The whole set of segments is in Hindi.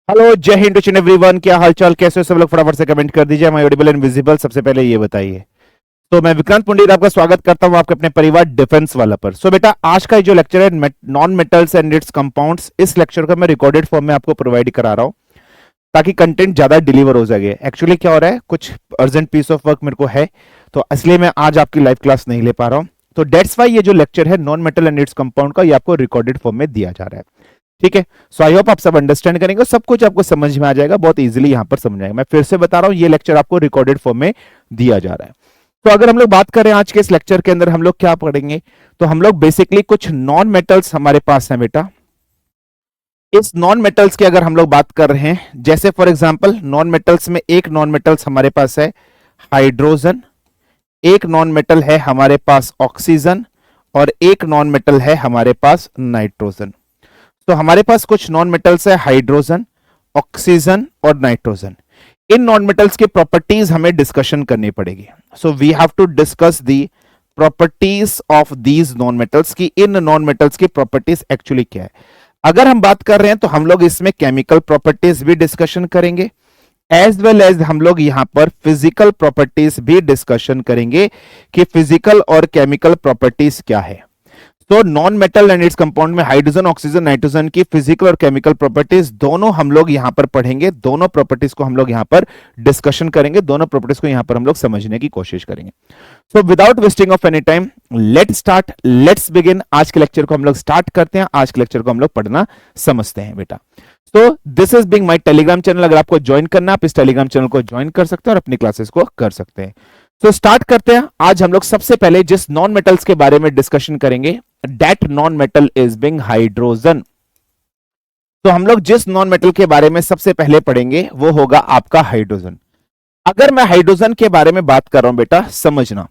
हेलो, जय हिंद टू एवरीवन। क्या हालचाल, कैसे हो सब लोग? फटाफट से कमेंट कर दीजिए। मैं ऑडिबल एंड विजिबल? सबसे पहले ये बताइए। तो मैं विक्रांत पंडित आपका स्वागत करता हूं आपके अपने परिवार डिफेंस वाला पर। बेटा, आज का जो लेक्चर है non metals and it's compounds, इस लेक्चर को मैं रिकॉर्डेड फॉर्म में आपको प्रोवाइड करा रहा हूं ताकि कंटेंट ज्यादा डिलीवर हो सके। एक्चुअली क्या हो रहा है, कुछ अर्जेंट पीस ऑफ वर्क मेरे को है, तो इसलिए मैं आज आपकी लाइव क्लास नहीं ले पा रहा हूं। तो डेट्स वाई ये जो लेक्चर है non metal and its compound का, ये आपको रिकॉर्डेड फॉर्म में दिया जा रहा है। ठीक है, सो आई होप आप सब अंडरस्टैंड करेंगे, सब कुछ आपको समझ में आ जाएगा, बहुत इजीली यहां पर समझ आएगा। मैं फिर से बता रहा हूं, ये लेक्चर आपको रिकॉर्डेड फॉर्म में दिया जा रहा है। तो अगर हम लोग बात करें आज के इस लेक्चर के अंदर हम लोग क्या पढ़ेंगे, तो हम लोग बेसिकली कुछ नॉन मेटल्स हमारे पास हैं बेटा। इस नॉन मेटल्स की अगर हम लोग बात कर रहे हैं, जैसे फॉर एग्जांपल नॉन मेटल्स में एक नॉन मेटल्स हमारे पास है हाइड्रोजन, एक नॉन मेटल है हमारे पास ऑक्सीजन, और एक नॉन मेटल है हमारे पास नाइट्रोजन। तो हमारे पास कुछ नॉन मेटल्स है हाइड्रोजन, ऑक्सीजन और नाइट्रोजन। इन नॉन मेटल्स की प्रॉपर्टीज हमें डिस्कशन करनी पड़ेगी। So we have to discuss the properties of these non metals की इन नॉन मेटल्स की प्रॉपर्टीज एक्चुअली क्या है। अगर हम बात कर रहे हैं तो हम लोग इसमें केमिकल प्रॉपर्टीज भी डिस्कशन करेंगे, एज वेल एज हम लोग यहां पर फिजिकल प्रॉपर्टीज भी डिस्कशन करेंगे कि फिजिकल और केमिकल प्रॉपर्टीज क्या है। तो non metal and its compound में हाइड्रोजन, ऑक्सीजन, नाइट्रोजन की फिजिकल और केमिकल प्रॉपर्टीज दोनों हम लोग यहां पर पढ़ेंगे, दोनों प्रॉपर्टीज को हम लोग यहां पर डिस्कशन करेंगे, दोनों प्रॉपर्टीज को यहां पर हम लोग समझने की कोशिश करेंगे। So without wasting of any time, let's begin. आज के लेक्चर को हम लोग स्टार्ट करते हैं, आज के लेक्चर को हम लोग पढ़ना समझते हैं बेटा। तो this is Bing my Telegram channel. अगर आपको ज्वाइन करना, आप इस टेलीग्राम चैनल को ज्वाइन कर सकते हैं और अपनी क्लासेस को कर सकते हैं। तो स्टार्ट करते हैं। आज हम लोग सबसे पहले जिस नॉन मेटल्स के बारे में डिस्कशन करेंगे, that non metal is being hydrogen. तो हम लोग जिस नॉन मेटल के बारे में सबसे पहले पढ़ेंगे वो होगा आपका हाइड्रोजन। अगर मैं हाइड्रोजन के बारे में बात कर रहा हूं बेटा, समझना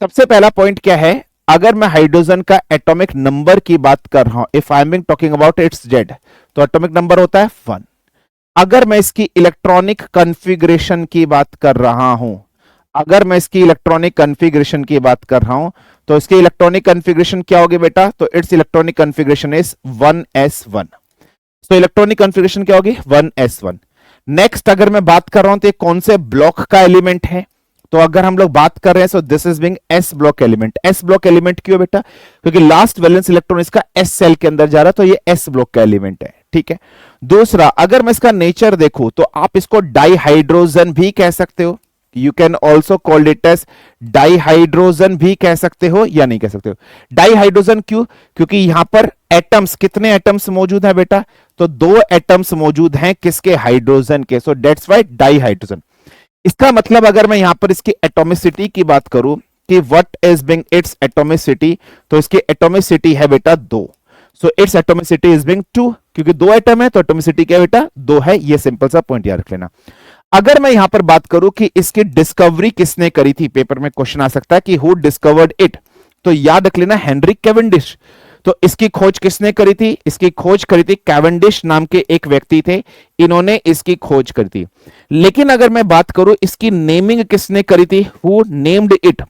सबसे पहला पॉइंट क्या है। अगर मैं हाइड्रोजन का एटॉमिक नंबर की बात कर रहा हूं, if I am talking about it's Z, तो एटॉमिक नंबर होता है 1। अगर मैं इसकी इलेक्ट्रॉनिक कॉन्फ़िगरेशन की बात कर रहा हूं, अगर मैं इसकी इलेक्ट्रॉनिक कॉन्फ़िगरेशन की बात कर रहा हूं, तो इसकी इलेक्ट्रॉनिक कॉन्फ़िगरेशन क्या होगी बेटा? तो it's electronic configuration is 1s1। तो इलेक्ट्रॉनिक कॉन्फ़िगरेशन क्या होगी? 1s1। नेक्स्ट अगर मैं बात कर रहा हूं तो ये कौन से ब्लॉक का एलिमेंट है, तो अगर हम लोग बात कर रहे हैं, सो this is Bing S block element. S block element क्यों बेटा? क्योंकि लास्ट वैलेंस इलेक्ट्रॉन इसका एस सेल के अंदर जा रहा है, तो ये एस ब्लॉक का एलिमेंट है। ठीक है। दूसरा, अगर मैं इसका नेचर देखूं तो आप इसको डाइहाइड्रोजन भी कह सकते हो, you can also called it S dihydrogen भी कह सकते हो या नहीं कह सकते हो। डाइहाइड्रोजन क्यों? क्योंकि यहां पर एटम्स, कितने एटम्स मौजूद है बेटा? तो 2 एटम्स मौजूद हैं, किसके? हाइड्रोजन के। So that's why dihydrogen. इसका मतलब अगर मैं यहां पर इसकी एटॉमिसिटी की बात करूं कि what is being it's atomicity, तो इसकी एटॉमिसिटी है बेटा 2। So it's atomicity is being 2, क्योंकि 2 एटम है तो एटॉमिसिटी क्या बेटा? 2 है। ये सिंपल सा पॉइंट याद रख लेना। अगर मैं यहां पर बात करूं कि इसकी डिस्कवरी किसने करी थी, पेपर में क्वेश्चन आ सकता है कि हु डिस्कवर्ड इट, तो याद रख लेना हेनरी कैवेंडिश। तो इसकी खोज किसने करी थी? इसकी खोज करी थी कैवेंडिश नाम के एक व्यक्ति थे, इन्होंने इसकी खोज करी थी। लेकिन अगर मैं बात करूं इसकी नेमिंग किसने करी थी, हु नेम्ड इट,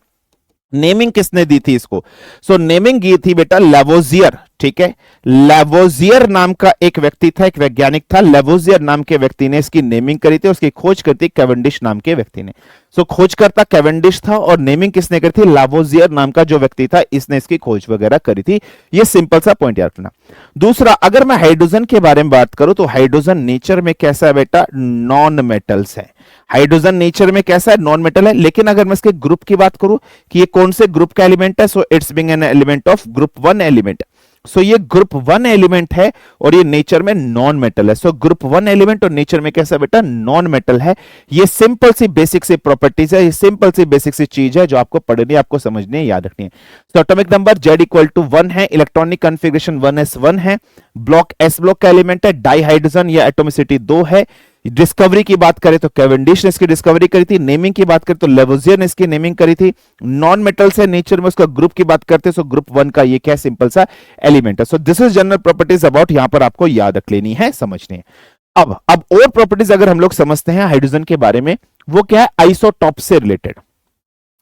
नेमिंग किसने दी थी इसको? सो नेमिंग की थी बेटा लेवोजियर। ठीक है, लेवोजियर नाम का एक व्यक्ति था, एक वैज्ञानिक था, लेवोजियर नाम के व्यक्ति ने इसकी नेमिंग करी थी, उसकी खोज करी थी कैवेंडिश नाम के व्यक्ति ने। सो खोजकर्ता कैवेंडिश था और नेमिंग किसने करी थी? लेवोजियर नाम का जो व्यक्ति था, इसने इसकी खोज वगैरह करी थी। ये सिंपल सा पॉइंट याद रखना। दूसरा, अगर मैं हाइड्रोजन के बारे में बात करूं तो हाइड्रोजन नेचर में कैसा है बेटा? नॉन मेटल्स है। हाइड्रोजन नेचर में कैसा है? नॉन मेटल है। लेकिन अगर मैं इसके ग्रुप की बात करूं कि ये कौन से ग्रुप का एलिमेंट है, so it's being an element of group 1 element. So ये ग्रुप 1 एलिमेंट है और ये नेचर में नॉन मेटल है। सो ग्रुप 1 एलिमेंट और नेचर में कैसा बेटा? नॉन मेटल है। ये सिंपल सी बेसिक सी प्रॉपर्टीज है, ये सिंपल सी बेसिक सी चीज है जो आपको पढ़नी है, आपको समझनी है, याद रखनी है। So atomic number Z equal to 1 है, इलेक्ट्रॉनिक कॉन्फ़िगरेशन 1s1 है, ब्लॉक एस ब्लॉक का एलिमेंट है, डाइहाइड्रोजन या एटोमिसिटी 2 है। डिस्कवरी की बात करें तो कैवेंडिश ने इसकी डिस्कवरी करी थी। नेमिंग की बात करें तो लेवोजियर ने इसकी नेमिंग करी थी। नॉन मेटल से नेचर में उसका ग्रुप की बात करते हैं, सो ग्रुप 1 का ये क्या? सिंपल सा एलिमेंट है। So this is general properties about, यहां पर आपको याद रख लेनी है, समझनी है। अब और प्रॉपर्टीज अगर हम लोग समझते हैं हाइड्रोजन के बारे में, वो क्या है? आइसोटॉप से रिलेटेड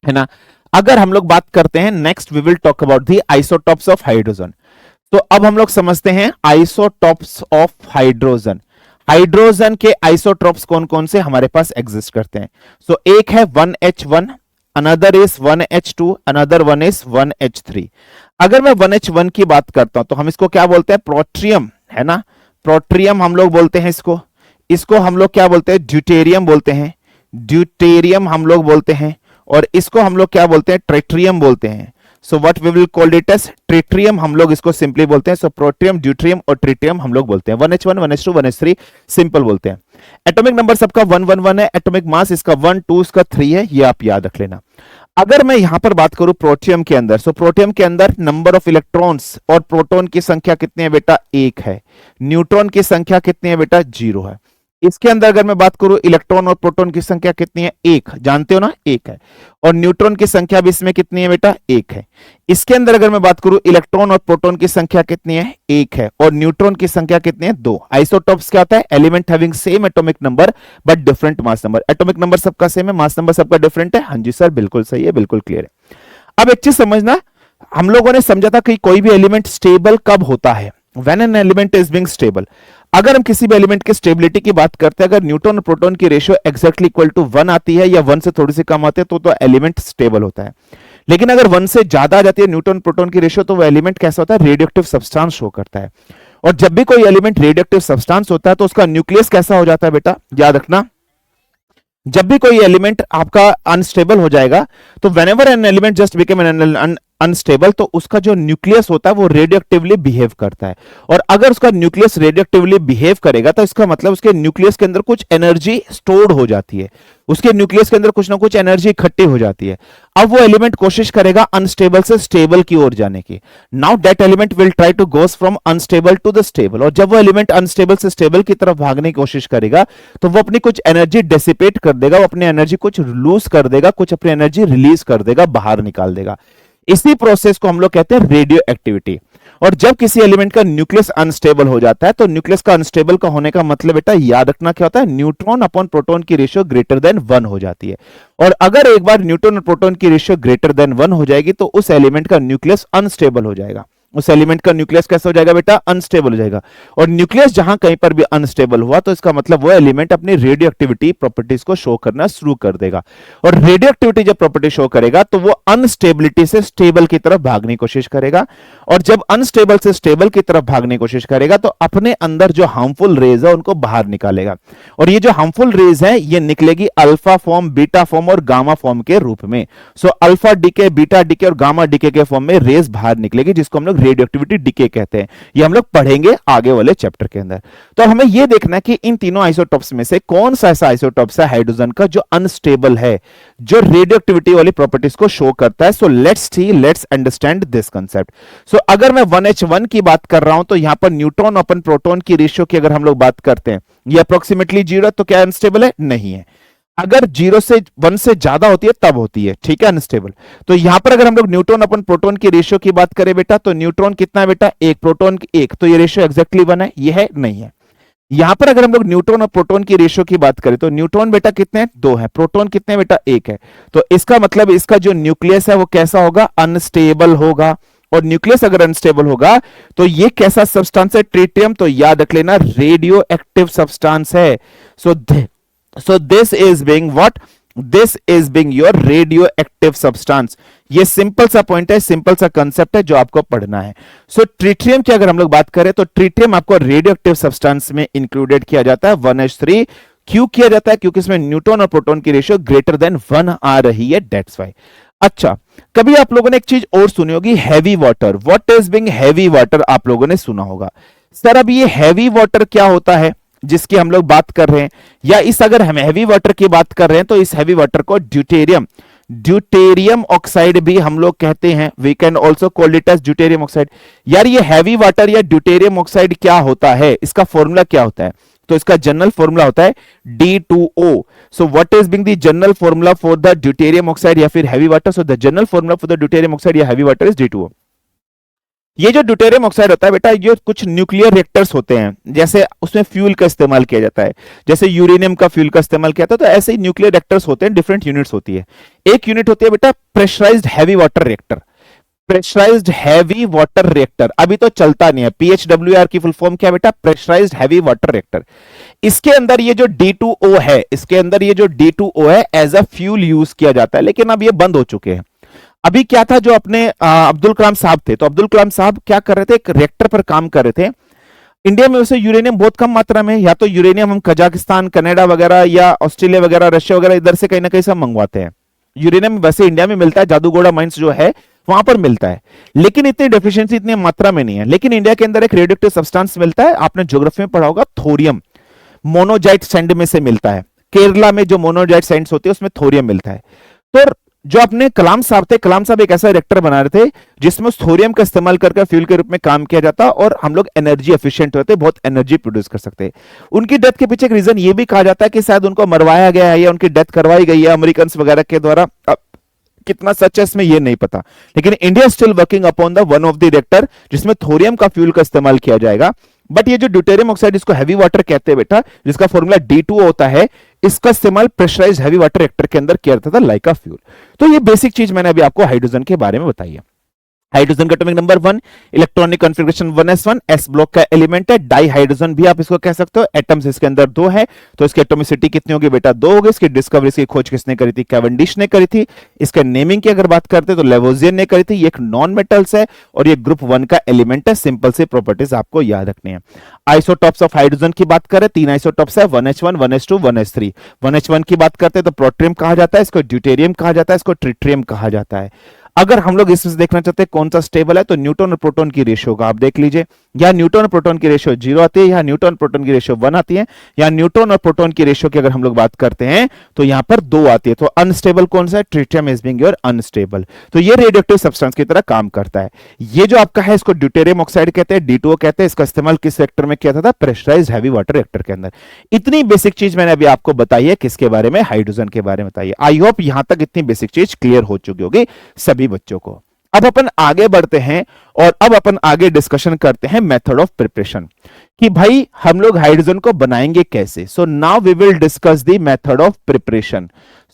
है ना। अगर हम लोग बात करते हैं, next we will talk about the isotopes of hydrogen. तो अब हम लोग समझते हैं आइसोटॉप्स ऑफ हाइड्रोजन। हाइड्रोजन के आइसोटोप्स कौन कौन से हमारे पास एग्जिस्ट करते हैं? सो एक है 1H1, another is 1H2, another one is 1H3। अगर मैं 1H1 की बात करता हूं तो हम इसको क्या बोलते हैं? प्रोट्रियम, है ना, प्रोट्रियम हम लोग बोलते हैं इसको। इसको हम लोग क्या बोलते हैं? ड्यूटेरियम बोलते हैं, ड्यूटेरियम हम लोग बोलते हैं। और इसको हम लोग क्या बोलते हैं? ट्रिटियम बोलते हैं। So what we will call it as tritium, हम लोग इसको सिंपली बोलते हैं। सो प्रोट्रियम, ड्यूटेरियम और ट्रिटियम हम लोग बोलते हैं। 1H1, 1H2, 1H3 सिंपल बोलते हैं। एटॉमिक नंबर सबका 111 है, एटॉमिक मास इसका 1, 2 इसका 3 है, ये आप याद रख लेना। अगर मैं यहां पर बात करूं प्रोटियम के अंदर, सो प्रोटियम के अंदर नंबर ऑफ इलेक्ट्रॉन्स और प्रोटॉन की संख्या कितनी है बेटा? 1 है। न्यूट्रॉन की संख्या कितनी है बेटा? 0 है। इसके अंदर अगर मैं बात करूं इलेक्ट्रॉन और प्रोटॉन की संख्या कितनी है? 1, जानते हो ना, 1 है। और न्यूट्रॉन की संख्या भी इसमें कितनी है बेटा? 1 है। इसके अंदर अगर मैं बात करूं इलेक्ट्रॉन और प्रोटॉन की संख्या कितनी है? 1 है। और न्यूट्रॉन की संख्या कितनी है? 2। आइसोटोप्स क्या होता है? Element having same atomic number but different mass number. Atomic number सबका सेम है, मास नंबर सबका डिफरेंट है। हाँ जी सर, बिल्कुल सही है, बिल्कुल क्लियर है। अब एक चीज समझना, हम लोगों ने समझा था कि कोई भी एलिमेंट स्टेबल कब होता है? When an element is being stable. अगर हम किसी भी एलिमेंट की स्टेबिलिटी की बात करते हैं, अगर न्यूट्रॉन और प्रोटॉन की रेशियो एक्जैक्टली इक्वल टू 1 आती है या 1 से थोड़ी सी कम आती है तो एलिमेंट स्टेबल होता है। लेकिन अगर 1 से ज्यादा आ जाती है न्यूट्रॉन प्रोटॉन की रेशियो तो वो एलिमेंट कैसा होता है? रेडियोएक्टिव सब्सटेंस शो करता है। और जब भी कोई एलिमेंट रेडियोएक्टिव सब्सटेंस होता है तो उसका न्यूक्लियस कैसा हो जाता है बेटा? याद रखना, जब भी कोई एलिमेंट आपका अनस्टेबल हो जाएगा तो whenever an element just become an unstable तो उसका जो न्यूक्लियस होता है वो रेडियोएक्टिवली बिहेव करता है। और अगर उसका न्यूक्लियस रेडियोएक्टिवली बिहेव करेगा तो इसका मतलब उसके न्यूक्लियस के अंदर कुछ एनर्जी स्टोर्ड हो जाती है, उसके न्यूक्लियस के अंदर कुछ ना कुछ एनर्जी इकट्ठी हो जाती है। अब वो एलिमेंट कोशिश करेगा अनस्टेबल से स्टेबल की ओर जाने की। Now that element will try to goes from unstable to the stable. और जब वो एलिमेंट अनस्टेबल से स्टेबल की तरफ भागने की कोशिश करेगा तो वो अपनी कुछ एनर्जी डिसिपेट कर देगा, वो अपनी एनर्जी कुछ लूज कर देगा, कुछ अपनी एनर्जी रिलीज कर देगा, बाहर निकाल देगा। इसी प्रोसेस को हम लोग कहते हैं रेडियो एक्टिविटी। और जब किसी एलिमेंट का न्यूक्लियस अनस्टेबल हो जाता है तो न्यूक्लियस का अनस्टेबल का होने का मतलब बेटा याद रखना क्या होता है? न्यूट्रॉन अपॉन प्रोटॉन की रेशियो ग्रेटर देन 1 हो जाती है। और अगर एक बार न्यूट्रॉन और प्रोटॉन की रेशियो ग्रेटर देन 1 हो जाएगी तो उस एलिमेंट का न्यूक्लियस अनस्टेबल हो जाएगा। उस एलिमेंट का न्यूक्लियस कैसा हो जाएगा बेटा? अनस्टेबल हो जाएगा। और न्यूक्लियस जहां कहीं पर भी अनस्टेबल हुआ तो इसका मतलब वो एलिमेंट अपनी रेडियोएक्टिविटी प्रॉपर्टीज को शो करना शुरू कर देगा। और रेडियोएक्टिविटी जब प्रॉपर्टी शो करेगा तो वो अनस्टेबिलिटी से स्टेबल की तरफ भागने की कोशिश करेगा। और जब अनस्टेबल से स्टेबल की तरफ भागने की कोशिश करेगा तो अपने अंदर जो हार्मफुल रेज है उनको बाहर निकालेगा। और ये जो हार्मफुल रेज है ये निकलेगी अल्फा फॉर्म, बीटा फॉर्म और गामा फॉर्म के रूप में। So alpha decay, beta decay और गामा डीके के फॉर्म में रेज बाहर निकलेगी, जिसको हम लोग रेडियोएक्टिविटी डीके कहते हैं। ये हम लोग पढ़ेंगे आगे वाले चैप्टर के अंदर। तो हमें यह देखना है कि इन तीनों आइसोटोप्स में से कौन सा ऐसा आइसोटोप्स है हाइड्रोजन का जो अनस्टेबल है, जो रेडियोएक्टिविटी वाली प्रॉपर्टीज को शो करता है। So let's see, let's understand this concept. So अगर मैं 1H1 की बात कर रहा हूं तो यहां पर न्यूट्रॉन अपन प्रोटॉन की रेशियो की अगर हम लोग बात करते हैं ये अप्रोक्सीमेटली 0 है तो क्या अनस्टेबल है? नहीं है। अगर 0 से 1 से ज्यादा होती है तब होती है, ठीक है, अनस्टेबल। तो यहां पर अगर हम लोग न्यूट्रॉन अपन प्रोटॉन की रेशियो की बात करें बेटा तो न्यूट्रॉन कितना है बेटा? 1, प्रोटॉन 1, तो ये रेशियो एक्जैक्टली 1 है। ये है? नहीं है। यहां पर अगर हम लोग न्यूट्रॉन और प्रोटॉन की रेशियो की बात करें तो न्यूट्रॉन बेटा कितने हैं? 2 है। प्रोटॉन कितने बेटा? 1 है। तो इसका मतलब इसका जो न्यूक्लियस है वो कैसा होगा? अनस्टेबल होगा। और न्यूक्लियस अगर अनस्टेबल होगा तो ये कैसा सब्सटेंस है? ट्रिटियम। तो याद रख लेना रेडियो एक्टिव सब्सटेंस है। So this is being what? This is being your radioactive substance. ये सिंपल सा पॉइंट है, सिंपल सा कंसेप्ट है जो आपको पढ़ना है। सो ट्रिटियम की अगर हम लोग बात करें तो ट्रिटियम आपको रेडियोएक्टिव सब्सटेंस में इंक्लूडेड किया जाता है 1H3। क्यों किया जाता है? क्योंकि इसमें न्यूट्रॉन और प्रोटॉन की रेशियो ग्रेटर देन 1 आ रही है, दैट्स व्हाई। अच्छा, कभी आप लोगों ने एक चीज और सुनी होगी, heavy water. What is being heavy water? आप लोगों ने सुना होगा। सर अब ये हैवी वाटर क्या होता है जिसकी हम लोग बात कर रहे हैं? या इस अगर हम हैवी वाटर की बात कर रहे हैं तो इस हैवी वाटर को ड्यूटेरियम ऑक्साइड भी हम लोग कहते हैं। We can also call it as deuterium oxide. यार ये हैवी वाटर या ड्यूटेरियम ऑक्साइड क्या होता है? इसका फॉर्मूला क्या होता है? तो इसका जनरल फॉर्मूला होता है D2O। So what is being the general formula for the deuterium oxide या फिर heavy water? So the general formula for the deuterium oxide या हैवी वाटर इज D2O। ये जो ड्यूटेरियम ऑक्साइड होता है बेटा, ये कुछ न्यूक्लियर रिएक्टर्स होते हैं, जैसे उसमें फ्यूल का इस्तेमाल किया जाता है, जैसे यूरेनियम का फ्यूल का इस्तेमाल किया जाता है, तो ऐसे ही न्यूक्लियर रिएक्टर्स होते हैं, डिफरेंट यूनिट्स होती है। एक यूनिट होती है बेटा pressurised heavy water reactor. Pressurised heavy water reactor अभी तो चलता नहीं है। पीएचडब्ल्यूआर की फुल फॉर्म क्या है बेटा? Pressurised heavy water reactor. इसके अंदर ये जो D2O है, इसके अंदर ये जो D2O है एज अ फ्यूल यूज किया जाता है, लेकिन अब ये बंद हो चुके हैं। अभी क्या था, जो अपने अब्दुल कलाम साहब थे, तो अब्दुल कलाम साहब क्या कर रहे थे, एक रिएक्टर पर काम कर रहे थे। इंडिया में वैसे यूरेनियम बहुत कम मात्रा में, या तो यूरेनियम हम कजाकिस्तान, कनाडा वगैरह या ऑस्ट्रेलिया वगैरह, रशिया वगैरह इधर से कहीं ना कहीं सब मंगवाते हैं। यूरेनियम वैसे इंडिया में मिलता है, जादूगोड़ा माइंस जो है वहां पर मिलता है, लेकिन इतनी डेफिशिएंसी इतनी मात्रा में नहीं है। लेकिन इंडिया के अंदर एक रेडियोएक्टिव सब्सटेंस मिलता है, आपने ज्योग्राफी में पढ़ा होगा, थोरियम, मोनोजाइट सैंड में से मिलता है। केरला में जो मोनोजाइट सैंड्स होते हैं उसमें थोरियम मिलता है। तो जो अपने कलाम साहब थे, कलाम साहब एक ऐसा रिएक्टर बना रहे थे जिसमें थोरियम का इस्तेमाल करके फ्यूल के रूप में काम किया जाता और हम लोग एनर्जी एफिशिएंट होते, बहुत एनर्जी प्रोड्यूस कर सकते। उनकी डेथ के पीछे एक रीजन ये भी कहा जाता है कि शायद उनको मरवाया गया है या उनकी डेथ करवाई गई है अमेरिकन वगैरह के द्वारा। कितना सच है इसमें ये नहीं पता, लेकिन India still working upon the one of the reactor जिसमें थोरियम का फ्यूल का इस्तेमाल किया जाएगा। बट ये जो ड्यूटेरियम ऑक्साइड, इसको हैवी वाटर कहते हैं बेटा, जिसका फॉर्मूला D2O होता है, इसका इस्तेमाल प्रेशराइज्ड हैवी वाटर रिएक्टर के अंदर किया जाता था लाइक अ फ्यूल। तो ये बेसिक चीज मैंने अभी आपको हाइड्रोजन के बारे में बताई है। हाइड्रोजन का atomic number 1, electronic configuration 1s1, s block का एलिमेंट है। डाई हाइड्रोजन भी आप इसको कह सकते हो। एटम्स इसके अंदर 2 है, तो इसकी एटॉमिसिटी कितनी होगी बेटा? 2 होगी। इसकी डिस्कवरी, इसकी खोज किसने करी थी? कैवेंडिश ने करी थी। इसके नेमिंग की अगर बात करते तो लेवोजियन ने करी थी। ये एक नॉन मेटल्स है और ये ग्रुप 1 का एलिमेंट है। सिंपल सी प्रॉपर्टीज आपको याद रखनी है। आइसोटॉप्स ऑफ हाइड्रोजन की बात करें, 3 आइसोटॉप्स है, 1h1, 1s2, 1s3। 1h1 की बात करते हैं तो प्रोट्रियम कहा जाता है, इसको ड्यूटेरियम कहा जाता है, इसको ट्रिटियम कहा जाता है। अगर हम लोग इसमें देखना चाहते हैं कौन सा स्टेबल है, तो न्यूट्रॉन और प्रोटॉन की रेशियो का आप देख लीजिए। या न्यूट्रॉन और प्रोटॉन की रेशियो 0 आती है, या न्यूट्रॉन प्रोटॉन की रेशियो 1 आती है, या न्यूट्रॉन और प्रोटॉन की रेशियो की अगर हम लोग बात करते हैं तो यहां पर 2 आती है। तो अनस्टेबल कौन सा है? Tritium is being your unstable. तो ये रेडियोएक्टिव सब्सटेंस की तरह काम करता है। ये जो आपका है, इसको ड्यूटेरियम ऑक्साइड कहते हैं, D2O कहते हैं। इसका इस्तेमाल किस रिएक्टर में किया था? प्रेशराइज्ड हैवी वाटर रिएक्टर के अंदर। इतनी बेसिक चीज मैंने अभी आपको बताई है, किसके बारे में? हाइड्रोजन के बारे में बताइए। आई होप यहां तक इतनी बेसिक चीज क्लियर हो चुकी होगी सभी बच्चों को। अब अपन आगे बढ़ते हैं और अब अपन आगे डिस्कशन करते हैं मेथड ऑफ प्रिपरेशन, कि भाई हम लोग हाइड्रोजन को बनाएंगे कैसे। So now we will discuss the method of preparation.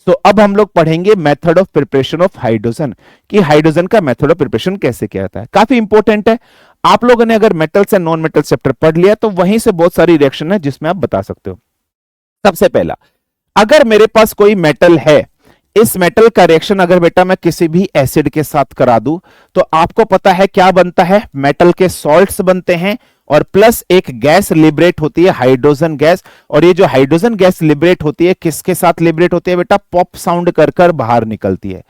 So अब हम लोग पढ़ेंगे method of preparation of hydrogen, कि हाइड्रोजन का मेथड ऑफ प्रिपरेशन कैसे किया जाता है। काफी इंपॉर्टेंट है। आप लोगों ने अगर metals and non metal chapter पढ़ लिया तो वहीं से बहुत सारी रिएक्शन है जिसमें आप बता सकते हो। सबसे पहला, अगर मेरे पास कोई मेटल है, इस मेटल का रिएक्शन अगर बेटा मैं किसी भी एसिड के साथ करा दूं तो आपको पता है क्या बनता है? मेटल के सॉल्ट्स बनते हैं और प्लस एक गैस लिबरेट होती है, हाइड्रोजन गैस। और ये जो हाइड्रोजन गैस लिबरेट होती है, किसके साथ लिबरेट होती है बेटा? पॉप साउंड कर कर बाहर निकलती है।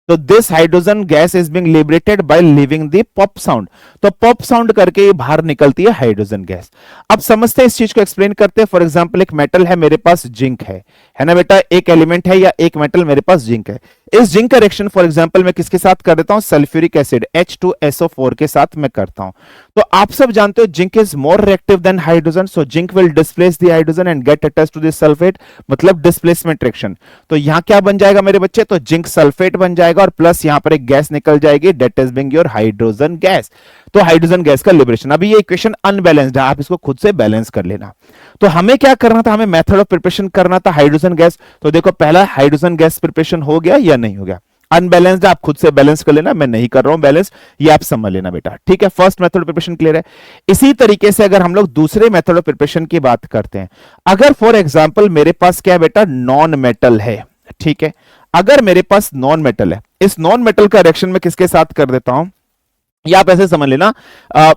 तो this hydrogen gas is being liberated by living the pop sound. तो पॉप साउंड करके ये बाहर निकलती है हाइड्रोजन गैस। अब समझते हैं, इस चीज को एक्सप्लेन करते हैं। फॉर एग्जांपल, एक मेटल है मेरे पास, जिंक है ना बेटा? एक एलिमेंट है या एक मेटल मेरे पास जिंक है। इस जिंक का रिएक्शन फॉर एग्जांपल मैं किसके साथ कर देता हूं? सल्फ्यूरिक एसिड H2SO4 के साथ मैं करता हूं। तो आप सब जानते हो zinc is more reactive than hydrogen, so zinc will displace the hydrogen and get attached to the sulphate, मतलब डिस्प्लेसमेंट रिएक्शन। तो यहां क्या बन जाएगा मेरे बच्चे? तो जिंक सल्फेट बन जाएगा और प्लस यहां पर एक गैस निकल जाएगी, that is being your hydrogen gas. तो हाइड्रोजन गैस का लिबरेशन। अभी ये इक्वेशन अनबैलेंस्ड है, आप इसको खुद से बैलेंस कर लेना। तो हमें क्या करना था? हमें मेथड ऑफ प्रिपरेशन करना था हाइड्रोजन गैस। तो देखो, पहला हाइड्रोजन गैस प्रिपरेशन हो गया या नहीं हो गया? अनबैलेंस्ड, आप खुद से बैलेंस कर लेना, मैं नहीं कर रहा हूं बैलेंस, ये आप समझ लेना बेटा, ठीक है। First method of preparation clear है। इसी तरीके से अगर हम लोग दूसरे मेथड ऑफ प्रिपरेशन की बात करते हैं, अगर फॉर एग्जांपल मेरे पास क्या है बेटा? नॉन मेटल है, ठीक है। अगर मेरे पास नॉन मेटल है, इस नॉन मेटल का रिएक्शन में किसके साथ कर देता हूं? या आप ऐसे समझ लेना,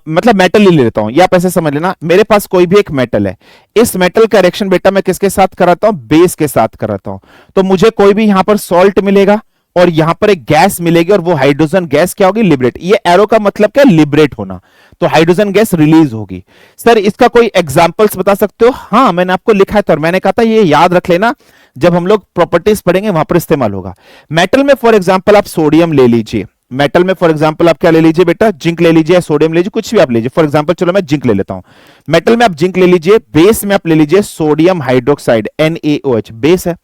मतलब मेटल ही ले लेता हूं, या आप ऐसे समझ लेना, मेरे पास कोई भी एक मेटल है, इस मेटल का रिएक्शन बेटा मैं किसके साथ कराता हूं? बेस के साथ कराता हूं। तो मुझे कोई भी यहां पर सॉल्ट मिलेगा और यहां पर एक गैस मिलेगी और वो हाइड्रोजन गैस क्या होगी? लिबरेट। ये एरो का मतलब क्या? लिबरेट होना। तो हाइड्रोजन गैस रिलीज होगी। सर इसका कोई एग्जांपल्स बता सकते हो? हाँ, मैंने आपको लिखा है तो, और मैंने कहा था ये याद रख लेना, जब हम लोग प्रॉपर्टीज पढ़ेंगे वहां पर इस्तेमाल होगा। मेटल में फॉर एग्जांपल आप सोडियम ले लीजिए, मेटल में फॉर एग्जांपल आप क्या ले लीजिए बेटा? जिंक ले लीजिए, सोडियम ले लीजिए, कुछ भी आप लीजिए। फॉर एग्जांपल चलो मैं जिंक ले लेता हूं। मेटल में आप जिंक ले लीजिए, बेस में आप ले लीजिए सोडियम हाइड्रोक्साइड NaOH, बेस है।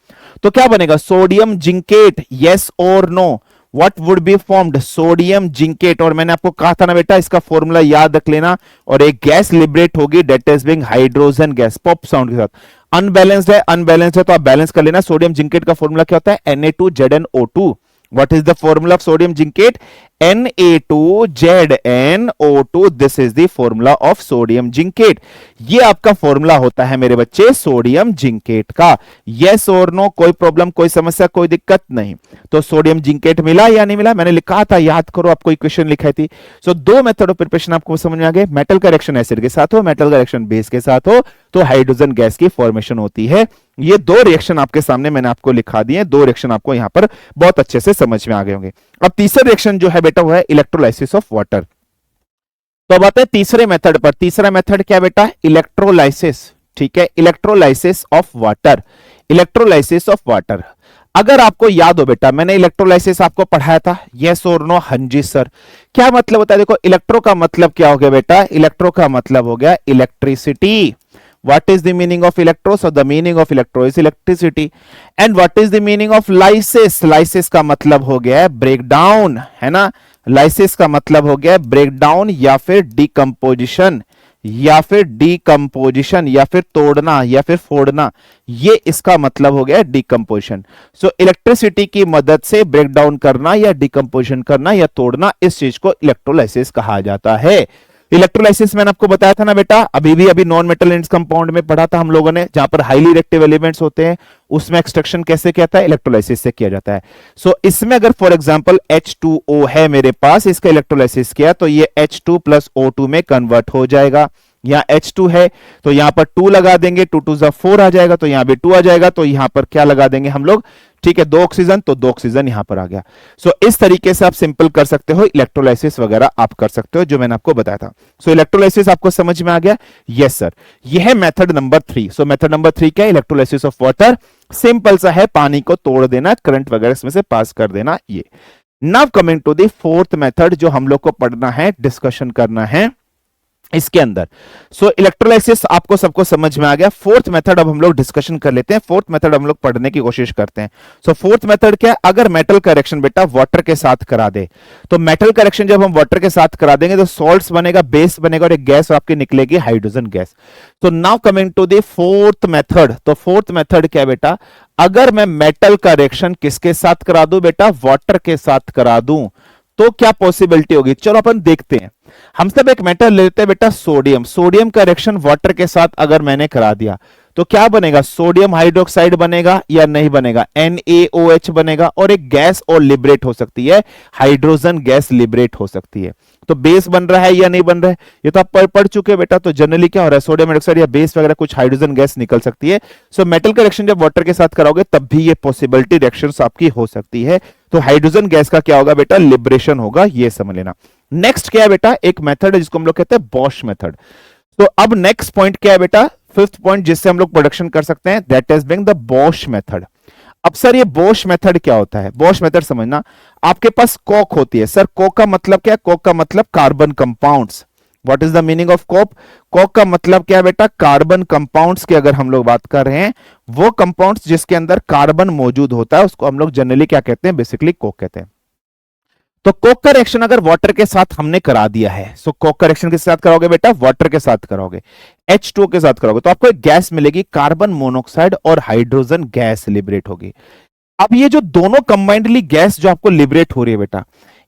तो क्या बनेगा? सोडियम जिंकेट, यस और no? What would be formed? Sodium zincate. और मैंने आपको कहा था ना बेटा, इसका फॉर्मूला याद रख लेना, और एक गैस लिबरेट होगी, that is being hydrogen gas, pop sound के साथ। अनबैलेंस्ड है, अनबैलेंस्ड है तो आप बैलेंस कर लेना। सोडियम जिंकेट का फॉर्मूला क्या होता है? Na2ZnO2। What is the formula of sodium zincate? Na2ZnO2, this is the formula of sodium zincate. ये आपका फॉर्मूला होता है मेरे बच्चे सोडियम जिंकेट का। यस और नो, कोई प्रॉब्लम, कोई समस्या, कोई दिक्कत नहीं। तो सोडियम जिंकेट मिला या नहीं मिला, मैंने लिखा था, याद करो, आपको इक्वेशन लिखाई थी। सो दो मेथड ऑफ प्रिपरेशन आपको समझ में आ गए। मेटल का रिएक्शन एसिड के साथ हो, मेटल का रिएक्शन बेस के साथ हो, तो हाइड्रोजन गैस की फॉर्मेशन होती है। ये दो रिएक्शन आपके सामने मैंने आपको लिखा दिए, दो रिएक्शन आपको यहां पर बहुत अच्छे से समझ में आ गए होंगे। अब तीसरा रिएक्शन जो है बेटा वो है इलेक्ट्रोलाइसिस ऑफ वाटर। तो अब आते हैं तीसरे मेथड पर। तीसरा मेथड क्या बेटा, इलेक्ट्रोलाइसिस। ठीक है, electrolysis of water. Electrolysis of water, अगर आपको याद हो बेटा, मैंने इलेक्ट्रोलाइसिस आपको पढ़ाया था, यस और नो, हाँ जी सर। क्या मतलब होता है, देखो इलेक्ट्रो का मतलब क्या हो गया बेटा, इलेक्ट्रो का मतलब हो गया electricity. What is the meaning of electro? So the meaning of electro is electricity. And what is the meaning of lysis? Lysis का मतलब हो गया है breakdown, है ना। lysis का मतलब हो गया है breakdown या फिर decomposition, या फिर decomposition, या फिर तोड़ना या फिर फोड़ना, ये इसका मतलब हो गया है decomposition। So इलेक्ट्रिसिटी की मदद से ब्रेकडाउन करना या decomposition करना या तोड़ना, इस चीज को इलेक्ट्रोलाइसिस कहा जाता है। इलेक्ट्रोलाइसिस मैंने आपको बताया था ना बेटा, अभी नॉन मेटल एलिमेंट्स कंपाउंड में पढ़ा था हम लोगों ने, जहां पर हाईली रिएक्टिव एलिमेंट्स होते हैं, उसमें एक्सट्रैक्शन कैसे किया था, इलेक्ट्रोलाइसिस से किया जाता है। सो इसमें अगर फॉर एग्जांपल H2O है मेरे पास, इसका इलेक्ट्रोलाइसिस किया तो ये H2 प्लस O2 में कन्वर्ट हो जाएगा। यहाँ H2 है तो यहां पर 2 लगा देंगे, 2 2 4 आ जाएगा, तो यहां भी 2 आ जाएगा, तो यहां पर क्या लगा देंगे हम लोग, ठीक है, 2 ऑक्सीजन, तो 2 ऑक्सीजन यहां पर आ गया। सो इस तरीके से आप सिंपल कर सकते हो, इलेक्ट्रोलाइसिस वगैरह आप कर सकते हो, जो मैंने आपको बताया था। सो इलेक्ट्रोलाइसिस आपको समझ में आ गया, यस सर। यह है मेथड नंबर 3। सो मेथड नंबर 3 क्या है, इलेक्ट्रोलाइसिस ऑफ वाटर। सिंपल सा है, पानी को तोड़ देना, करंट वगैरह इसमें से पास कर देना। ये now coming to the fourth method, जो हम लोग को पढ़ना है, डिस्कशन करना है इसके अंदर। सो इलेक्ट्रोलाइसिस आपको सबको समझ में आ गया। फोर्थ मेथड अब हम लोग डिस्कशन कर लेते हैं, फोर्थ मेथड हम लोग पढ़ने की कोशिश करते हैं। सो फोर्थ मेथड क्या है, अगर मेटल का रिएक्शन बेटा वाटर के साथ करा दे, तो मेटल का रिएक्शन जब हम वाटर के साथ करा देंगे तो सॉल्ट्स बनेगा, बेस बनेगा, और एक गैस आपकी निकलेगी, हाइड्रोजन गैस। तो now coming to the fourth method. तो फोर्थ मेथड क्या है बेटा, अगर मैं मेटल का रिएक्शन किसके साथ करा दूं बेटा, वाटर के साथ करा दूं, तो क्या पॉसिबिलिटी होगी, चलो अपन देखते हैं। हम सब एक मेटल लेते हैं बेटा सोडियम। सोडियम का रिएक्शन वाटर के साथ अगर मैंने करा दिया तो क्या बनेगा, सोडियम हाइड्रोक्साइड बनेगा या नहीं बनेगा, NaOH बनेगा, और एक गैस और लिबरेट हो सकती है, हाइड्रोजन गैस लिबरेट हो सकती है। तो बेस बन रहा है या नहीं बन रहा है, ये तो आप पढ़ चुके बेटा। तो जनरली क्या हो रहा है, सोडियम हाइड्रोक्साइड या बेस वगैरह कुछ हाइड्रोजन गैस निकल सकती है। सो मेटल का रिएक्शन जब वाटर के साथ कराओगे तब भी ये पॉसिबिलिटी रिएक्शंस आपकी हो सकती है। तो हाइड्रोजन गैस का क्या होगा बेटा, लिबरेशन होगा, ये समझ लेना। नेक्स्ट क्या है बेटा, एक मेथड है जिसको हम लोग कहते हैं बॉश मेथड। तो अब नेक्स्ट पॉइंट क्या है बेटा, फिफ्थ पॉइंट जिससे हम लोग प्रोडक्शन कर सकते हैं, that is being the Bosch method. अब सर ये बॉश मेथड क्या होता है, बॉश मेथड समझना, आपके पास कोक होती है। सर कोक का मतलब क्या है, कोक का मतलब carbon compounds. What is the meaning of Coke, Coke का मतलब क्या है बेटा, कार्बन कंपाउंड्स की अगर हम लोग बात कर रहे हैं, वो कंपाउंड्स जिसके अंदर कार्बन मौजूद होता है उसको हम लोग जनरली क्या कहते हैं, बेसिकली कोक कहते हैं। तो कोक का रिएक्शन अगर वाटर के साथ हमने करा दिया है, सो कोक का रिएक्शन किसके साथ कराओगे बेटा, वाटर के साथ कराओगे, H2O के साथ कराओगे, तो आपको एक गैस मिलेगी, कार्बन मोनोऑक्साइड और हाइड्रोजन गैस लिबरेट होगी। अब ये जो दोनों कंबाइंडली गैस जो आपको लिबरेट हो रही है बेटा,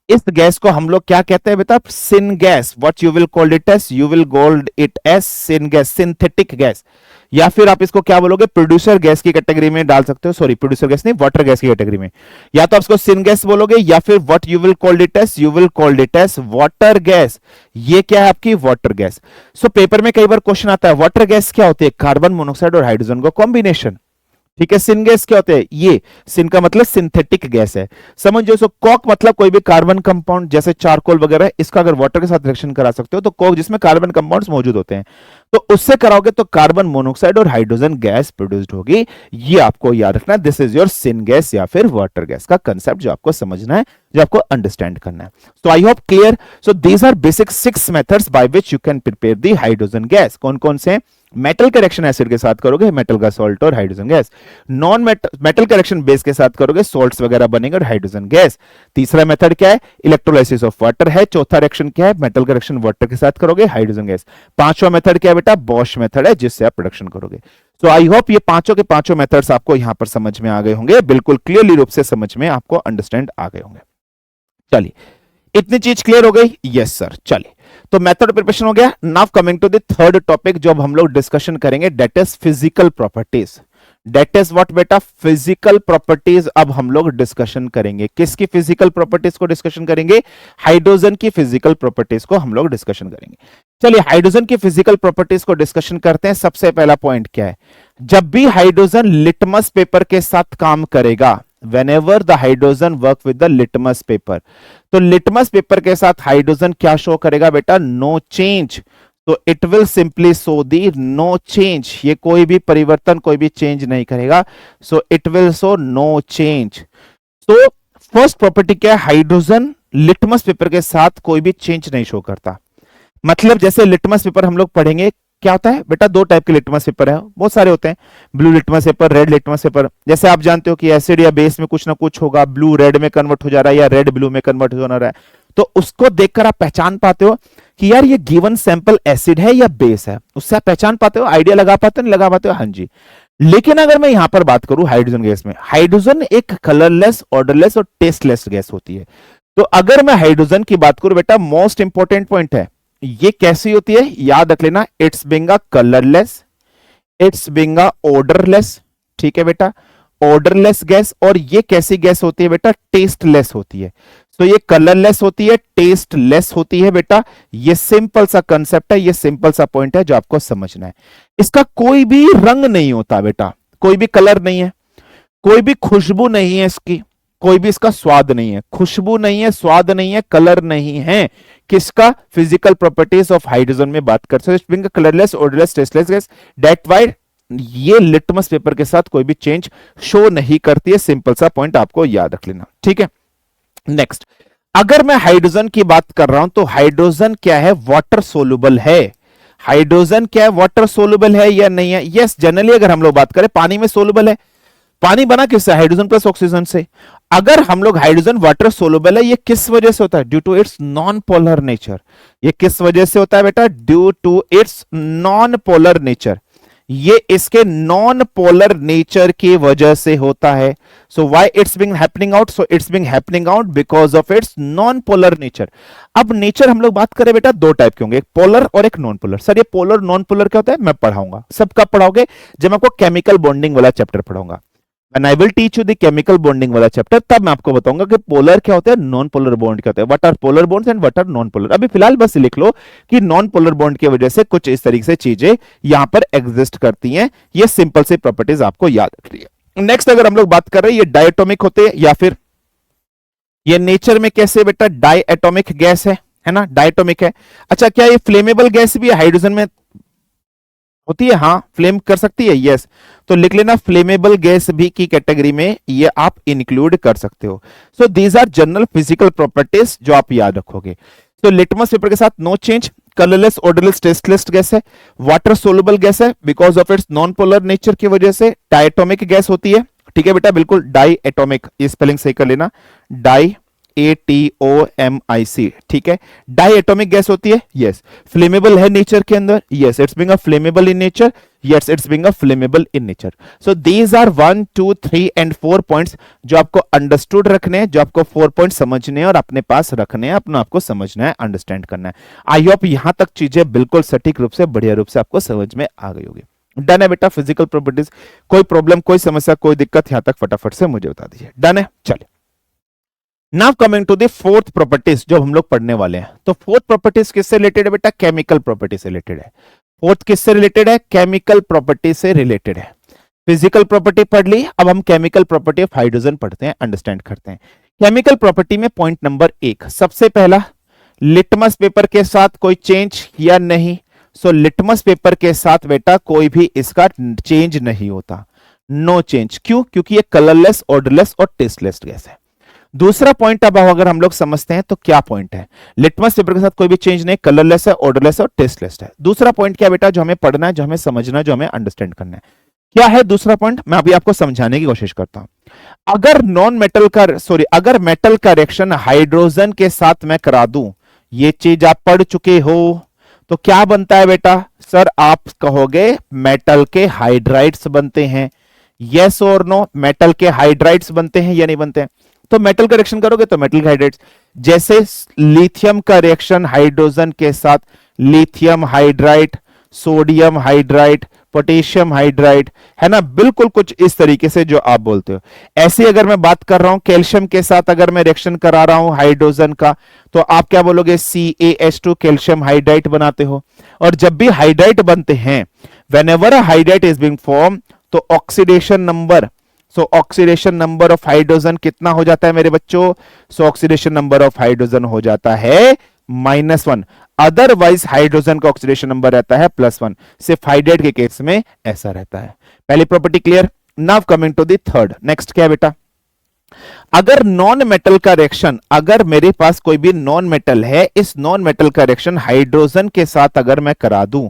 इस गैस को हम लोग क्या कहते हैं बेटा, syn gas. What you will called it S, you will called it S syn gas, synthetic gas, या फिर आप इसको क्या बोलोगे, प्रोड्यूसर गैस की कैटेगरी में डाल सकते हो। सॉरी, प्रोड्यूसर गैस नहीं, वाटर गैस की कैटेगरी में। या तो आप इसको सिन गैस बोलोगे, या फिर what you will called it S, you will called it S water gas. ये क्या है आपकी वाटर गैस। सो पेपर में कई बार क्वेश्चन आता है, वाटर गैस क्या होती है, कार्बन मोनोऑक्साइड और हाइड्रोजन का कॉम्बिनेशन। ठीक है, सिन गैस क्या होते हैं, ये सिन का मतलब सिंथेटिक गैस है, समझो। सो कॉक मतलब कोई भी कार्बन कंपाउंड, जैसे चारकोल वगैरह, इसका अगर वाटर के साथ रिएक्शन करा सकते हो, तो कॉक जिसमें कार्बन कंपाउंड्स मौजूद होते हैं, तो उससे कराओगे तो कार्बन मोनोऑक्साइड और हाइड्रोजन गैस प्रोड्यूस्ड होगी। ये आपको याद रखना है, this is your syn gas या फिर वाटर गैस का कंसेप्ट, जो आपको समझना है, जो आपको अंडरस्टैंड करना है। So I hope clear. So these are basic 6 methods by which you can prepare the hydrogen gas. कौन कौन से, मेटल का रिएक्शन एसिड के साथ करोगे, मेटल का सॉल्ट और हाइड्रोजन गैस। नॉन मेटल का रिएक्शन बेस के साथ करोगे, सॉल्ट्स वगैरह बनेंगे और हाइड्रोजन गैस। तीसरा मेथड क्या है, इलेक्ट्रोलाइसिस ऑफ वाटर है। चौथा रिएक्शन क्या है, मेटल का रिएक्शन वाटर के साथ करोगे, हाइड्रोजन गैस। पांचवा मेथड क्या है बेटा, बॉश मेथड है, जिससे आप प्रोडक्शन करोगे। तो आई होप ये पांचों के पांचों मेथड्स आपको यहां पर समझ में आ गए होंगे, बिल्कुल क्लियरली रूप से समझ में आपको अंडरस्टैंड आ गए होंगे। चलिए इतनी चीज क्लियर हो गई? Yes sir. चलिए, तो मेथड ऑफ प्रिपरेशन हो गया। Now coming to the third topic जो अब हम लोग डिस्कशन करेंगे, that is physical properties. That is what बेटा? Physical properties. अब हम लोग डिस्कशन करेंगे किसकी फिजिकल प्रॉपर्टीज को डिस्कशन करेंगे? हाइड्रोजन की फिजिकल प्रॉपर्टीज को हम लोग डिस्कशन करेंगे। चलिए, हाइड्रोजन की फिजिकल प्रॉपर्टीज को डिस्कशन करते हैं। सबसे पहला पॉइंट क्या है? जब भी हाइड्रोजन लिटमस पेपर के साथ काम करेगा, whenever the hydrogen work with the litmus paper, तो लिटमस पेपर के साथ हाइड्रोजन क्या शो करेगा बेटा? No change. तो it will simply show the no change. ये कोई भी परिवर्तन, कोई भी चेंज नहीं करेगा। So it will show no change. तो फर्स्ट प्रॉपर्टी क्या है? हाइड्रोजन लिटमस पेपर के साथ कोई भी चेंज नहीं शो करता। मतलब जैसे लिटमस पेपर हम लोग पढ़ेंगे, क्या होता है बेटा? दो टाइप के लिटमस पेपर है, बहुत सारे होते हैं। Blue litmus paper, red litmus paper. जैसे आप जानते हो कि एसिड या बेस में कुछ ना कुछ होगा, ब्लू रेड में कन्वर्ट हो जा रहा है या रेड ब्लू में कन्वर्ट हो रहा है। तो उसको देखकर आप पहचान पाते हो कि यार ये गिवन सैंपल एसिड है या बेस है। उससे आप पहचान पाते हो, आइडिया लगा पाते हो, नहीं लगा पाते हो? हाँ जी। लेकिन अगर मैं यहां पर बात करूं हाइड्रोजन गैस में, हाइड्रोजन एक कलरलेस, ऑर्डरलेस और टेस्टलेस गैस होती है। तो अगर मैं हाइड्रोजन की बात करूं बेटा, मोस्ट इंपॉर्टेंट पॉइंट है, ये कैसी होती है याद रख लेना। It's being a colourless, it's being a odourless. ठीक है बेटा, ऑर्डरलेस गैस। और ये कैसी गैस होती है बेटा? टेस्टलेस होती है। तो ये कलरलेस होती है, टेस्टलेस होती है बेटा। ये सिंपल सा कंसेप्ट है, ये सिंपल सा पॉइंट है जो आपको समझना है। इसका कोई भी रंग नहीं होता बेटा, कोई भी कलर नहीं है, कोई भी खुशबू नहीं है इसकी, कोई भी इसका स्वाद नहीं है। खुशबू नहीं है, स्वाद नहीं है, कलर नहीं है। किसका? फिजिकल प्रॉपर्टीज ऑफ हाइड्रोजन में बात करते हैं। Colourless, odourless, tasteless gas, that why ये लिटमस पेपर के साथ कोई भी चेंज शो नहीं करती है। सिंपल सा पॉइंट आपको याद रख लेना। ठीक है, नेक्स्ट, अगर मैं हाइड्रोजन की बात कर रहा हूं तो हाइड्रोजन क्या है? वाटर सोलुबल है। हाइड्रोजन क्या है? वाटर सोलुबल है या नहीं है? यस, जनरली अगर हम लोग बात करें पानी में सोलुबल है। पानी बना किससे? हाइड्रोजन प्लस ऑक्सीजन से। अगर हम लोग हाइड्रोजन वाटर सोलुबल है, ये किस वजह से होता है? Due to its non polar nature. ये किस वजह से होता है बेटा? Due to its non polar nature. ये इसके नॉन पोलर नेचर की वजह से होता है। So why it's being happening out? So it's being happening out because of its non polar nature. अब नेचर हम लोग बात करें बेटा, दो टाइप के होंगे, एक पोलर और एक नॉन पोलर। सर ये पोलर नॉन पोलर क्या होता है? मैं पढ़ाऊंगा। सब कब पढ़ाओगे? जब मैं आपको केमिकल बॉन्डिंग वाला चैप्टर पढ़ाऊंगा। When I will teach you the chemical bonding वाला चैप्टर, तब मैं आपको बताऊंगा कि पोलर क्या होता है, नॉन पोलर बॉन्ड क्या होता है, what are polar bonds and what are non polar. अभी फिलहाल बस लिख लो कि नॉन पोलर बॉन्ड की वजह से कुछ इस तरीके से चीजें यहां पर एग्जिस्ट करती हैं। ये सिंपल से प्रॉपर्टीज आपको याद रखनी है। नेक्स्ट, अगर हम लोग बात कर रहे हैं, ये डायटोमिक होते हैं या फिर ये नेचर में कैसे बेटा? डायटोमिक गैस है ना, डायटोमिक है। अच्छा, क्या ये फ्लेमेबल गैस भी हाइड्रोजन में होती है? हाँ, फ्लेम कर सकती है। यस, तो लिख लेना फ्लेमेबल गैस भी की कैटेगरी में ये आप इंक्लूड कर सकते हो। So these are general physical properties जो आप याद रखोगे। तो लिटमस पेपर के साथ no change, colourless, odourless, tasteless gas है, वाटर सोलुबल गैस है because of its non polar nature की वजह से, डायटोमिक गैस होती है। ठीक है बेटा, बिल्कुल डाई एटोमिक, ये स्पेलिंग सही कर लेना, डाई ATOMIC। ठीक है, डाई एटोमिक गैस होती है। यस, फ्लेमेबल है नेचर के अंदर। Yes, it's being a flammable in nature. Yes, it's being a flammable in nature. So these are 1 2 3 and 4 points जो आपको अंडरस्टूड रखने हैं, जो आपको 4 पॉइंट समझने हैं और अपने पास रखने हैं, अपना आपको समझना है, अंडरस्टैंड करना है। आई होप यहां तक चीजें बिल्कुल सटीक रूप से, बढ़िया रूप से आपको समझ में आ गई होगी। डन है बेटा फिजिकल प्रॉपर्टीज? कोई प्रॉब्लम, कोई समस्या, कोई दिक्कत यहां तक फटाफट से मुझे बता दीजिए। डन है, चलिए। Now coming to the fourth properties जो हम लोग पढ़ने वाले हैं। तो फोर्थ प्रॉपर्टीज किससे रिलेटेड है बेटा? केमिकल प्रॉपर्टी से रिलेटेड है। फोर्थ किससे रिलेटेड है? केमिकल प्रॉपर्टी से रिलेटेड है। फिजिकल प्रॉपर्टी पढ़ ली, अब हम केमिकल प्रॉपर्टी ऑफ हाइड्रोजन पढ़ते हैं, अंडरस्टैंड करते हैं। केमिकल प्रॉपर्टी में पॉइंट नंबर 1, सबसे पहला, लिटमस पेपर के साथ कोई चेंज या नहीं? सो लिटमस पेपर के साथ बेटा कोई भी इसका चेंज नहीं होता, नो चेंज। क्यों? क्योंकि ये कलरलेस, ऑर्डरलेस और टेस्टलेस गैस है। दूसरा पॉइंट अब अगर हम लोग समझते हैं तो क्या पॉइंट है? लिटमस पेपर के साथ कोई भी चेंज नहीं, कलरलेस है, ऑर्डरलेस और टेस्टलेस है। दूसरा पॉइंट क्या बेटा, जो हमें पढ़ना है, जो हमें समझना है, जो हमें अंडरस्टैंड करना है, क्या है दूसरा पॉइंट? मैं अभी आपको समझाने की कोशिश करता हूं। अगर मेटल का रिएक्शन हाइड्रोजन के साथ मैं करा दूं, ये चीज आप पढ़ चुके हो, तो क्या बनता है बेटा? सर आप कहोगे मेटल के हाइड्राइड्स बनते हैं। यस और नो, मेटल के हाइड्राइड्स बनते हैं या नहीं बनते हैं? तो मेटल का रिएक्शन करोगे तो मेटल हाइड्राइड्स, जैसे लिथियम का रिएक्शन हाइड्रोजन के साथ lithium hydride, sodium hydride, potassium hydride, है ना, बिल्कुल कुछ इस तरीके से जो आप बोलते हो। ऐसे अगर मैं बात कर रहा हूं कैल्शियम के साथ, अगर मैं रिएक्शन करा रहा हूं हाइड्रोजन का, तो आप क्या बोलोगे, CaH2 कैल्शियम हाइड्राइड बनाते हो। और जब भी हाइड्राइड बनते हैं, whenever a hydride is being formed, तो oxidation number, so oxidation number of hydrogen कितना हो जाता है मेरे बच्चों, सो ऑक्सीडेशन नंबर ऑफ हाइड्रोजन हो जाता है -1। अदरवाइज हाइड्रोजन का ऑक्सीडेशन नंबर रहता है +1। सिर्फ हाइड्राइड के केस में ऐसा रहता है। पहली property clear. Now coming to the third, next क्या है बेटा, अगर नॉन मेटल का रिएक्शन, अगर मेरे पास कोई भी नॉन मेटल है, इस नॉन मेटल का रिएक्शन हाइड्रोजन के साथ अगर मैं करा दूं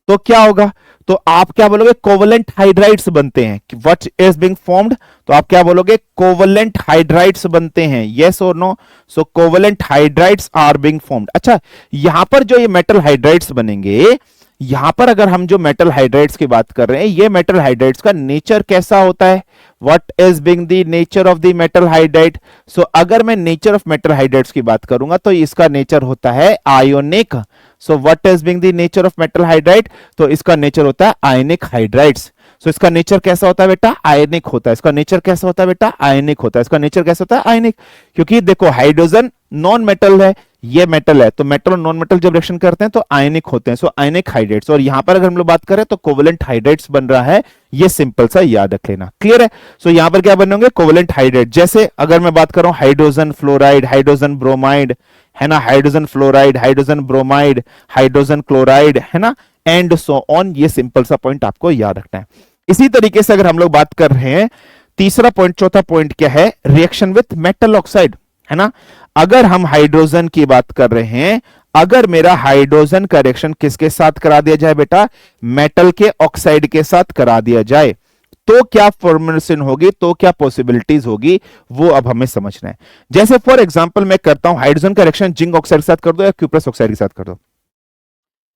तो क्या होगा, तो आप क्या बोलोगे, कोवलेंट हाइड्राइड्स बनते हैं। व्हाट इज बीइंग फॉर्म्ड, तो आप क्या बोलोगे, कोवलेंट हाइड्राइड्स बनते हैं, यस और no. So covalent hydrides are being formed. अच्छा, यहां पर जो ये मेटल हाइड्राइड्स बनेंगे, यहां पर अगर हम जो मेटल हाइड्राइड्स की बात कर रहे हैं, ये मेटल हाइड्राइड्स का नेचर कैसा होता है, what is being the nature of the metal hydride. So अगर मैं नेचर ऑफ मेटल हाइड्राइड्स की बात करूंगा तो इसका नेचर होता है ionic. So what is being the nature of metal hydride, तो इसका नेचर होता है आयनिक हाइड्राइड्स। सो इसका नेचर कैसा होता है बेटा, आयनिक होता है। इसका नेचर कैसा होता है बेटा, आयनिक होता है। इसका नेचर कैसा होता है, आयनिक, क्योंकि देखो हाइड्रोजन नॉन मेटल है, ये मेटल है, तो मेटल और नॉन मेटल जब रिएक्शन करते हैं तो आयनिक होते हैं, सो आयनिक हाइड्राइड्स। और यहां पर अगर हम लोग बात करें तो कोवलेंट हाइड्राइड्स बन रहा है, ये सिंपल सा याद रख लेना, क्लियर है। सो यहां पर क्या बनेंगे, कोवलेंट हाइड्राइड। जैसे अगर मैं बात कर रहा हूं हाइड्रोजन फ्लोराइड, हाइड्रोजन ब्रोमाइड, है ना, hydrogen fluoride, hydrogen bromide, hydrogen chloride, है ना, एंड सो ऑन। ये सिंपल सा पॉइंट आपको याद रखना है। इसी तरीके से अगर हम लोग बात कर रहे हैं, तीसरा पॉइंट, चौथा पॉइंट क्या है, रिएक्शन विथ मेटल ऑक्साइड, है ना। अगर हम हाइड्रोजन की बात कर रहे हैं, अगर मेरा हाइड्रोजन का रिएक्शन किसके साथ करा दिया जाए बेटा, मेटल के ऑक्साइड के साथ करा दिया जाए, तो क्या फॉर्मेशन होगी, तो क्या पॉसिबिलिटीज होगी, वो अब हमें समझना है। जैसे फॉर एग्जांपल मैं करता हूं हाइड्रोजन का रिएक्शन जिंक ऑक्साइड के साथ कर दो या क्यूप्रस ऑक्साइड के साथ कर दो।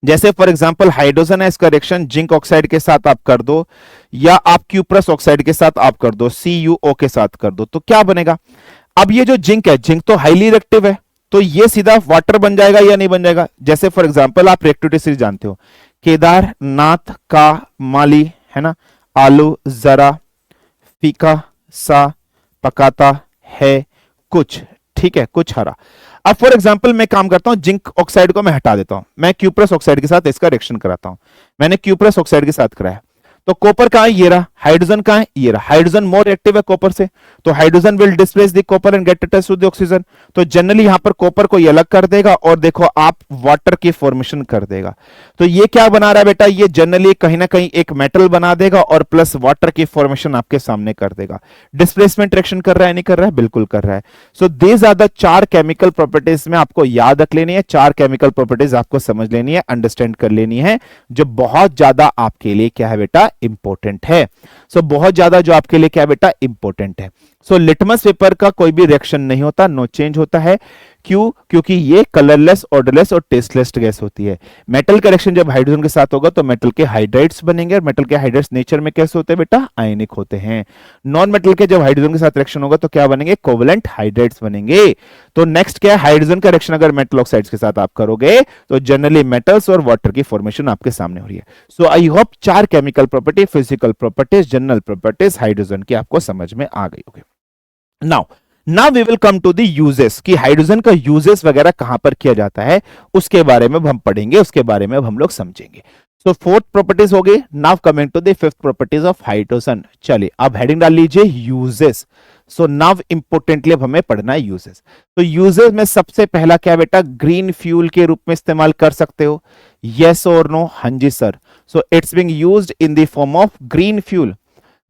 जैसे फॉर एग्जांपल हाइड्रोजन है, इसका रिएक्शन जिंक ऑक्साइड के साथ आप कर दो या आप क्यूप्रस ऑक्साइड के साथ आप कर दो, CuO के साथ कर दो, तो क्या बनेगा। अब ये जो जिंक है, जिंक तो हाईली रिएक्टिव है, तो ये सीधा वाटर बन जाएगा या नहीं बन जाएगा। जैसे फॉर एग्जांपल आप रिएक्टिविटी सीरीज जानते हो, केदारनाथ का माली, है ना, आलू जरा फीका सा पकाता है कुछ, ठीक है, कुछ हरा। अब फॉर एग्जांपल मैं काम करता हूं, जिंक ऑक्साइड को मैं हटा देता हूं, मैं क्यूप्रस ऑक्साइड के साथ इसका रिएक्शन कराता हूं। मैंने क्यूप्रस ऑक्साइड के साथ कराया, तो कॉपर कहां है, ये रहा। हाइड्रोजन कहां है, ये रहा। हाइड्रोजन मोर एक्टिव है कॉपर से, तो hydrogen will displace the copper and get attached to the oxygen. तो जनरली यहां पर कॉपर को ये अलग कर देगा और देखो आप वाटर की फॉर्मेशन कर देगा। तो ये क्या बना रहा है बेटा, ये जनरली कहीं ना कहीं एक मेटल बना देगा और प्लस वाटर की फॉर्मेशन आपके सामने कर देगा। डिस्प्लेसमेंट रिएक्शन कर रहा है, नहीं कर रहा है, बिल्कुल कर रहा है। So these are the 4 chemical properties में आपको याद रख लेनी है, 4 केमिकल प्रॉपर्टीज आपको समझ लेनी है, अंडरस्टैंड कर लेनी है, जो बहुत ज्यादा आपके लिए क्या है बेटा, इंपॉर्टेंट है। सो बहुत ज्यादा जो आपके लिए क्या बेटा, इंपॉर्टेंट है। सो लिटमस पेपर का कोई भी रिएक्शन नहीं होता, नो चेंज होता है। क्यों, क्योंकि ये कलरलेस, ऑर्डरलेस और टेस्टलेस गैस होती है। मेटल का रिएक्शन जब हाइड्रोजन के साथ होगा तो मेटल के हाइड्राइड्स बनेंगे, और मेटल के हाइड्राइड्स नेचर में कैसे होते हैं बेटा, आयनिक होते हैं। नॉन मेटल के जब हाइड्रोजन के साथ रिएक्शन होगा तो क्या बनेंगे, कोवलेंट हाइड्राइड्स बनेंगे। तो नेक्स्ट क्या है, हाइड्रोजन का रिएक्शन अगर मेटल ऑक्साइड्स के साथ आप करोगे तो जनरली मेटल्स और वाटर की फॉर्मेशन आपके सामने हो रही है। So I hope 4 chemical property, physical properties, general properties hydrogen की आपको समझ में आ गई होगी। Now we will come to the uses, कि हाइड्रोजन का यूजेस वगैरह कहां पर किया जाता है, उसके बारे में हम पढ़ेंगे, उसके बारे में हम लोग समझेंगे। सो 4th प्रॉपर्टीज हो गई। Now coming to the 5th properties of hydrogen. चलिए अब हेडिंग डाल लीजिए यूजेस। सो नाउ इंपोर्टेंटली अब हमें पढ़ना है यूजेस। तो यूजेस में सबसे पहला क्या बेटा, ग्रीन फ्यूल के रूप में इस्तेमाल कर सकते हो, यस और नो, हाँ जी sir. So it's being used in the form of green fuel.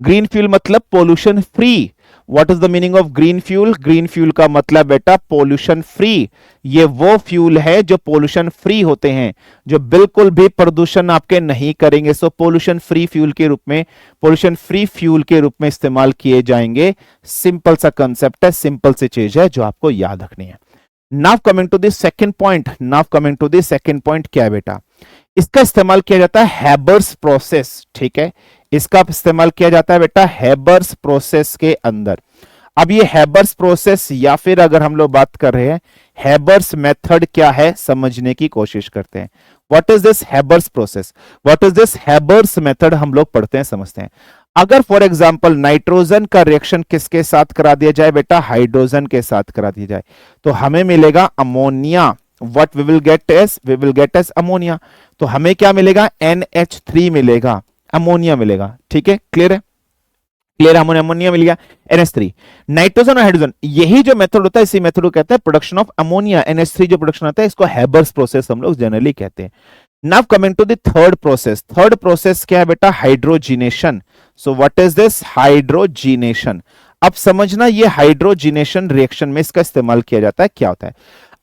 Green fuel मतलब pollution free. What is the meaning of green fuel, green fuel का मतलब बेटा पोल्यूशन फ्री। ये वो फ्यूल है जो पोल्यूशन फ्री होते हैं, जो बिल्कुल भी प्रदूषण आपके नहीं करेंगे। सो पोल्यूशन फ्री फ्यूल के रूप में, पोल्यूशन फ्री फ्यूल के रूप में इस्तेमाल किए जाएंगे। सिंपल सा कंसेप्ट है, सिंपल सी चीज है जो आपको याद रखनी है। Now coming to the second point, now coming to the second point क्या है बेटा, इसका इस्तेमाल किया जाता है हैबर्स प्रोसेस, ठीक है, इसका इस्तेमाल किया जाता है बेटा हैबर्स प्रोसेस के अंदर। अब ये हैबर्स प्रोसेस या फिर अगर हम लोग बात कर रहे हैं हैबर्स मेथड क्या है समझने की कोशिश करते हैं। What is this Haber's process, what is this Haber's method हम लोग पढ़ते हैं समझते हैं। अगर फॉर एग्जांपल नाइट्रोजन का रिएक्शन किसके साथ करा दिया जाए बेटा, हाइड्रोजन के साथ करा दिया जाए, तो हमें मिलेगा ammonia. What we will get as ammonia. तो हमें क्या मिलेगा, NH3 मिलेगा, अमोनिया मिलेगा। ठीक है, क्लियर है, क्लियर, अमोनिया मिल गया, NH3। नाइट्रोजन और हाइड्रोजन, यही जो मेथड होता है इसी मेथड को कहते हैं प्रोडक्शन ऑफ अमोनिया। NH3 जो प्रोडक्शन होता है इसको हैबर्स प्रोसेस हम लोग जनरली कहते हैं। Now coming to the third process, third process क्या है बेटा, hydrogenation. So what is this, hydrogenation. अब समझना ये हाइड्रोजिनेशन रिएक्शन में इसका इस्तेमाल किया जाता है, क्या होता है।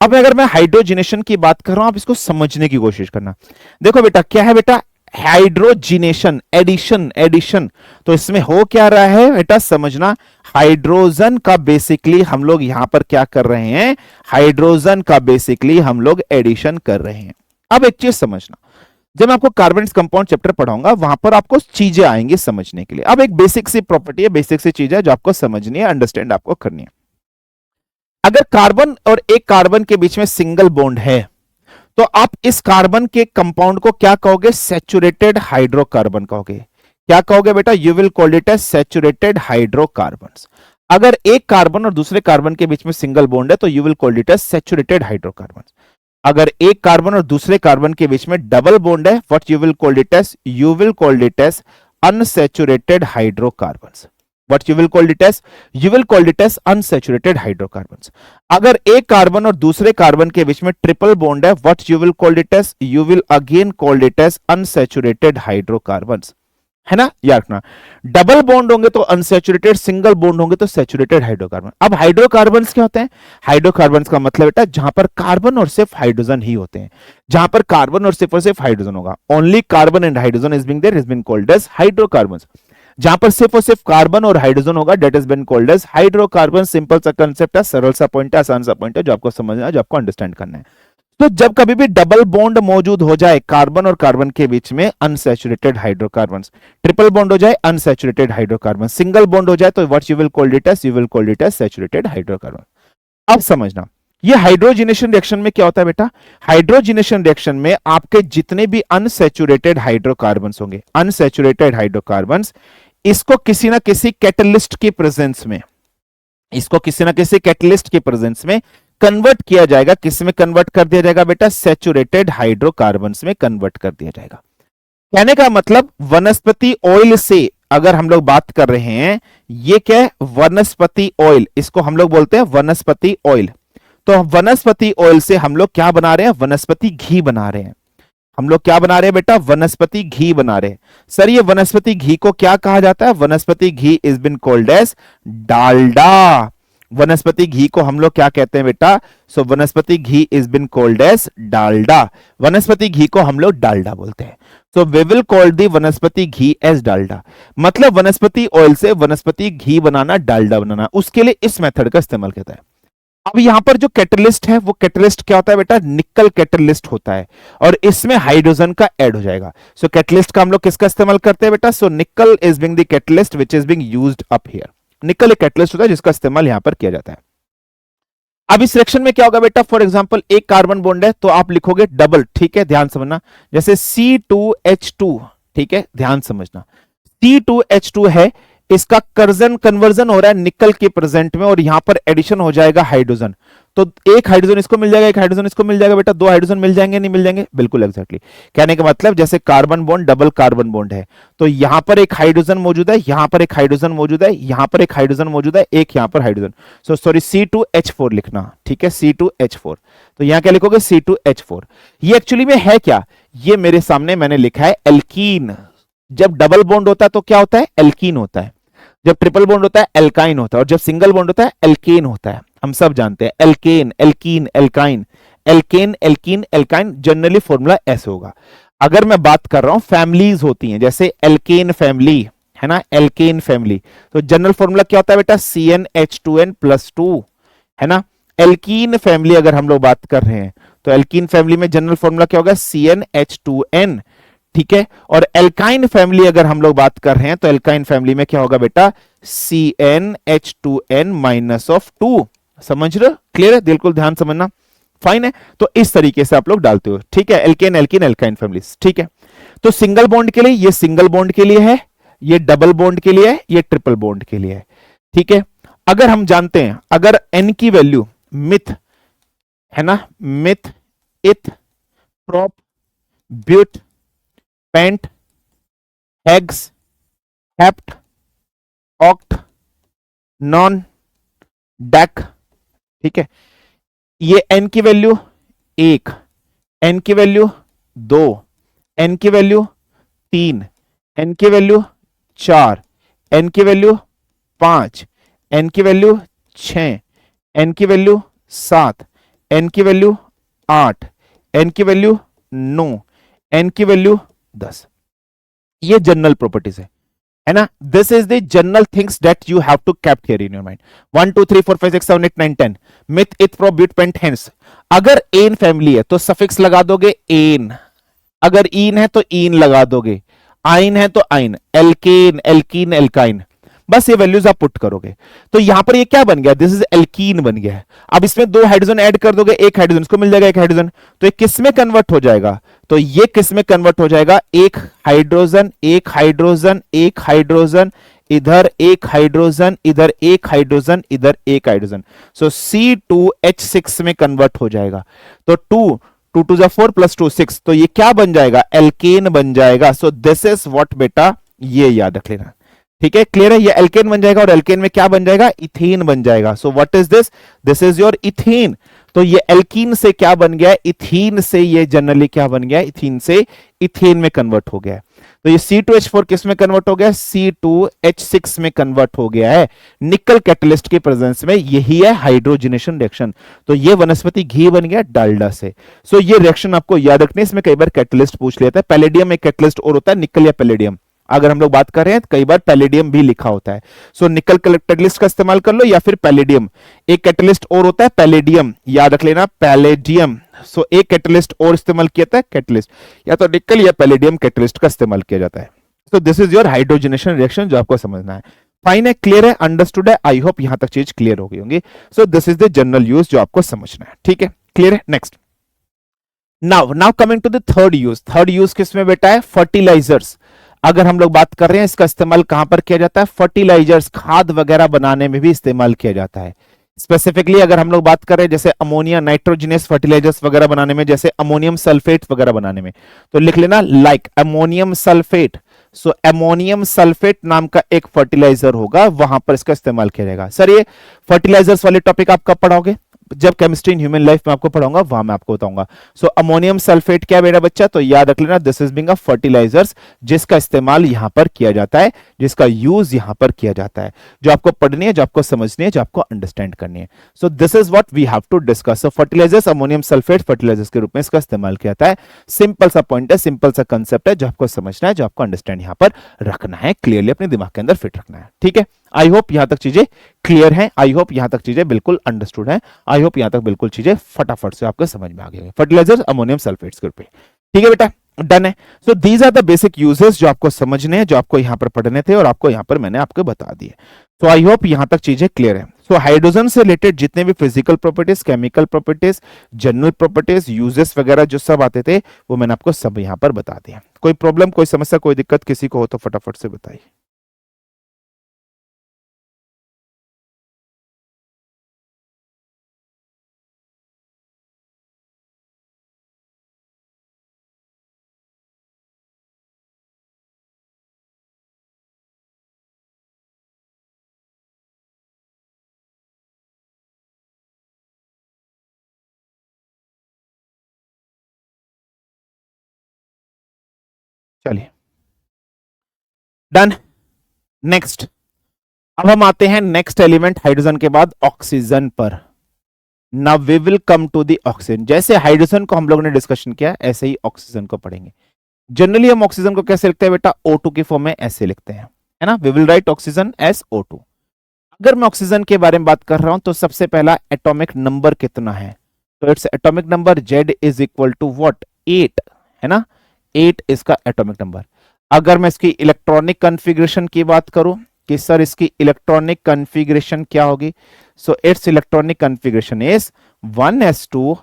अब अगर मैं हाइड्रोजिनेशन की बात कर रहा हूं, आप इसको समझने की कोशिश करना। देखो बेटा क्या है बेटा, हाइड्रोजिनेशन, एडिशन। तो इसमें हो क्या रहा है बेटा समझना, हाइड्रोजन का बेसिकली हम लोग यहां पर क्या कर रहे हैं, हाइड्रोजन का बेसिकली हम लोग एडिशन कर रहे हैं। अब एक चीज समझना, जब मैं आपको कार्बन कंपाउंड चैप्टर पढ़ाऊंगा वहां पर आपको चीजें आएंगी समझने के लिए। अब एक बेसिक सी प्रॉपर्टी है, बेसिक सी चीज है जो आपको समझनी है, अंडरस्टैंड आपको करनी है। अगर कार्बन और एक कार्बन के बीच में सिंगल बॉन्ड है तो आप इस कार्बन के कंपाउंड को क्या कहोगे, सैचुरेटेड हाइड्रोकार्बन कहोगे। क्या कहोगे बेटा, you will call it as saturated hydrocarbons. अगर एक कार्बन और दूसरे कार्बन के बीच में सिंगल बॉन्ड है तो you will call it as saturated hydrocarbons. अगर एक कार्बन और दूसरे कार्बन के बीच में डबल बॉन्ड है, what you will call it as, you will call it as unsaturated hydrocarbons. What you will call it as? You will call it as unsaturated hydrocarbons. अगर एक कार्बन और दूसरे कार्बन के बीच में ट्रिपल बॉन्ड है, what you will call it as? You will again call it as unsaturated hydrocarbons. है ना, याद रखना। डबल बॉन्ड होंगे तो अनसैचुरेटेड, सिंगल बॉन्ड होंगे तो सैचुरेटेड हाइड्रोकार्बन। अब हाइड्रोकार्बन्स क्या होते हैं, हाइड्रोकार्बन्स का मतलब बेटा जहां पर कार्बन और सिर्फ हाइड्रोजन ही होते हैं, जहां पर कार्बन और सिर्फ हाइड्रोजन होगा, only carbon and hydrogen is being there, is being called as hydrocarbons. जहां पर सिर्फ और सिर्फ कार्बन और हाइड्रोजन होगा, that is been called as hydrocarbon. Simple सा कंसेप्ट है, सरल सा पॉइंट है, आसान सा पॉइंट है जो आपको समझना है, जो आपको अंडरस्टैंड करना है। तो जब कभी भी डबल बॉन्ड मौजूद हो जाए कार्बन और कार्बन के बीच में, अनसैचुरेटेड हाइड्रोकार्बन, ट्रिपल बॉन्ड हो जाए अनसैचुरेटेड हाइड्रोकार्बन, सिंगल बॉन्ड हो जाए तो what you will call it as, you will call it as saturated hydrocarbon. अब समझना ये हाइड्रोजिनेशन रिएक्शन में क्या होता है बेटा, हाइड्रोजिनेशन रिएक्शन में आपके जितने भी अनसैचुरेटेड हाइड्रोकार्बन्स होंगे, अनसैचुरेटेड हाइड्रोकार्बन्स, इसको किसी ना किसी कैटलिस्ट की प्रेजेंस में, इसको किसी ना किसी कैटलिस्ट की प्रेजेंस में कन्वर्ट किया जाएगा। किस में कन्वर्ट कर दिया जाएगा बेटा, सैचुरेटेड हाइड्रोकार्बन्स में कन्वर्ट कर दिया जाएगा। कहने का मतलब वनस्पति ऑयल से अगर हम लोग बात कर रहे हैं, ये क्या है, वनस्पति ऑयल, इसको हम लोग बोलते हैं वनस्पति ऑयल। तो वनस्पति ऑयल से हम लोग क्या बना रहे हैं, वनस्पति घी बना रहे हैं। हम लोग क्या बना रहे हैं बेटा, वनस्पति घी बना रहे हैं। सर ये वनस्पति घी को क्या कहा जाता है, vanaspati ghee is been called as Dalda. वनस्पति घी को हम लोग क्या कहते हैं बेटा, so vanaspati ghee is been called as Dalda. वनस्पति घी को हम लोग डालडा बोलते हैं। So we will call the vanaspati ghee as Dalda. मतलब वनस्पति ऑयल से वनस्पति घी बनाना, डालडा बनाना, उसके लिए इस मेथड का इस्तेमाल करता है। अब यहां पर जो कैटलिस्ट है वो कैटलिस्ट क्या होता है बेटा, निकल कैटलिस्ट होता है और इसमें हाइड्रोजन का ऐड हो जाएगा। सो कैटलिस्ट का हम लोग किसका इस्तेमाल करते हैं बेटा, सो निकल is being the catalyst which is being used up here. निकल एक कैटलिस्ट होता है जिसका इस्तेमाल यहां पर किया जाता है। अब इस रिएक्शन में क्या होगा बेटा, फॉर एग्जांपल एक कार्बन बॉन्ड है तो आप लिखोगे डबल, ठीक है, ध्यान समझना, जैसे C2H2, ठीक है, ध्यान समझना, C2H2 है, इसका कन्वर्जन हो रहा है निकल के प्रेजेंट में और यहां पर एडिशन हो जाएगा हाइड्रोजन। तो एक हाइड्रोजन इसको मिल जाएगा, एक हाइड्रोजन इसको मिल जाएगा बेटा, दो हाइड्रोजन मिल जाएंगे, नहीं मिल जाएंगे, बिल्कुल एग्जैक्टली। कहने का मतलब जैसे carbon bond double carbon bond है तो यहां पर एक हाइड्रोजन मौजूद है, यहां पर एक हाइड्रोजन मौजूद है, यहां पर एक हाइड्रोजन मौजूद है, एक यहां पर हाइड्रोजन, सो सॉरी C2H4 लिखना, ठीक है, C2H4। तो यहां क्या लिखोगे, C2H4। ये एक्चुअली में है क्या, ये मेरे सामने मैंने लिखा है एल्कीन। जब डबल बॉन्ड होता है तो क्या होता है, एल्कीन होता है। जब ट्रिपल बॉन्ड होता है एल्काइन होता है और जब सिंगल बॉन्ड होता है एल्केन होता है। हम सब जानते हैं alkane, alkene, alkyne, alkane, alkene, alkyne, generally formula ऐसे होगा। अगर मैं बात कर रहा हूं फैमिलीज होती हैं, जैसे एल्केन फैमिली है ना, एल्केन फैमिली, तो जनरल फॉर्मूला क्या होता है बेटा, CnH2n+2 है ना। एल्कीन फैमिली अगर हम लोग बात कर रहे हैं तो एल्कीन फैमिली में जनरल फॉर्मूला क्या होगा, CnH2n, ठीक है। और एल्काइन फैमिली अगर हम लोग बात कर रहे हैं तो एल्काइन फैमिली में क्या होगा बेटा, CnH2n माइनस ऑफ 2। समझ रहे हो? क्लियर है? बिल्कुल ध्यान समझना। फाइन है। तो इस तरीके से आप लोग डालते हो, ठीक है, एल्केन एल्कीन एल्काइन फैमिलीज, ठीक है। तो सिंगल बॉन्ड के लिए ये सिंगल बॉन्ड के लिए है, ये डबल बॉन्ड के लिए है, ये ट्रिपल बॉन्ड के लिए है, ठीक है। अगर हम जानते हैं, अगर n की वैल्यू मिथ है ना, meth, eth, prop, but, pent, hex, hept, oct, non, dec, ठीक है। ये n की वैल्यू 1, n की वैल्यू 2, n की वैल्यू 3, n की वैल्यू 4, n की वैल्यू 5, n की वैल्यू 6, n की वैल्यू 7, n की वैल्यू 8, n की वैल्यू 9, n की वैल्यू 10। ये जनरल प्रॉपर्टीज है ना। This is the general things that you have to kept here in your mind. 1 2 3 4 5 6 7 8 9 10 myth, eth, prop, but, paint, hence. अगर एन फैमिली है तो सफिक्स लगा दोगे एन, अगर इन है तो इन लगा दोगे, आइन है तो आइन, एल्केन एल्कीन एल्काइन, बस ये वैल्यूज आप पुट करोगे। तो यहां पर ये क्या बन गया, दिस इज एल्कीन बन गया है। अब इसमें 2 हाइड्रोजन ऐड कर दोगे, एक हाइड्रोजन इसको मिल जाएगा, एक हाइड्रोजन, तो ये किस में कन्वर्ट हो जाएगा, तो ये किस में कन्वर्ट हो जाएगा, एक हाइड्रोजन, एक हाइड्रोजन, एक हाइड्रोजन, इधर एक हाइड्रोजन, इधर एक हाइड्रोजन, इधर एक हाइड्रोजन, सो C2H6 में कन्वर्ट हो जाएगा। तो 2 2 2 4 प्लस 2 6, तो ये क्या बन जाएगा, एल्केन बन जाएगा। सो दिस इज व्हाट बेटा, ये याद रख लेना, ठीक है। क्लियर है? ये एल्केन बन जाएगा और एल्केन में क्या बन जाएगा, इथेन बन जाएगा। सो what is this, this is your ethane. तो ये एल्कीन से क्या बन गया, इथीन से ये जनरली क्या बन गया, इथीन से इथेन में कन्वर्ट हो गया। तो ये C2H4 किस में कन्वर्ट हो गया, C2H6 में कन्वर्ट हो गया है निकल कैटलिस्ट के प्रेजेंस में। यही है हाइड्रोजनेशन रिएक्शन। तो ये वनस्पति घी बन गया डालडा से। सो ये रिएक्शन आपको याद रखने, इसमें कई बार कैटलिस्ट पूछ लेता है। पैलेडियम एक कैटलिस्ट और होता है, निकल या पैलेडियम। अगर हम लोग बात कर रहे हैं तो कई बार पैलेडियम भी लिखा होता है। सो निकल कैटलिस्ट का इस्तेमाल कर लो या फिर पैलेडियम। एक कैटलिस्ट और होता है पैलेडियम, याद रख लेना, पैलेडियम। सो एक कैटलिस्ट और इस्तेमाल किया जाता है, कैटलिस्ट या तो निकल या पैलेडियम कैटलिस्ट का इस्तेमाल किया जाता है। So this is your hydrogenation reaction जो आपको समझना है। फाइन है, क्लियर है, अंडरस्टूड है। आई होप यहां तक चीज क्लियर हो गई होंगी। So this is the general use जो आपको समझना है, ठीक है, क्लियर है। Next, now coming to the third use. Third use किसमें बेटा है, फर्टिलाइजर्स। अगर हम लोग बात कर रहे हैं इसका इस्तेमाल कहां पर किया जाता है, फर्टिलाइजर्स, खाद वगैरह बनाने में भी इस्तेमाल किया जाता है। स्पेसिफिकली अगर हम लोग बात कर रहे हैं जैसे अमोनिया नाइट्रोजनस फर्टिलाइजर्स वगैरह बनाने में, जैसे अमोनियम सल्फेट वगैरह बनाने में, तो लिख लेना like ammonium sulphate. So ammonium sulphate नाम का एक फर्टिलाइजर होगा, वहां पर इसका इस्तेमाल किया जाएगा। सर ये फर्टिलाइजर्स वाले टॉपिक आप कब पढ़ोगे, जब केमिस्ट्री इन ह्यूमन लाइफ में आपको पढ़ाऊंगा वहां मैं आपको बताऊंगा। सो अमोनियम सल्फेट क्या मेरा बच्चा, तो याद रख लेना, this is being a fertilisers, जिसका इस्तेमाल यहां पर किया जाता है, जिसका यूज यहां पर किया जाता है, जो आपको पढ़नी है, जो आपको समझनी है, जो आपको अंडरस्टैंड करनी है। So this is what we have to discuss. So fertilisers, ammonium sulphate fertilisers के रूप में इसका इस्तेमाल किया जाता है। सिंपल सा पॉइंट है, सिंपल सा कंसेप्ट है, जो आपको समझना है, जो आपको अंडरस्टैंड यहां पर रखना है, क्लियरली अपने दिमाग के अंदर फिट रखना है, ठीक है। आई होप यहां तक चीजें क्लियर हैं, आई होप यहां तक चीजें बिल्कुल अंडरस्टूड हैं, आई होप यहां तक बिल्कुल चीजें फटाफट से आपको समझ में आ गई। फर्टिलाइजर्स, अमोनियम सल्फेट्स के रूप में, ठीक है बेटा, डन है। So these are the basic uses जो आपको समझने हैं, जो आपको यहां पर पढ़ने थे और आपको यहां पर मैंने आपको बता दिए। तो आई होप यहां तक चीजें क्लियर है। सो हाइड्रोजन से रिलेटेड जितने भी physical properties, chemical properties, general properties, uses वगैरह जो सब आते थे वो मैंने आपको सब यहां पर बता दिया। कोई प्रॉब्लम, कोई समस्या, कोई दिक्कत किसी को हो तो फटाफट से बताइए। चलिए, डन। नेक्स्ट, अब हम आते हैं नेक्स्ट एलिमेंट हाइड्रोजन के बाद ऑक्सीजन पर। Now we will come to the oxygen. जैसे हाइड्रोजन को हम लोगों ने डिस्कशन किया, ऐसे ही ऑक्सीजन को पढ़ेंगे। जनरली हम ऑक्सीजन को कैसे लिखते हैं बेटा, O2 की फॉर्म में ऐसे लिखते हैं, है ना, we will write oxygen as O2। अगर मैं ऑक्सीजन के बारे में बात कर रहा हूं तो सबसे पहला एटॉमिक नंबर कितना है, तो it's atomic number Z is equal to what, 8, है ना, 8 इसका एटॉमिक नंबर। अगर मैं इसकी इलेक्ट्रॉनिक कॉन्फ़िगरेशन की बात करूं, कि सर इसकी इलेक्ट्रॉनिक कॉन्फ़िगरेशन क्या होगी? So it's electronic configuration is 1s2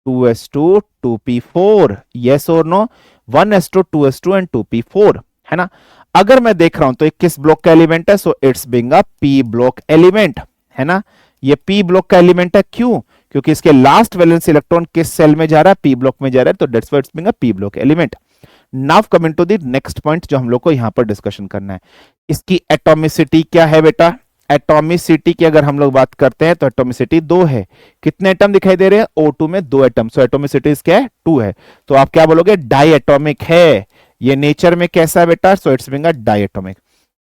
2s2 2p4, yes और no? 1s2 2s2 and 2p4, है ना? अगर मैं देख रहा हूं तो एक किस ब्लॉक का एलिमेंट है? So it's being a P block element, है ना? ये पी ब्लॉक का एलिमेंट है, क्यों? क्योंकि इसके लास्ट वैलेंस इलेक्ट्रॉन किस सेल में जा रहा है? पी ब्लॉक में जा रहा है, तो that's why it's being a P block element. Now coming to the next point जो हम लोग को यहां पर डिस्कशन करना है, इसकी एटॉमिसिटी क्या है बेटा? एटॉमिसिटी की अगर हम लोग बात करते हैं तो एटॉमिसिटी 2 है। कितने एटम दिखाई दे रहे हैं? O2 में 2 एटम, सो एटॉमिसिटी क्या है? 2 है। तो आप क्या बोलोगे? डाई एटॉमिक है। ये नेचर में कैसा है बेटा? So it's being a diatomic.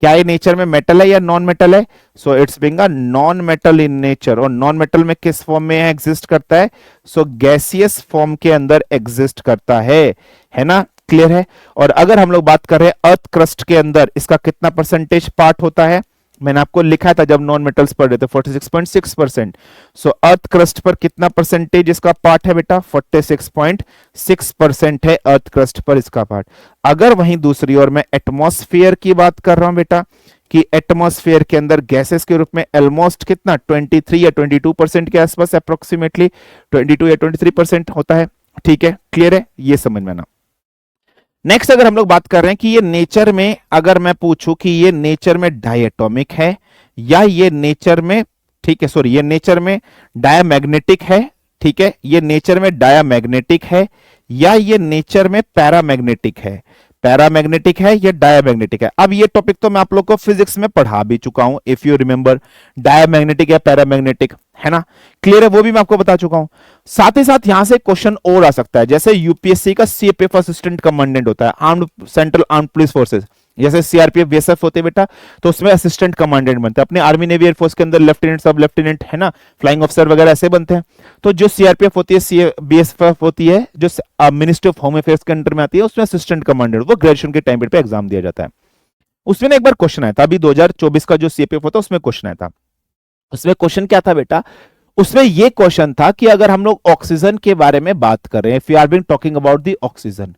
क्या ये नेचर में मेटल है या नॉन मेटल है? So it's being a non metal in nature. और नॉन मेटल में किस फॉर्म में एग्जिस्ट करता है? सो गैसियस फॉर्म के अंदर एग्जिस्ट करता है ना? क्लियर है? और अगर हम लोग बात कर रहे हैं अर्थ क्रस्ट के अंदर इसका कितना परसेंटेज पार्ट होता है? मैंने आपको लिखा था जब नॉन मेटल्स पढ़ रहे थे 46.6%। सो अर्थ क्रस्ट पर कितना परसेंटेज इसका पार्ट है बेटा? 46.6% है अर्थ क्रस्ट पर इसका पार्ट। अगर वहीं दूसरी ओर मैं एटमॉस्फेयर की बात कर रहा हूं बेटा, कि एटमॉस्फेयर के अंदर गैसेस के रूप में ऑलमोस्ट कितना 23 या 22% के आसपास, अप्रोक्सीमेटली 22 या 23% होता है। ठीक है, क्लियर है? ये समझ में ना। नेक्स्ट अगर हम लोग बात कर रहे हैं कि ये नेचर में, अगर मैं पूछूं कि ये नेचर में डायटोमिक है या ये नेचर में, ठीक है सॉरी, ये नेचर में डायमैग्नेटिक है, ठीक है, ये नेचर में डायमैग्नेटिक है या ये नेचर में पैरामैग्नेटिक है, पैरामैग्नेटिक है या डायमैग्नेटिक है। अब ये टॉपिक तो मैं आप लोग को फिजिक्स में पढ़ा भी चुका हूं, इफ यू रिमेंबर, डायमैग्नेटिक या पैरामैग्नेटिक, है ना? क्लियर है? वो भी मैं आपको बता चुका हूं। साथ ही साथ यहां से क्वेश्चन और आ सकता है, जैसे यूपीएससी का सीएपीएफ असिस्टेंट कमांडेंट होता है, armed central armed police forces, जैसे सीआरपीएफ बीएसएफ होते हैं बेटा, तो उसमें असिस्टेंट कमांडेंट बनते हैं। अपने आर्मी नेवी एयरफोर्स के अंदर लेफ्टिनेंट, सब लेफ्टिनेंट, है ना, फ्लाइंग ऑफिसर वगैरह ऐसे बनते हैं। तो जो सीआरपीएफ होती है, बीएसएफ होती है, जो मिनिस्ट्री ऑफ होम अफेयर्स के अंडर में आती है, उसमें असिस्टेंट कमांडेंट, वो ग्रेजुएशन के टाइम पे एग्जाम दिया जाता है। उसमें ना एक बार क्वेश्चन आया था, अभी 2024 का जो सीएपीएफ होता है उसमें क्वेश्चन आया था। उसमें क्वेश्चन क्या था बेटा? उसमें यह क्वेश्चन था कि अगर हम लोग ऑक्सीजन के बारे में बात कर रहे हैं, if you are being talking about the oxygen,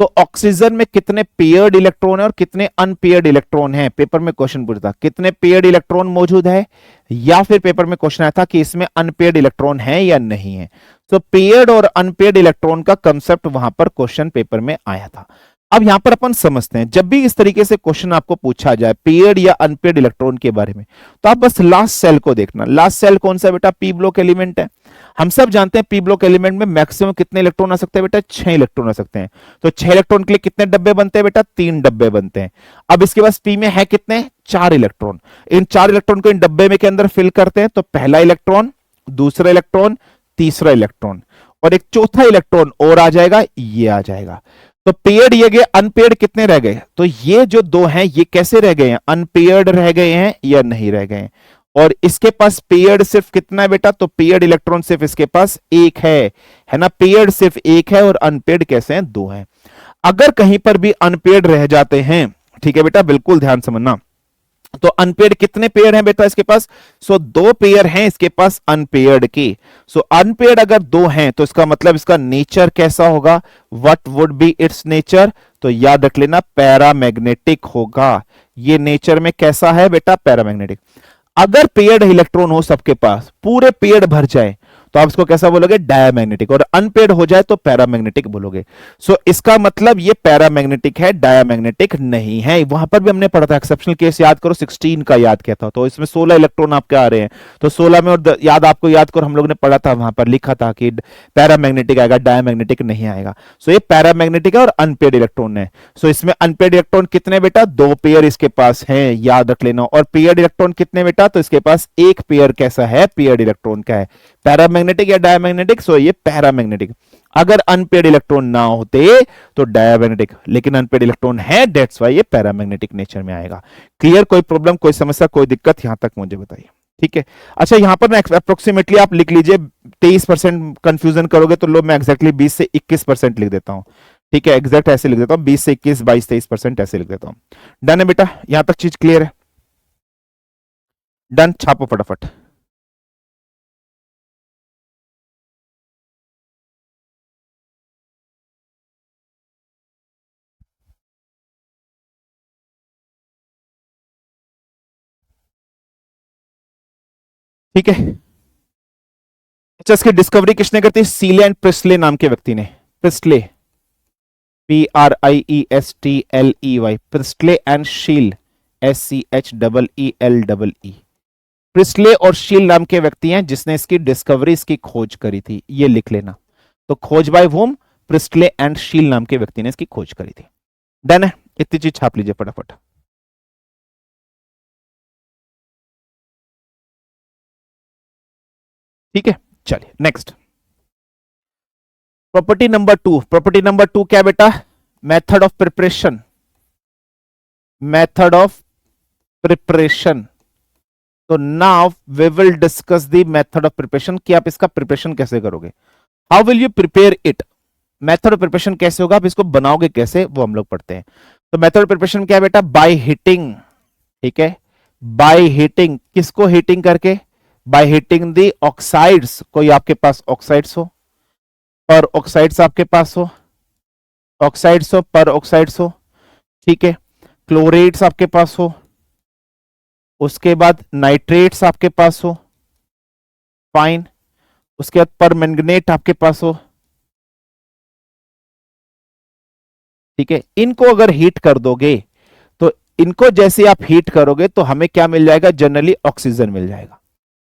तो ऑक्सीजन में कितने पेयर्ड इलेक्ट्रॉन है और कितने अनपेयर्ड इलेक्ट्रॉन है? पेपर में क्वेश्चन पूछा था कितने पेयर्ड इलेक्ट्रॉन मौजूद है, या फिर पेपर में क्वेश्चन आया था कि इसमें अनपेयर्ड इलेक्ट्रॉन है या नहीं है। तो पेयर्ड और अनपेयर्ड इलेक्ट्रॉन का कंसेप्ट वहां पर क्वेश्चन पेपर में आया था। अब यहां पर अपन समझते हैं, जब भी इस तरीके से क्वेश्चन आपको पूछा जाए पेयर्ड या अनपेयर्ड इलेक्ट्रॉन के बारे में, तो आप बस लास्ट सेल को देखना। लास्ट सेल कौन सा बेटा? पी ब्लॉक एलिमेंट है। हम सब जानते हैं पी ब्लॉक एलिमेंट में मैक्सिमम कितने इलेक्ट्रॉन आ सकते हैं बेटा? 6 इलेक्ट्रॉन आ सकते हैं। तो 6 इलेक्ट्रॉन के लिए कितने डब्बे बनते हैं बेटा? 3 डब्बे बनते हैं। अब इसके पास पी में है कितने? 4 इलेक्ट्रॉन। इन 4 इलेक्ट्रॉन को इन डब्बे में के अंदर फिल करते हैं, तो पहला इलेक्ट्रॉन, दूसरा इलेक्ट्रॉन, तीसरा इलेक्ट्रॉन, और एक चौथा इलेक्ट्रॉन और आ जाएगा, ये आ जाएगा। तो पेयर्ड ये गए, अनपेयर्ड कितने रह गए? तो ये जो दो हैं ये कैसे रह गए हैं? अनपेयर्ड रह गए हैं या नहीं रह गए? और इसके पास पेयर्ड सिर्फ कितना है बेटा? तो पेयर्ड इलेक्ट्रॉन सिर्फ इसके पास एक है ना? पेयर्ड सिर्फ एक है और अनपेयर्ड कैसे हैं? 2 हैं। अगर कहीं पर भी अनपेयर्ड रह जाते हैं, ठीक है बेटा, बिल्कुल ध्यान समझना, तो अनपेयर्ड कितने पेयर हैं बेटा इसके पास? सो 2 पेयर हैं इसके पास अनपेयर्ड के। सो अनपेयर्ड अगर 2 हैं तो इसका मतलब इसका नेचर कैसा होगा? What would B it's nature? तो याद रख लेना, पैरामैग्नेटिक होगा। ये नेचर में कैसा है बेटा? पैरामैग्नेटिक। अगर पेयर्ड इलेक्ट्रॉन हो सबके पास, पूरे पेयर्ड भर जाए, तो आप इसको कैसा बोलोगे? डायमैग्नेटिक। और अनपेयर्ड हो जाए तो पैरामैग्नेटिक बोलोगे। सो इसका मतलब ये पैरामैग्नेटिक है, डायमैग्नेटिक नहीं है। वहां पर भी हमने पढ़ा था, एक्सेप्शनल केस याद करो, 16 का याद किया था, तो इसमें 16 इलेक्ट्रॉन आपके आ रहे हैं, तो 16 में, और याद आपको याद करो, हम लोग ने पढ़ा था, वहां पर लिखा था कि पैरामैग्नेटिक आएगा, डायमैग्नेटिक नहीं आएगा। सो ये पैरामैग्नेटिक है और अनपेयर्ड इलेक्ट्रॉन है। सो इसमें अनपेयर्ड इलेक्ट्रॉन कितने बेटा? 2 पेयर इसके पास हैं, याद रख लेना। और पेयर्ड इलेक्ट्रॉन कितने बेटा? तो इसके पास एक पेयर कैसा है? पेयर्ड इलेक्ट्रॉन का है। पैरामैग्नेटिक या डायमैग्नेटिक? सो ये पैरामैग्नेटिक। अगर अनपेयर्ड इलेक्ट्रॉन ना होते तो डायमैग्नेटिक, लेकिन अनपेयर्ड इलेक्ट्रॉन है, दैट्स व्हाई ये पैरामैग्नेटिक नेचर में आएगा। क्लियर? कोई प्रॉब्लम, कोई समस्या, कोई दिक्कत यहां तक मुझे बताइए। ठीक है, अच्छा यहां पर ना अप्रोक्सीमेटली आप लिख लीजिए, 23% कंफ्यूजन करोगे तो लो, मैं एक्जैक्टली 20 से 21% लिख देता हूं। ठीक है, एग्जैक्ट ऐसे लिख देता हूं, 20 से 21, 22, 23% ऐसे लिख देता हूं। डन है बेटा? यहां तक चीज क्लियर है? डन, छापो फटाफट। ठीक है। अच्छा, इसकी डिस्कवरी किसने करती? सीले एंड प्रिस्ले नाम के व्यक्ति ने। Presley, PRIESTLEY, Presley and she'll, SCHEELEE। Presley और शील नाम के व्यक्ति हैं जिसने इसकी डिस्कवरी, इसकी खोज करी थी, ये लिख लेना। तो खोज बाय वोम? प्रिस्ले एंड शील नाम के व्यक्ति ने इसकी खोज करी थी। डन है, इतनी चीज छाप लीजिए फटाफट। ठीक है, चलिए next. Property number 2। Property number 2 क्या बेटा? Method of preparation. Method of preparation. तो now we will discuss the method of preparation, कि आप इसका प्रिपरेशन कैसे करोगे। How will you prepare it? Method of preparation कैसे होगा, आप इसको बनाओगे कैसे, वो हम लोग पढ़ते हैं। तो मेथड ऑफ प्रिपरेशन क्या है बेटा? By heating. ठीक है, बाय हीटिंग। किसको हीटिंग करके? By heating the oxides. कोई आपके पास ऑक्साइड्स हो, पर ऑक्साइड्स आपके पास हो, ऑक्साइड्स हो, पर ऑक्साइड्स हो। ठीक है, क्लोरेट्स आपके पास हो, उसके बाद नाइट्रेट्स आपके पास हो, फाइन। उसके बाद पर मैंगनेट आपके पास हो। ठीक है, इनको अगर हीट कर दोगे तो इनको जैसे आप हीट करोगे तो हमें क्या मिल जाएगा? जनरली ऑक्सीजन मिल जाएगा।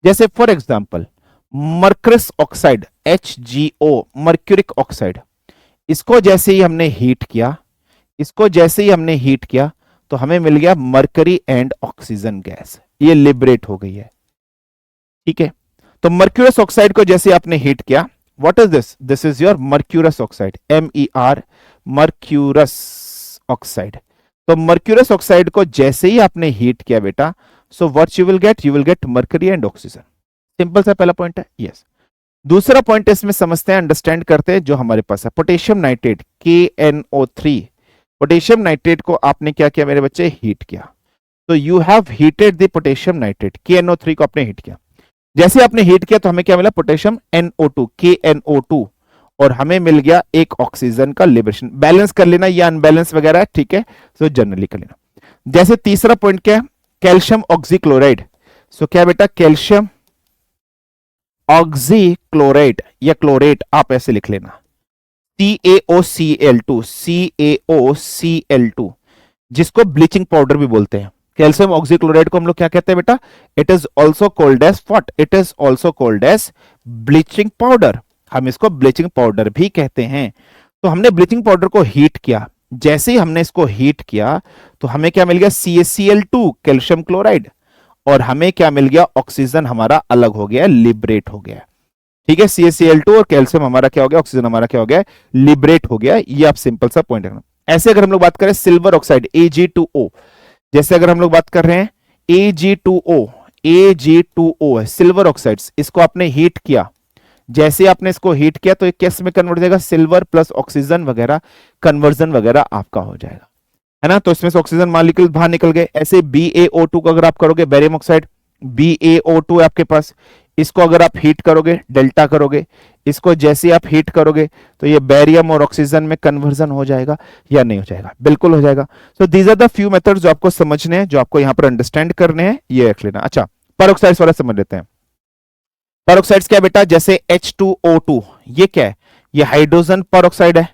जैसे for example mercurous oxide, HgO, mercuric oxide, इसको जैसे ही हमने हीट किया, इसको जैसे ही हमने हीट किया तो हमें मिल गया मरकरी एंड ऑक्सीजन गैस, ये लिबरेट हो गई है। ठीक है, तो मर्क्यूरस ऑक्साइड को जैसे आपने हीट किया, what is this? This is your mercurous oxide, MER, mercurous oxide. तो मर्क्यूरस ऑक्साइड को जैसे ही आपने हीट किया बेटा, so what you will get? You will get mercury and oxygen. Simple सा पहला पॉइंट है। यस, दूसरा पॉइंट इसमें समझते हैं, अंडरस्टैंड करते हैं जो हमारे पास है। Potassium nitrate, KNO3। Potassium nitrate को आपने क्या किया मेरे बच्चे? हीट किया। तो you have heated the potassium nitrate, KNO3 को आपने हीट किया। जैसे आपने हीट किया तो हमें क्या मिला? पोटेशियम NO2, KNO2, और हमें मिल गया एक ऑक्सीजन का लिबरेशन। बैलेंस कर लेना, ये अनबैलेंस वगैरह है, ठीक है, तो जनरली कर लेना। जैसे तीसरा पॉइंट क्या है? Calcium oxychloride. सो क्या बेटा? कैल्शियम ऑक्सीक्लोराइड या क्लोरेट आप ऐसे लिख लेना, CaOCl2, CaOCl2, जिसको ब्लीचिंग पाउडर भी बोलते हैं। कैल्शियम ऑक्सीक्लोराइड को हम लोग क्या कहते हैं बेटा? It is also called as what? It is also called as bleaching powder. हम इसको ब्लीचिंग पाउडर भी कहते हैं। तो हमने ब्लीचिंग पाउडर को हीट किया, जैसे ही हमने इसको हीट किया तो हमें क्या मिल गया? CaCl2, कैल्शियम क्लोराइड, और हमें क्या मिल गया? ऑक्सीजन हमारा अलग हो गया, लिबरेट हो गया। ठीक है, CaCl2 और कैल्शियम हमारा क्या हो गया? ऑक्सीजन हमारा क्या हो गया? लिबरेट हो गया। ये आप सिंपल सा पॉइंट रखना। ऐसे अगर हम लोग बात करें सिल्वर ऑक्साइड, Ag2O, जैसे अगर हम लोग बात कर रहे हैं Ag2O, Ag2O है सिल्वर ऑक्साइड्स, इसको आपने हीट किया, जैसे आपने इसको हीट किया तो ये किस में कन्वर्ट हो जाएगा? सिल्वर प्लस ऑक्सीजन वगैरह, कन्वर्जन वगैरह आपका हो जाएगा, है ना। तो इसमें से ऑक्सीजन मॉलिक्यूल बाहर निकल गए। ऐसे BaO2 को अगर आप करोगे, बेरियम ऑक्साइड, BaO2 है आपके पास, इसको अगर आप हीट करोगे, डेल्टा करोगे, इसको जैसे आप हीट करोगे तो ये बेरियम और ऑक्सीजन में कन्वर्जन हो जाएगा या नहीं हो जाएगा? बिल्कुल हो जाएगा। So these are the few methods जो आपको समझने हैं, जो आपको यहां पर अंडरस्टैंड करने हैं, ये रख लेना। अच्छा, पेरोक्साइड्स वाला समझ लेते हैं। पेरोक्साइड्स क्या बेटा? जैसे H2O2, ये क्या है? ये हाइड्रोजन पेरोक्साइड है।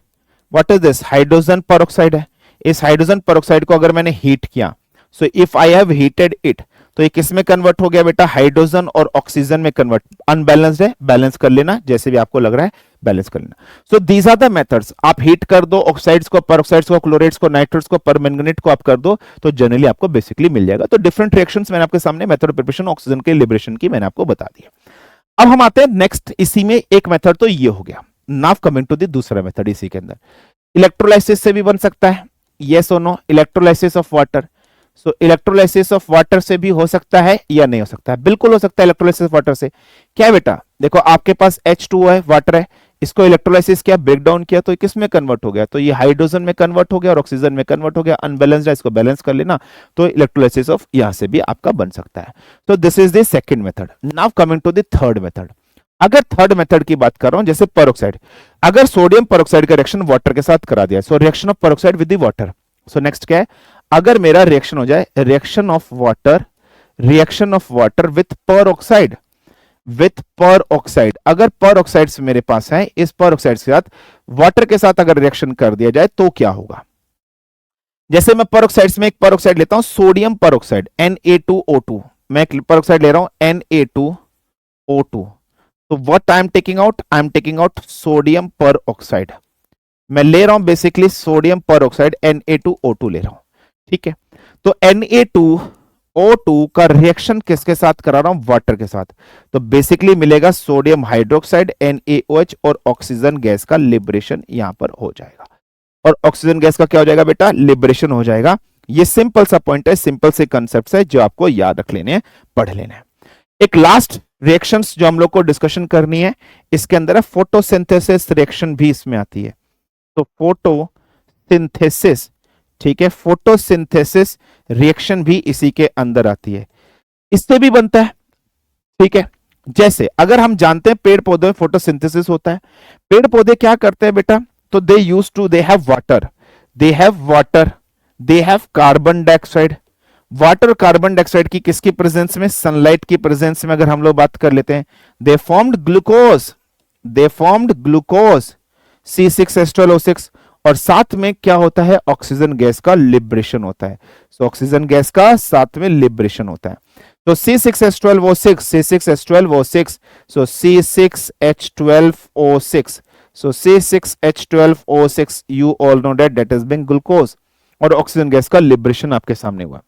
What is this? Hydrogen peroxide है। इस हाइड्रोजन पेरोक्साइड को अगर मैंने हीट किया, so if I have heated it, तो ये किस में कन्वर्ट हो गया बेटा? हाइड्रोजन और ऑक्सीजन में कन्वर्ट। अनबैलेंस्ड है, बैलेंस कर लेना, जैसे भी आपको लग रहा है बैलेंस कर लेना। So these are the methods. आप हीट कर दो ऑक्साइड्स को, पेरोक्साइड्स को, क्लोरेट्स को, नाइट्रेट्स को, परमैंगनेट को आप कर दो तो जनरली आपको बेसिकली मिल जाएगा। तो डिफरेंट रिएक्शंस मैंने आपके सामने मेथड ऑफ प्रिपरेशन ऑक्सीजन के लिबरेशन की मैंने आपको बता दिया। अब हम आते हैं नेक्स्ट, इसी में एक मेथड तो ये हो गया। नाउ कमिंग टू द दूसरा मेथड इसी के अंदर, इलेक्ट्रोलाइसिस से भी बन सकता है, यस और no. Electrolysis of water, so electrolysis of water से भी हो सकता है या नहीं हो सकता है? बिल्कुल हो सकता है इलेक्ट्रोलाइसिस ऑफ वाटर से। क्या है बेटा? देखो आपके पास H2O है, वाटर है, इसको इलेक्ट्रोलाइसिस किया, ब्रेक डाउन किया, तो किस में कन्वर्ट हो गया? तो ये हाइड्रोजन में कन्वर्ट हो गया और ऑक्सीजन में कन्वर्ट हो गया। अनबैलेंस्ड है, इसको बैलेंस कर लेना, तो इलेक्ट्रोलाइसिस ऑफ यहां से भी आपका बन सकता है। तो this is the second method. Now coming to the third method. अगर थर्ड मेथड की बात कर रहा हूं, जैसे पेरोक्साइड, अगर सोडियम पेरोक्साइड का रिएक्शन वाटर के साथ करा दिया, so reaction of peroxide with the water. So next क्या है? अगर मेरा रिएक्शन हो जाए, reaction of water with peroxide, with peroxide, अगर पर ऑक्साइड्स मेरे पास है, इस पर ऑक्साइड के साथ वाटर के साथ अगर रिएक्शन कर दिया जाए तो क्या होगा? जैसे मैं पर ऑक्साइड्स में एक पर ऑक्साइड लेता हूं, सोडियम पर ऑक्साइड Na2O2, मैं एक पर ऑक्साइड ले रहा हूं Na2O2, तो what I am taking out? I am taking out sodium पर ऑक्साइड, मैं ले रहा हूं बेसिकली सोडियम पर ऑक्साइड Na2O2 ले रहा हूं, ठीक है। तो Na2O2 का रिएक्शन किसके साथ करा रहा हूं? वाटर के साथ, तो बेसिकली मिलेगा सोडियम हाइड्रोक्साइड NaOH और ऑक्सीजन गैस का लिबरेशन यहां पर हो जाएगा, और ऑक्सीजन गैस का क्या हो जाएगा बेटा? लिबरेशन हो जाएगा। ये सिंपल सा पॉइंट है, सिंपल से कंसेप्ट है जो आपको याद रख लेने हैं, पढ़ लेने हैं। एक लास्ट रिएक्शंस जो हम लोग को डिस्कशन करनी है, इसके अंदर है फोटोसिंथेसिस रिएक्शन भी इसमें आती है, तो फोटोसिंथेसिस, ठीक है, फोटोसिंथेसिस रिएक्शन भी इसी के अंदर आती है, इससे भी बनता है, ठीक है। जैसे अगर हम जानते हैं पेड़ पौधों में फोटोसिंथेसिस होता है, पेड़ पौधे क्या करते हैं बेटा? तो they have water, they have carbon dioxide, water और कार्बन डाइऑक्साइड की किसकी प्रेजेंस में? सनलाइट की प्रेजेंस में अगर हम लोग बात कर लेते हैं, दे फॉर्म्ड ग्लूकोज C6H12O6, और साथ में क्या होता है? ऑक्सीजन गैस का लिबरेशन होता है, सो ऑक्सीजन गैस का साथ में लिबरेशन होता है। तो C6H12O6, so C6H12O6, so C6H12O6, you all know that is being glucose, और ऑक्सीजन गैस का लिबरेशन आपके सामने हुआ।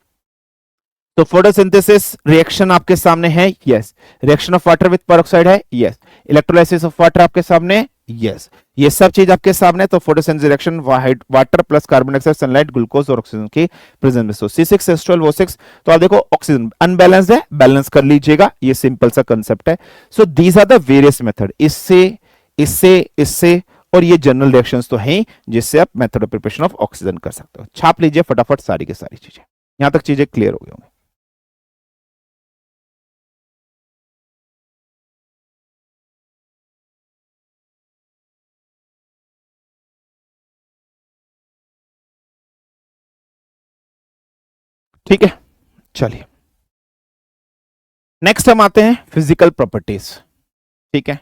तो फोटोसिंथेसिस रिएक्शन आपके सामने है, yes. Reaction of water with peroxide है, यस। इलेक्ट्रोलाइसिस ऑफ वाटर आपके सामने, यस। ये सब चीज आपके सामने, तो photosynthesis reaction water plus carbon dioxide, sunlight, glucose और ऑक्सीजन की प्रेजेंस में। सो C6H12O6, तो आप देखो ऑक्सीजन अनबैलेंस्ड है, बैलेंस कर लीजिएगा, ये सिंपल सा कंसेप्ट है। So these are the various method, इससे और ये जनरल रिएक्शंस तो हैं जिससे आप method of preparation of oxygen कर सकते हो। छाप लीजिए फटाफट सारी की सारी चीजें, यहां तक चीजें क्लियर हो गई होंगी। ठीक है, चलिए नेक्स्ट हम आते हैं फिजिकल प्रॉपर्टीज, ठीक है।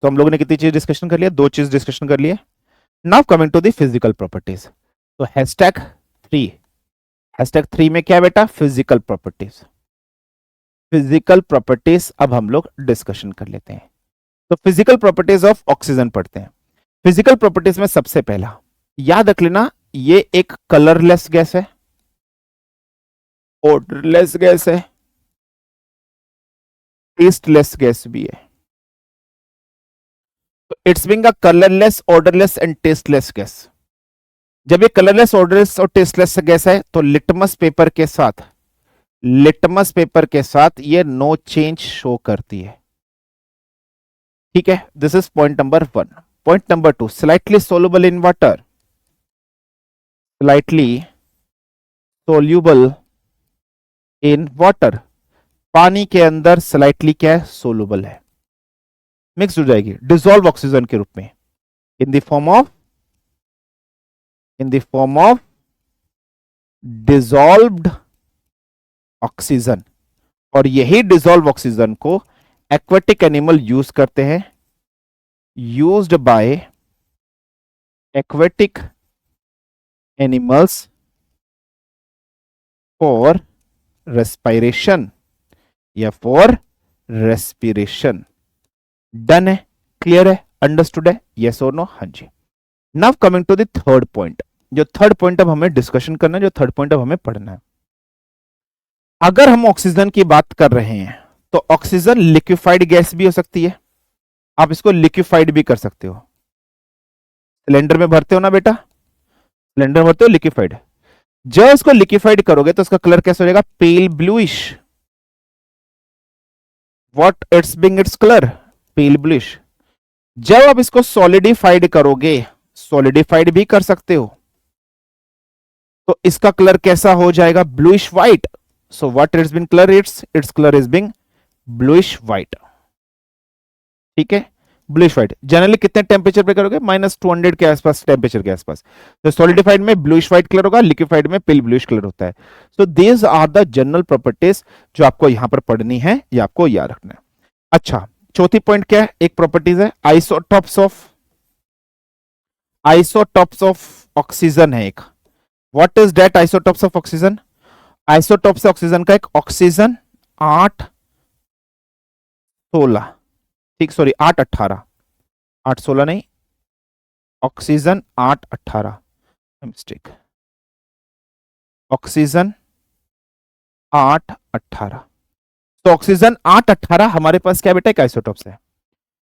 तो हम लोगों ने कितनी चीज डिस्कशन कर लिया? 2 चीज डिस्कशन कर लिया। Now coming to the physical properties, तो हैशटैग 3 में क्या है बेटा? Physical properties. फिजिकल प्रॉपर्टीज अब हम लोग डिस्कशन कर लेते हैं। तो फिजिकल प्रॉपर्टीज ऑफ ऑक्सीजन पढ़ते हैं। फिजिकल प्रॉपर्टीज में सबसे पहला याद रख लेना, ये एक कलरलेस गैस है, ऑर्डरलेस गैस है, टेस्टलेस गैस भी है। तो it's being a colourless, odourless and tasteless gas. जब ये कलरलेस, ऑर्डरलेस और टेस्टलेस गैस है, तो लिटमस पेपर के साथ ये नो चेंज शो करती है, ठीक है। This is point number 1। Point number 2, slightly soluble in water, slightly soluble in water, पानी के अंदर स्लाइटली क्या है? सोल्यूबल है, मिक्स हो जाएगी डिसॉल्व ऑक्सीजन के रूप में, in the form of dissolved oxygen. और यही डिसॉल्व ऑक्सीजन को एक्वेटिक एनिमल यूज करते हैं, used by aquatic animals for respiration या फॉर रेस्पिरेशन। डन है, क्लियर है, अंडरस्टूड है, यस और नो? हाँ जी। Now coming to the third point, जो थर्ड पॉइंट अब हमें डिस्कशन करना है, जो थर्ड पॉइंट अब हमें पढ़ना है। अगर हम ऑक्सीजन की बात कर रहे हैं, तो ऑक्सीजन लिक्विफाइड गैस भी हो सकती है, आप इसको लिक्विफाइड भी कर सकते हो। सिलेंडर में भरते हो ना बेटा, सिलेंडर भरते हो लिक्विफाइड, जब इसको लिक्विफाइड करोगे तो इसका कलर कैसा हो जाएगा? Pale bluish. What it's being its colour? Pale bluish. जब आप इसको सॉलिडिफाइड करोगे, सॉलिडिफाइड भी कर सकते हो, तो इसका कलर कैसा हो जाएगा? Bluish white. So what it's been colour? It's colour is being bluish white, ठीक है, ब्लूइश व्हाइट। जनरली कितने टेम्परेचर पे करोगे? -200 के आसपास टेम्परेचर के आसपास। तो सॉलिडिफाइड में ब्लूइश व्हाइट कलर होगा, लिक्विफाइड में पेल ब्लूइश कलर होता है। So these are the general properties जो आपको यहां पर पढ़नी है या आपको याद रखना है। अच्छा, चौथी पॉइंट क्या है, एक प्रॉपर्टीज है आइसोटॉप्स ऑफ ऑक्सीजन है एक। What is that isotopes of oxygen? Isotopes oxygen का एक ऑक्सीजन 8-16, ठीक, सॉरी 8-18, 8-16 नहीं, ऑक्सीजन 8-18, मिस्टेक, ऑक्सीजन 8-18। तो ऑक्सीजन 8-18 हमारे पास क्या बेटा, एक आइसोटॉप्स है।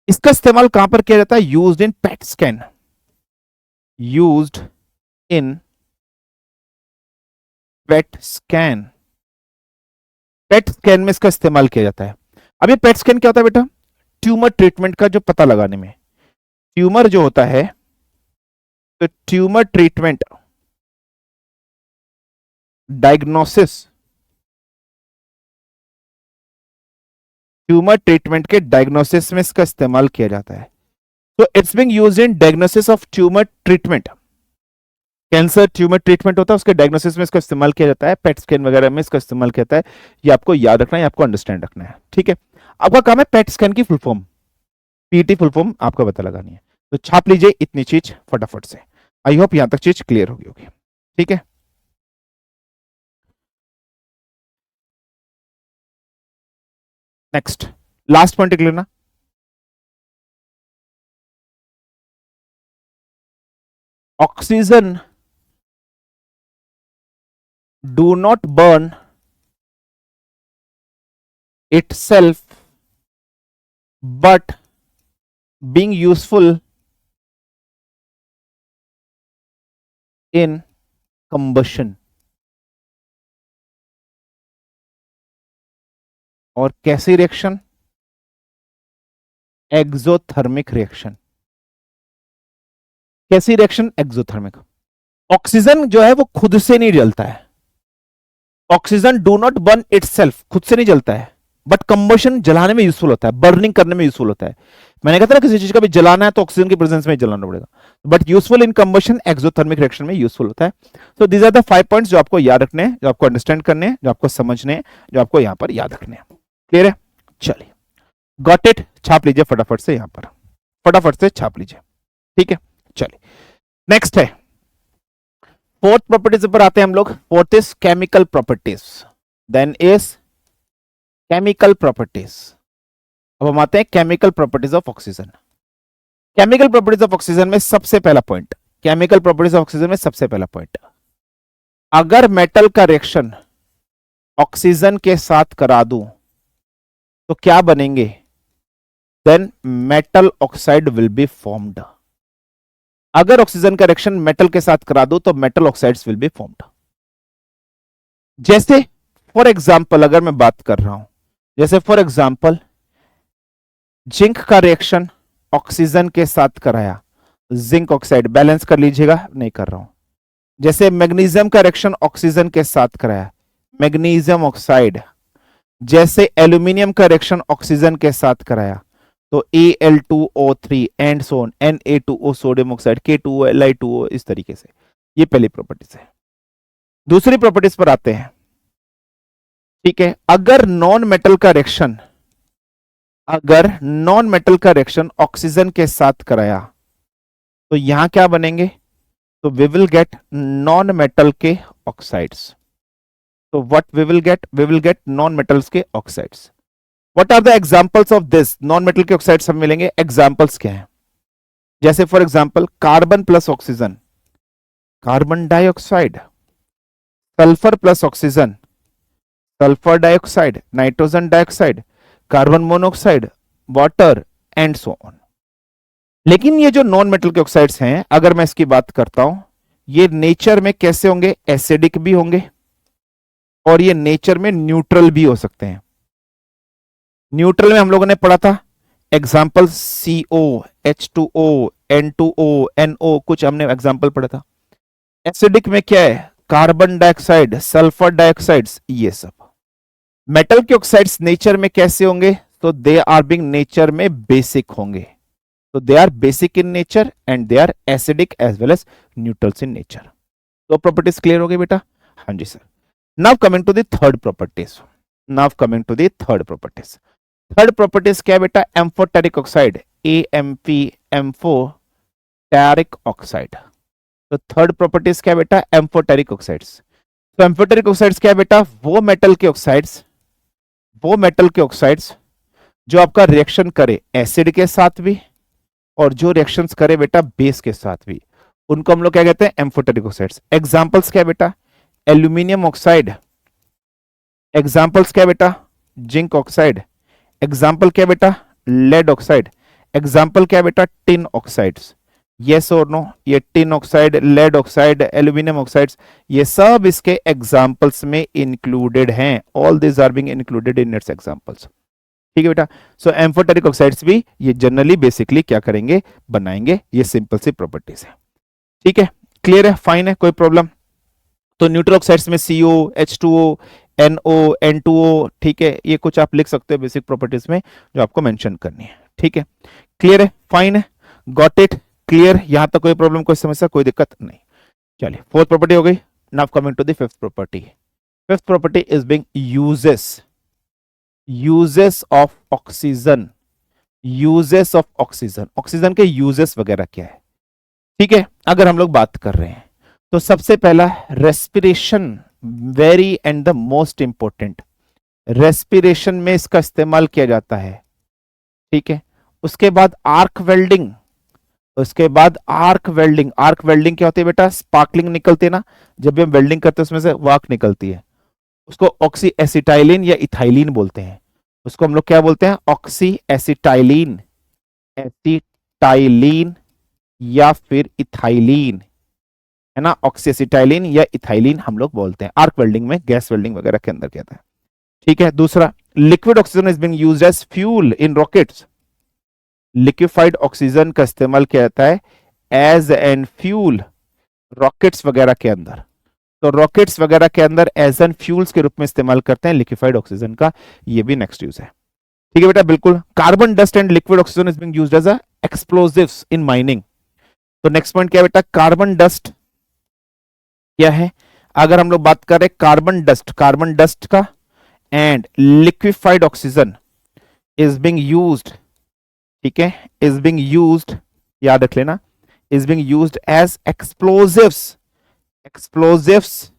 इसका इस्तेमाल कहां पर किया जाता है? Used in PET scan, used in PET scan, PET scan में इसका इस्तेमाल किया जाता है। अब ये पेट स्कैन क्या होता है बेटा? ट्यूमर ट्रीटमेंट का जो पता लगाने में, ट्यूमर जो होता है, तो tumour treatment, diagnosis, tumour treatment के डायग्नोसिस में इसका इस्तेमाल किया जाता है। तो it's being used in diagnosis of tumour treatment, cancer tumour treatment होता है उसके डायग्नोसिस में इसका इस्तेमाल किया जाता है, पेट स्कैन वगैरह में इसका इस्तेमाल किया जाता है। ये आपको याद रखना है, आपको अंडरस्टैंड रखना है, ठीक है। आपका काम है पेट स्कैन की full form, PT full form आपका पता लगानी है, तो छाप लीजिए इतनी चीज फटाफट से। आई होप यहां तक चीज क्लियर होगी, ठीक है। नेक्स्ट, लास्ट पॉइंट क्लियर ना? Oxygen do not burn itself but being useful in combustion। और कैसी रिएक्शन? Exothermic reaction. कैसी रिएक्शन? एक्सोथर्मिक। ऑक्सीजन जो है वो खुद से नहीं जलता है, oxygen do not burn itself, खुद से नहीं जलता है, बट कंबशन जलाने में यूजफुल होता है, बर्निंग करने में यूजफुल होता है। मैंने कहा था ना किसी चीज का भी जलाना है तो ऑक्सीजन की प्रेजेंस में जलाना पड़ेगा, but useful in combustion, exothermic reaction में यूजफुल होता है। So these are the 5 points जो आपको याद रखने हैं, जो आपको अंडरस्टैंड करने हैं, जो आपको समझने हैं, जो आपको यहां पर याद रखने हैं। क्लियर है? चलिए, गॉट इट, छाप लीजिए फटाफट से, यहां पर फटाफट से छाप लीजिए, ठीक है। चलिए, नेक्स्ट है फोर्थ प्रॉपर्टीज पर आते हैं हम लोग। Fourth is chemical properties, then is chemical properties. अब हम आते हैं chemical properties of oxygen. Chemical properties of oxygen में सबसे पहला पॉइंट, केमिकल प्रॉपर्टीज ऑफ ऑक्सीजन में सबसे पहला पॉइंट, अगर मेटल का रिएक्शन ऑक्सीजन के साथ करा दूं तो क्या बनेंगे? Then metal oxide will be formed. अगर ऑक्सीजन का रिएक्शन मेटल के साथ करा दो तो metal oxides will be formed. जैसे फॉर एग्जांपल अगर मैं बात कर रहा हूं, जैसे फॉर एग्जांपल जिंक का रिएक्शन ऑक्सीजन के साथ कराया, जिंक ऑक्साइड, बैलेंस कर लीजिएगा, नहीं कर रहा हूं। जैसे मैग्नीशियम का रिएक्शन ऑक्सीजन के साथ कराया, मैग्नीशियम ऑक्साइड। जैसे एल्यूमिनियम का रिएक्शन ऑक्सीजन के साथ कराया तो Al2O3 and so on, Na2O sodium oxide, K2O Li2O, इस तरीके से। ये पहली प्रॉपर्टीज है। दूसरी प्रॉपर्टीज पर आते हैं, ठीक है। अगर नॉन मेटल का रिएक्शन, अगर नॉन मेटल का रिएक्शन ऑक्सीजन के साथ कराया तो यहां क्या बनेंगे? तो we will get non metal के ऑक्साइड्स। तो what we will get non metals के oxides. What are the examples of this? Non metal के ऑक्साइड्स हम मिलेंगे, एग्जांपल्स क्या हैं? जैसे for example carbon plus oxygen, carbon dioxide, sulphur plus oxygen, sulphur dioxide, nitrogen dioxide, carbon monoxide, water and so on. लेकिन ये जो नॉन मेटल के ऑक्साइड्स हैं, अगर मैं इसकी बात करता हूं, ये नेचर में कैसे होंगे? एसिडिक भी होंगे और ये नेचर में न्यूट्रल भी हो सकते हैं। न्यूट्रल में हम लोगों ने पढ़ा था example CO, H2O, N2O, NO, कुछ हमने एग्जाम्पल पढ़ा था। एसिडिक में क्या है? कार्बन डाइऑक्साइड, सल्फर डाइऑक्साइड्स, ये सब। मेटल के ऑक्साइड्स नेचर में कैसे होंगे? तो दे आर बीइंग नेचर में बेसिक होंगे। तो they are basic in nature and they are acidic as well as neutrals in nature. तो प्रॉपर्टीज क्लियर हो गई बेटा? हाँ जी sir. Now coming to the third properties, now coming to the third properties. Third properties क्या है बेटा, amphoteric oxide, AMP, amphoteric oxide. तो थर्ड प्रॉपर्टीज क्या है बेटा, एम्फोटेरिक ऑक्साइड्स। तो एम्फोटेरिक ऑक्साइड्स क्या है बेटा, वो मेटल के ऑक्साइड्स, वो मेटल के ऑक्साइड्स जो आपका रिएक्शन करे एसिड के साथ भी और जो रिएक्शंस करे बेटा बेस के साथ भी, उनको हम लोग क्या कहते हैं, एम्फोटेरिक ऑक्साइड्स। एग्जांपल्स क्या है बेटा, एल्यूमिनियम ऑक्साइड, एग्जांपल्स क्या है बेटा, जिंक ऑक्साइड, एग्जांपल क्या है बेटा, लेड ऑक्साइड, एग्जांपल क्या है बेटा, टिन ऑक्साइड्स। यस और नो, ये tin oxide, lead oxide, aluminium oxides, ये सब इसके एग्जांपल्स में इंक्लूडेड हैं। All this are being included in its examples. ठीक है बेटा। सो एम्फोटेरिक ऑक्साइड्स भी ये जनरली बेसिकली क्या करेंगे, बनाएंगे। ये सिंपल सी प्रॉपर्टीज है। ठीक है, क्लियर है, फाइन है, कोई प्रॉब्लम। तो न्यूट्रल ऑक्साइड्स में CO, H2O, NO, N2O, ठीक है, ये कुछ आप लिख सकते हो बेसिक प्रॉपर्टीज में जो आपको मेंशन करनी है। ठीक है, क्लियर है, फाइन है, गॉट इट, क्लियर। यहां तक कोई प्रॉब्लम, कोई समस्या, कोई दिक्कत नहीं। चलिए, फोर्थ प्रॉपर्टी हो गई। Now coming to the fifth property. Fifth property is being uses of oxygen. Uses of oxygen, oxygen के यूजेस वगैरह क्या है। ठीक है, अगर हम लोग बात कर रहे हैं तो सबसे पहला respiration, very and the most important, respiration में इसका इस्तेमाल किया जाता है। ठीक है, उसके बाद आर्क वेल्डिंग, उसके बाद आर्क वेल्डिंग। आर्क वेल्डिंग क्या होती है बेटा, स्पार्कलिंग निकलती है ना, जब भी हम वेल्डिंग करते हैं उसमें से वार्क निकलती है, उसको ऑक्सी एसिटाइलिन या इथाइलिन बोलते हैं। उसको हम लोग क्या बोलते हैं, ऑक्सी एसिटाइलिन, एसिटाइलिन या फिर इथाइलिन, है ना, ऑक्सी एसिटाइलिन या इथाइलिन हम लोग बोलते हैं। आर्क वेल्डिंग में, गैस वेल्डिंग वगैरह के अंदर कहते हैं। ठीक है, दूसरा, liquid oxygen is being used as fuel in rockets. Liquefied oxygen का इस्तेमाल किया जाता है एज एन फ्यूल रॉकेट्स वगैरह के अंदर। तो रॉकेट्स वगैरह के अंदर एज एन फ्यूल्स के रूप में इस्तेमाल करते हैं लिक्विफाइड ऑक्सीजन का, ये भी नेक्स्ट यूज है। ठीक है बेटा, बिल्कुल। Carbon dust and liquid oxygen is being used as a explosives in mining. तो नेक्स्ट पॉइंट क्या है बेटा, कार्बन डस्ट क्या है, अगर हम लोग बात करें कार्बन डस्ट का, and liquefied oxygen is being used, ठीक है, इज बीइंग यूज्ड, याद रख लेना, is being used as explosives, explosives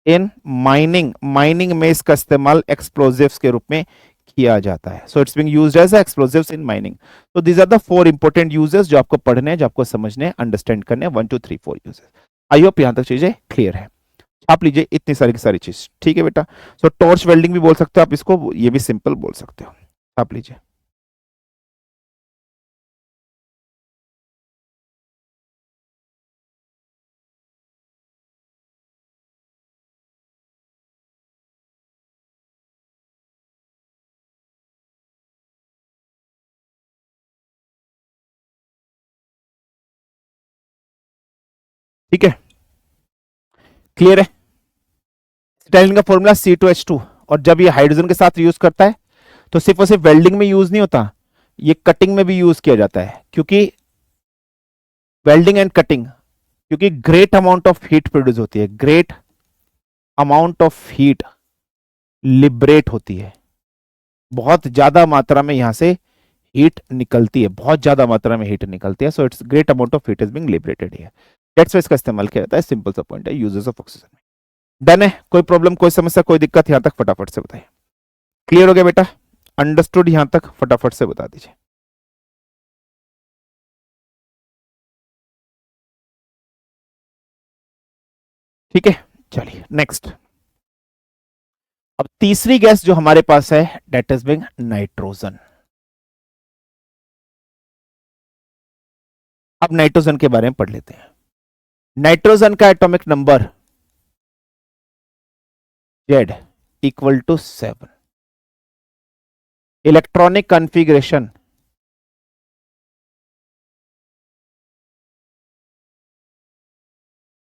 in mining. Mining में इसका इस्तेमाल एक्सप्लोजिव्स के रूप में किया जाता है। So it's being used as explosives in mining. तो these are the 4 important uses जो आपको पढ़ने हैं, जो आपको समझने हैं, अंडरस्टैंड करने हैं। 1 2 3 4 यूजेस। आई होप यहां तक चीजें क्लियर है। छाप लीजिए इतनी सारी की सारी चीज। ठीक है बेटा। सो टॉर्च वेल्डिंग भी बोल सकते हो आप इसको, ये भी सिंपल बोल सकते हो। छाप लीजिए। ठीक है, क्लियर है। स्टाइलिन का फॉर्मूला C2H2, और जब ये हाइड्रोजन के साथ यूज करता है तो सिर्फ और सिर्फ वेल्डिंग में यूज नहीं होता, ये कटिंग में भी यूज किया जाता है। क्योंकि वेल्डिंग एंड कटिंग, क्योंकि great amount of heat produce होती है, great amount of heat liberate होती है, बहुत ज्यादा मात्रा में यहां से हीट निकलती है, बहुत ज्यादा मात्रा में हीट निकलती है। So it's great amount of heat is being liberated here, that's why इसका इस्तेमाल किया जाता है। सिंपल सा पॉइंट है यूजेस ऑफ ऑक्सीजन में। डन है, कोई प्रॉब्लम, कोई समस्या, कोई दिक्कत यहां तक फटाफट से बताइए। क्लियर हो गया बेटा, अंडरस्टूड यहां तक फटाफट से बता दीजिए। ठीक है, चलिए नेक्स्ट। अब तीसरी गैस जो हमारे पास है डेट इज बीइंग नाइट्रोजन। अब नाइट्रोजन के बारे में पढ़ लेते हैं। नाइट्रोजन का atomic number Z equal to 7, electronic configuration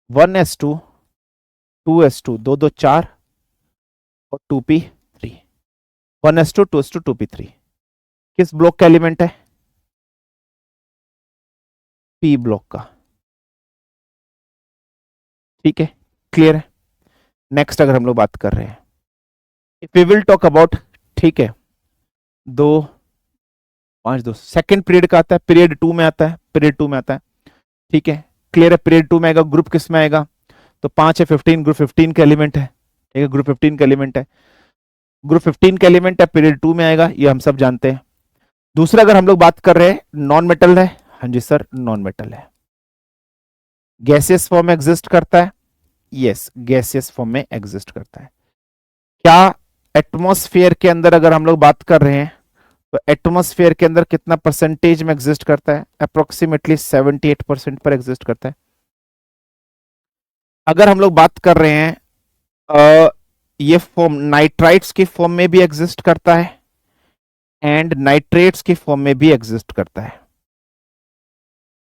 one s two s two, दो 4 और 2p3, 1s2 2s2 2p3। किस ब्लॉक का एलिमेंट है, पी ब्लॉक का। ठीक है, क्लियर है। नेक्स्ट अगर हम लोग बात कर रहे हैं, if we will talk about, ठीक है, 2 5 2 सेकेंड पीरियड का आता है, पीरियड 2 में आता है, पीरियड 2 में आता है। ठीक है, क्लियर है। पीरियड 2 में आएगा, ग्रुप किस में आएगा? तो 5 है 15, ग्रुप 15 का एलिमेंट है। ठीक है, ग्रुप 15 का एलिमेंट है, ग्रुप 15 का एलिमेंट है, पीरियड 2 में आएगा, ये हम सब जानते हैं। दूसरा अगर हम लोग बात कर रहे हैं, नॉन मेटल है। हाँ जी सर, नॉन मेटल है। गैसियस फॉर्म में एग्जिस्ट करता है, यस गैसियस फॉर्म में एग्जिस्ट करता है। क्या एटमॉस्फेयर के अंदर अगर हम लोग बात कर रहे हैं, तो एटमॉस्फेयर के अंदर कितना परसेंटेज में एग्जिस्ट करता है? अप्रोक्सीमेटली 78% पर एग्जिस्ट करता है। अगर हम लोग बात कर रहे हैं, ये फॉर्म नाइट्राइट्स की फॉर्म में भी एग्जिस्ट करता है एंड नाइट्रेट्स की फॉर्म में भी एग्जिस्ट करता है।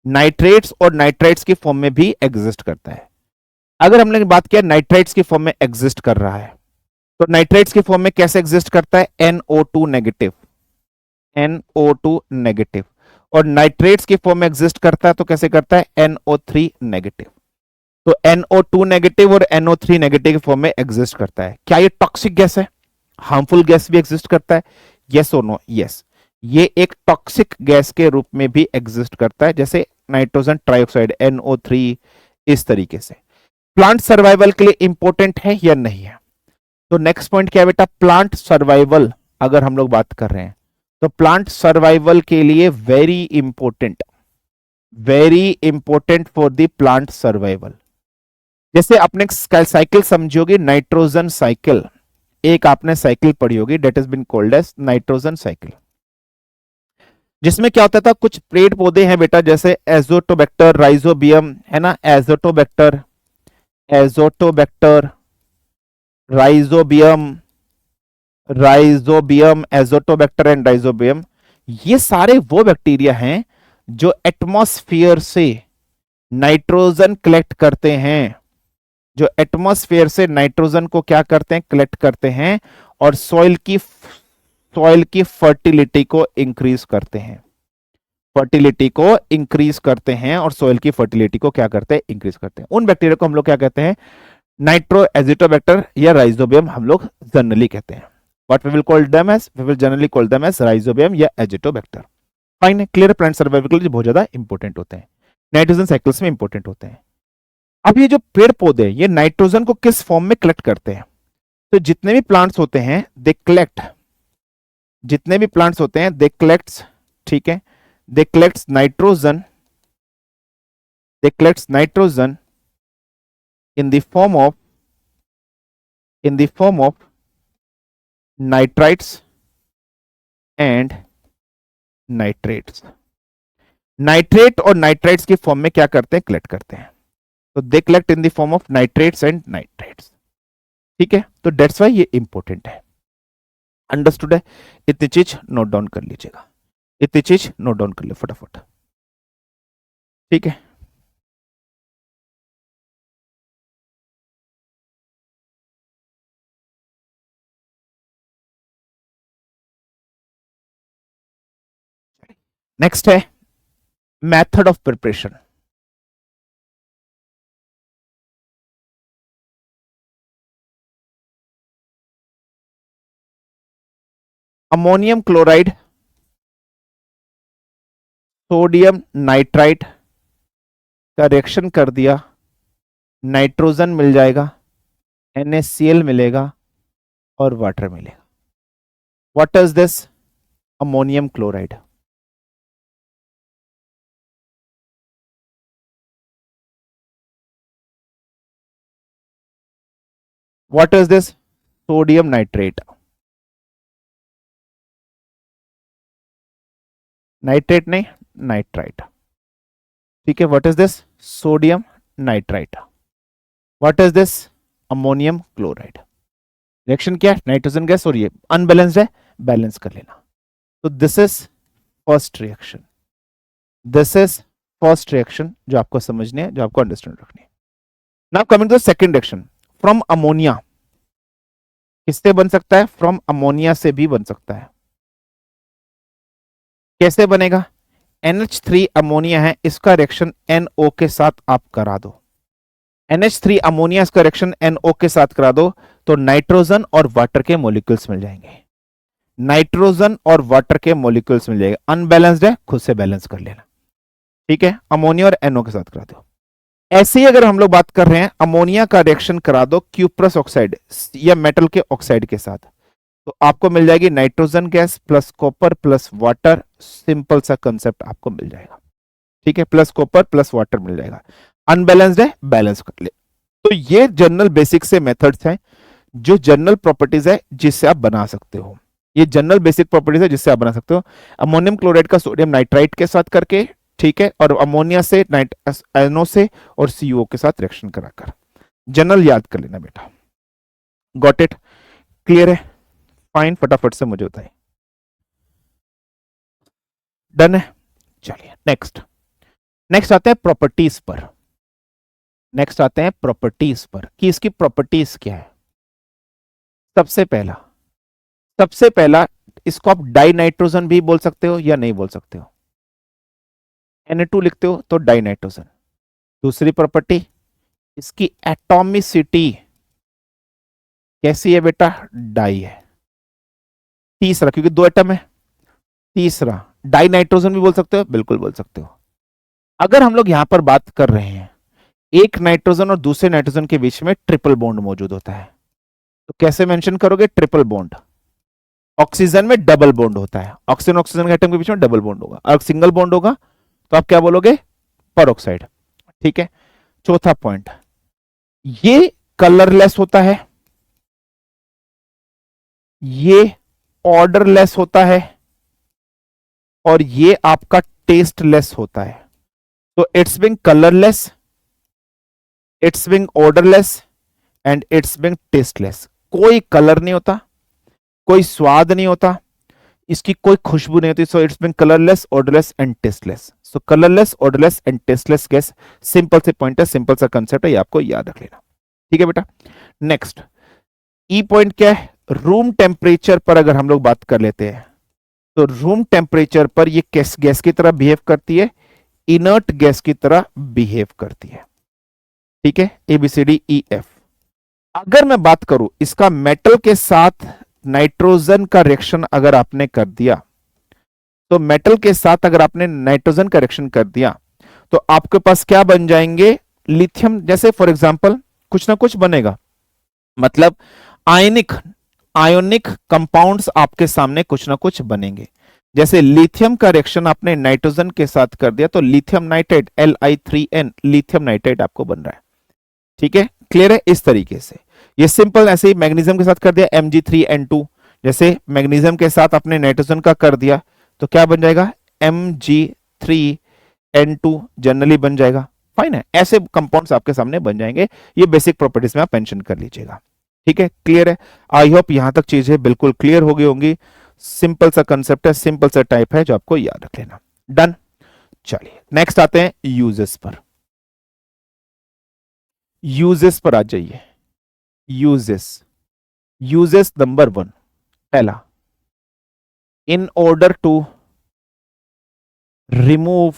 नाइट्रेट्स और नाइट्राइट्स की फॉर्म में भी एग्जिस्ट करता है। अगर हमने बात किया नाइट्राइट्स की फॉर्म में एग्जिस्ट कर रहा है, तो नाइट्राइट्स की फॉर्म में कैसे एग्जिस्ट करता है? NO2 negative, NO2 negative. और नाइट्रेट्स की फॉर्म में एग्जिस्ट करता है तो कैसे करता है? NO3 negative. तो NO2 नेगेटिव और NO3 नेगेटिव की फॉर्म में एग्जिस्ट करता है। क्या ये टॉक्सिक गैस है? हार्मफुल गैस भी एग्जिस्ट करता है? यस और नो? यस, ये एक टॉक्सिक गैस के रूप में भी एग्जिस्ट करता है, जैसे नाइट्रोजन ट्राइऑक्साइड NO3, इस तरीके से। प्लांट सर्वाइवल के लिए इंपॉर्टेंट है या नहीं है? तो नेक्स्ट पॉइंट क्या है बेटा? प्लांट सर्वाइवल अगर हम लोग बात कर रहे हैं, तो प्लांट सर्वाइवल के लिए very important for the plant survival. जैसे आपने साइकिल समझी होगी, नाइट्रोजन साइकिल, एक आपने साइकिल पढ़ी होगी, that is been called as nitrogen cycle, जिसमें क्या होता था, कुछ पेड़ पौधे हैं बेटा, जैसे एजोटोबैक्टर, राइजोबियम, है ना, Azotobacter, rhizobium, Azotobacter and rhizobium, ये सारे वो बैक्टीरिया हैं जो एटमॉस्फेयर से नाइट्रोजन कलेक्ट करते हैं, जो एटमॉस्फेयर से नाइट्रोजन को क्या करते हैं? कलेक्ट करते हैं, और सॉइल की फर्टिलिटी को इंक्रीज करते हैं, और सॉइल की फर्टिलिटी को क्या करते हैं? इंक्रीज करते हैं। उन बैक्टीरिया को हम लोग क्या कहते हैं? नाइट्रो एजिटोबैक्टर या राइजोबियम हम लोग जनरली कहते हैं। What we will call them as? We will generally call them as rhizobium या एजिटोबैक्टर। फाइन है, क्लियर। प्लांट सर्वाइवल के लिए बहुत ज्यादा इंपॉर्टेंट होते हैं, नाइट्रोजन साइकिल्स में इंपॉर्टेंट होते हैं। अब ये जो पेड़ पौधे, ये नाइट्रोजन को किस फॉर्म में कलेक्ट करते हैं? तो जितने भी प्लांट्स होते हैं दे कलेक्ट, ठीक है, they collects nitrogen, in the form of nitrites and nitrates। Nitrate और नाइट्राइट्स की फॉर्म में क्या करते हैं? कलेक्ट करते हैं। तो they collect in the form of nitrates and nitrites. ठीक है, तो डेट्स वाई ये इंपॉर्टेंट है। अंडरस्टूड है? इतनी चीज नोट डाउन कर लीजिएगा, इतनी चीज नोट डाउन कर लो फटाफट। ठीक है, नेक्स्ट है method of preparation. Ammonium chloride, sodium nitrite का रिएक्शन कर दिया, नाइट्रोजन मिल जाएगा, NaCl मिलेगा और वाटर मिलेगा। What is this? Ammonium chloride. What is this? Sodium nitrate. Nitrate नहीं, नाइट्राइट। ठीक है, what is this? Sodium nitrite. What is this? Ammonium chloride. Reaction क्या है? नाइट्रोजन गैस, और ये अनबैलेंस्ड है, बैलेंस कर लेना। तो दिस इज फर्स्ट रिएक्शन, जो आपको समझनी है, जो आपको अंडरस्टैंड रखनी है। Now coming to second reaction, from ammonia. किससे बन सकता है? फ्रॉम अमोनिया से भी बन सकता है। कैसे बनेगा? NH3 अमोनिया है, इसका रिएक्शन NO के साथ आप करा दो। NH3 अमोनिया, इसका रिएक्शन NO के साथ करा दो, तो नाइट्रोजन और वाटर के मॉलिक्यूल्स मिल जाएंगे। नाइट्रोजन और वाटर के मॉलिक्यूल्स मिल जाएगा। अनबैलेंस्ड है, खुद से बैलेंस कर लेना, ठीक है। अमोनिया और NO के साथ करा दो। ऐसे ही अगर हम लोग बात कर रहे हैं, अमोनिया का रिएक्शन करा दो क्यूप्रस ऑक्साइड या मेटल के ऑक्साइड के साथ, तो आपको मिल जाएगी nitrogen gas plus copper plus water. Simple सा कंसेप्ट आपको मिल जाएगा, ठीक है। प्लस कॉपर प्लस वाटर मिल जाएगा। अनबैलेंस्ड है, बैलेंस कर ले। तो ये जनरल बेसिक से मेथड्स हैं, जो जनरल प्रॉपर्टीज है जिससे आप बना सकते हो। ये जनरल बेसिक प्रॉपर्टीज है जिससे आप बना सकते हो। अमोनियम क्लोराइड का सोडियम नाइट्राइट के साथ करके, ठीक है, और अमोनिया से NO से और CO के साथ रिएक्शन कराकर जनरल याद कर लेना बेटा। Got it? क्लियर है? फाइन, फटाफट से मुझे बताइए। डन है? चलिए नेक्स्ट आते हैं प्रॉपर्टीज पर। नेक्स्ट आते हैं प्रॉपर्टीज पर कि इसकी प्रॉपर्टीज क्या है। सबसे पहला इसको आप डाई नाइट्रोजन भी बोल सकते हो या नहीं बोल सकते हो। Na2 लिखते हो तो डाई नाइट्रोजन। दूसरी प्रॉपर्टी, इसकी एटॉमिसिटी कैसी है बेटा? डाई है। तीसरा, क्योंकि 2 एटम है, तीसरा डाई नाइट्रोजन भी बोल सकते हो, बिल्कुल बोल सकते हो। अगर हम लोग यहां पर बात कर रहे हैं, एक नाइट्रोजन और दूसरे नाइट्रोजन के बीच में ट्रिपल बॉन्ड मौजूद होता है, तो कैसे मेंशन करोगे? Triple bond. ऑक्सीजन में डबल बॉन्ड होता है, ऑक्सीजन के एटम के बीच में डबल बॉन्ड होगा। अगर सिंगल बॉन्ड होगा तो आप क्या बोलोगे? परऑक्साइड, ठीक है। चौथा पॉइंट, ये कलरलेस होता है, ये ऑर्डरलेस होता है, और ये आपका टेस्टलेस होता है। तो it's being colourless, it's being odourless and it's being tasteless. कोई कलर नहीं होता, कोई स्वाद नहीं होता, इसकी कोई खुशबू नहीं होती। सो it's being colourless, odourless and tasteless. So colourless, odourless and tasteless gas. Simple से पॉइंट है, सिंपल सा कंसेप्ट है, ये आपको याद रख लेना, ठीक है बेटा। नेक्स्ट ई पॉइंट क्या है? रूम टेम्परेचर पर अगर हम लोग बात कर लेते हैं, तो रूम टेम्परेचर पर ये किस गैस की तरह बिहेव करती है? इनर्ट गैस की तरह बिहेव करती है, ठीक है। ABCDEF। अगर मैं बात करूं इसका मेटल के साथ नाइट्रोजन का रिएक्शन अगर आपने कर दिया, तो मेटल के साथ अगर आपने नाइट्रोजन का रिएक्शन कर दिया, तो आपके पास क्या बन जाएंगे? लिथियम जैसे फॉर एग्जांपल कुछ ना कुछ बनेगा, मतलब आयोनिक कंपाउंड्स आपके सामने कुछ ना कुछ बनेंगे। जैसे लिथियम का रिएक्शन आपने नाइट्रोजन के साथ कर दिया, तो lithium nitrate Li3N lithium nitrate आपको बन रहा है, ठीक है। क्लियर है? इस तरीके से ये सिंपल। ऐसे ही मैग्नीशियम के साथ कर दिया Mg3N2, जैसे मैग्नीशियम के साथ आपने नाइट्रोजन का कर दिया तो क्या बन जाएगा? Mg3N2 जनरली बन जाएगा। फाइन है, ऐसे कंपाउंड्स आपके सामने बन जाएंगे। ये बेसिक प्रॉपर्टीज में आप मेंशन कर लीजिएगा, ठीक है। क्लियर है? आई होप यहां तक चीजें बिल्कुल क्लियर हो गई होंगी। सिंपल सा कंसेप्ट है, सिंपल सा टाइप है, जो आपको याद रख लेना। डन। चलिए नेक्स्ट आते हैं यूजेस पर। यूजेस पर आ जाइए। यूजेस नंबर 1, पहला, in order to remove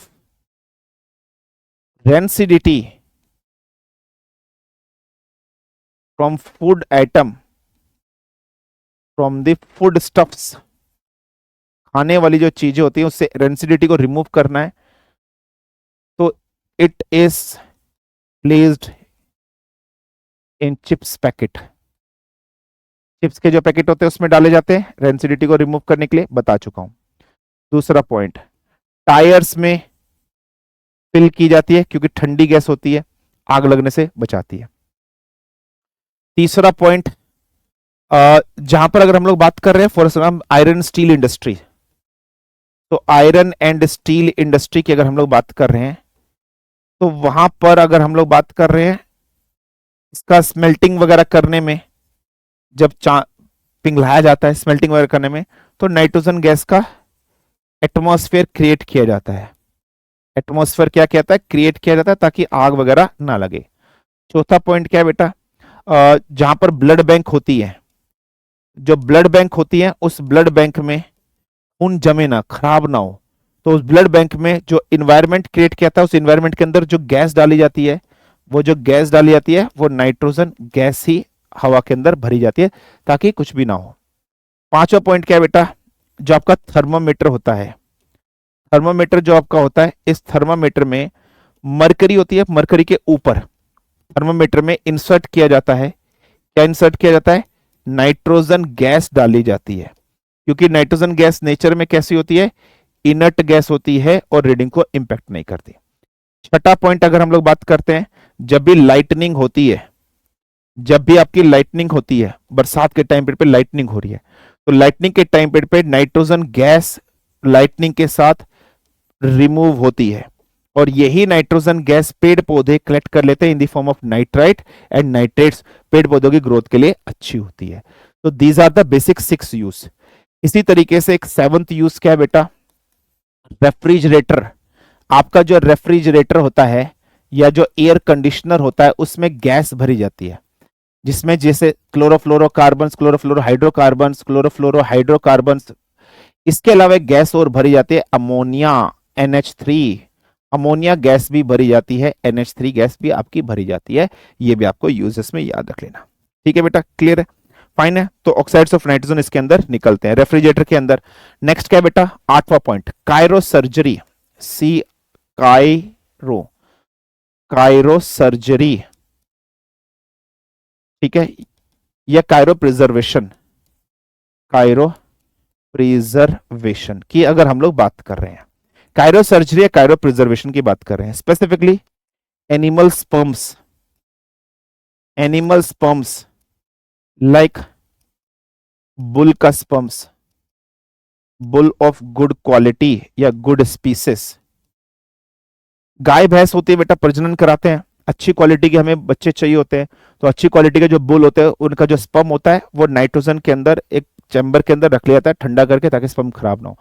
rancidity from food item, from the food stuffs, खाने वाली जो चीजें होती हैं उससे रेंसिडिटी को रिमूव करना है, तो it is placed in chips packet. Chips के जो पैकेट होते हैं उसमें डाले जाते हैं रेंसिडिटी को रिमूव करने के लिए, बता चुका हूं। दूसरा पॉइंट, टायर्स में फिल की जाती है क्योंकि ठंडी गैस होती है, आग लगने से बचाती है। तीसरा पॉइंट, जहां पर अगर हम लोग बात कर रहे हैं for example iron steel industry, तो आयरन एंड स्टील इंडस्ट्री की अगर हम लोग बात कर रहे हैं, तो वहां पर अगर हम लोग बात कर रहे हैं इसका स्मेल्टिंग वगैरह करने में, जब पिघलाया जाता है स्मेल्टिंग वगैरह करने में, तो नाइट्रोजन गैस का एटमॉस्फेयर क्रिएट किया जाता है। एटमॉस्फेयर क्या कहता है? क्रिएट किया जाता है ताकि आग वगैरह ना लगे। चौथा पॉइंट क्या है बेटा? जहां पर ब्लड बैंक होती है, जो ब्लड बैंक होती है उस ब्लड बैंक में खून जमे ना, खराब ना हो, तो उस ब्लड बैंक में जो इन्वायरमेंट क्रिएट किया था उस इन्वायरमेंट के अंदर जो गैस डाली जाती है, वो जो गैस डाली जाती है वो नाइट्रोजन गैस ही हवा के अंदर भरी जाती है ताकि कुछ भी ना हो। पांचवा पॉइंट क्या है बेटा, जो आपका थर्मोमीटर होता है, थर्मोमीटर जो आपका होता है, इस थर्मोमीटर में मरकरी होती है, मरकरी के ऊपर थर्मोमीटर में इंसर्ट किया जाता है, क्या इंसर्ट किया जाता है, नाइट्रोजन गैस डाली जाती है, क्योंकि नाइट्रोजन गैस नेचर में कैसी होती है, इनर्ट गैस होती है और रीडिंग को इंपैक्ट नहीं करती। छठा पॉइंट अगर हम लोग बात करते हैं, जब भी लाइटनिंग होती है, जब भी आपकी लाइटनिंग होती है, बरसात के टाइम पे लाइटनिंग हो रही है, तो लाइटनिंग के टाइम पे नाइट्रोजन गैस लाइटनिंग के साथ रिमूव होती है, और यही नाइट्रोजन गैस पेड़ पौधे कलेक्ट कर लेते हैं इन the form of nitrite and nitrates, पेड़ पौधों की ग्रोथ के लिए अच्छी होती है। तो these are the basic 6 use. इसी तरीके से एक 7th यूज क्या है बेटा, रेफ्रिजरेटर। आपका जो रेफ्रिजरेटर होता है या जो एयर कंडीशनर होता है, उसमें गैस भरी जाती है, जिसमें जैसे क्लोरोफ्लोरोकार्बन्स, क्लोरोफ्लोरोहाइड्रोकार्बन्स, क्लोरोफ्लोरोहाइड्रोकार्बन्स, इसके अलावा एक गैस और भरी जाती है अमोनिया, NH3, अमोनिया गैस भी भरी जाती है, NH3 गैस भी आपकी भरी जाती है। ये भी आपको यूजेस में याद रख लेना। ठीक है बेटा, क्लियर है, फाइन है। तो ऑक्साइड्स ऑफ नाइट्रोजन इसके अंदर निकलते हैं रेफ्रिजरेटर के अंदर। नेक्स्ट क्या है बेटा, 8वां पॉइंट, कायरो सर्जरी, सी कायरो, कायरो सर्जरी, ठीक है, या कायरो प्रिजर्वेशन, कायरो प्रिजर्वेशन की अगर हम लोग बात कर रहे हैं, कायरो सर्जरी या कायरो प्रिजर्वेशन की बात कर रहे हैं, specifically animal sperms, animal sperms like bull का sperms, bull of good quality या गुड स्पीसीज। गाय भैंस होती है बेटा, प्रजनन कराते हैं, अच्छी क्वालिटी के हमें बच्चे चाहिए होते हैं, तो अच्छी क्वालिटी के जो बुल होते हैं उनका जो स्पर्म होता है वो नाइट्रोजन के अंदर एक चैम्बर के अंदर रख लिया जाता है ठंडा करके, ताकि स्पर्म खराब ना हो।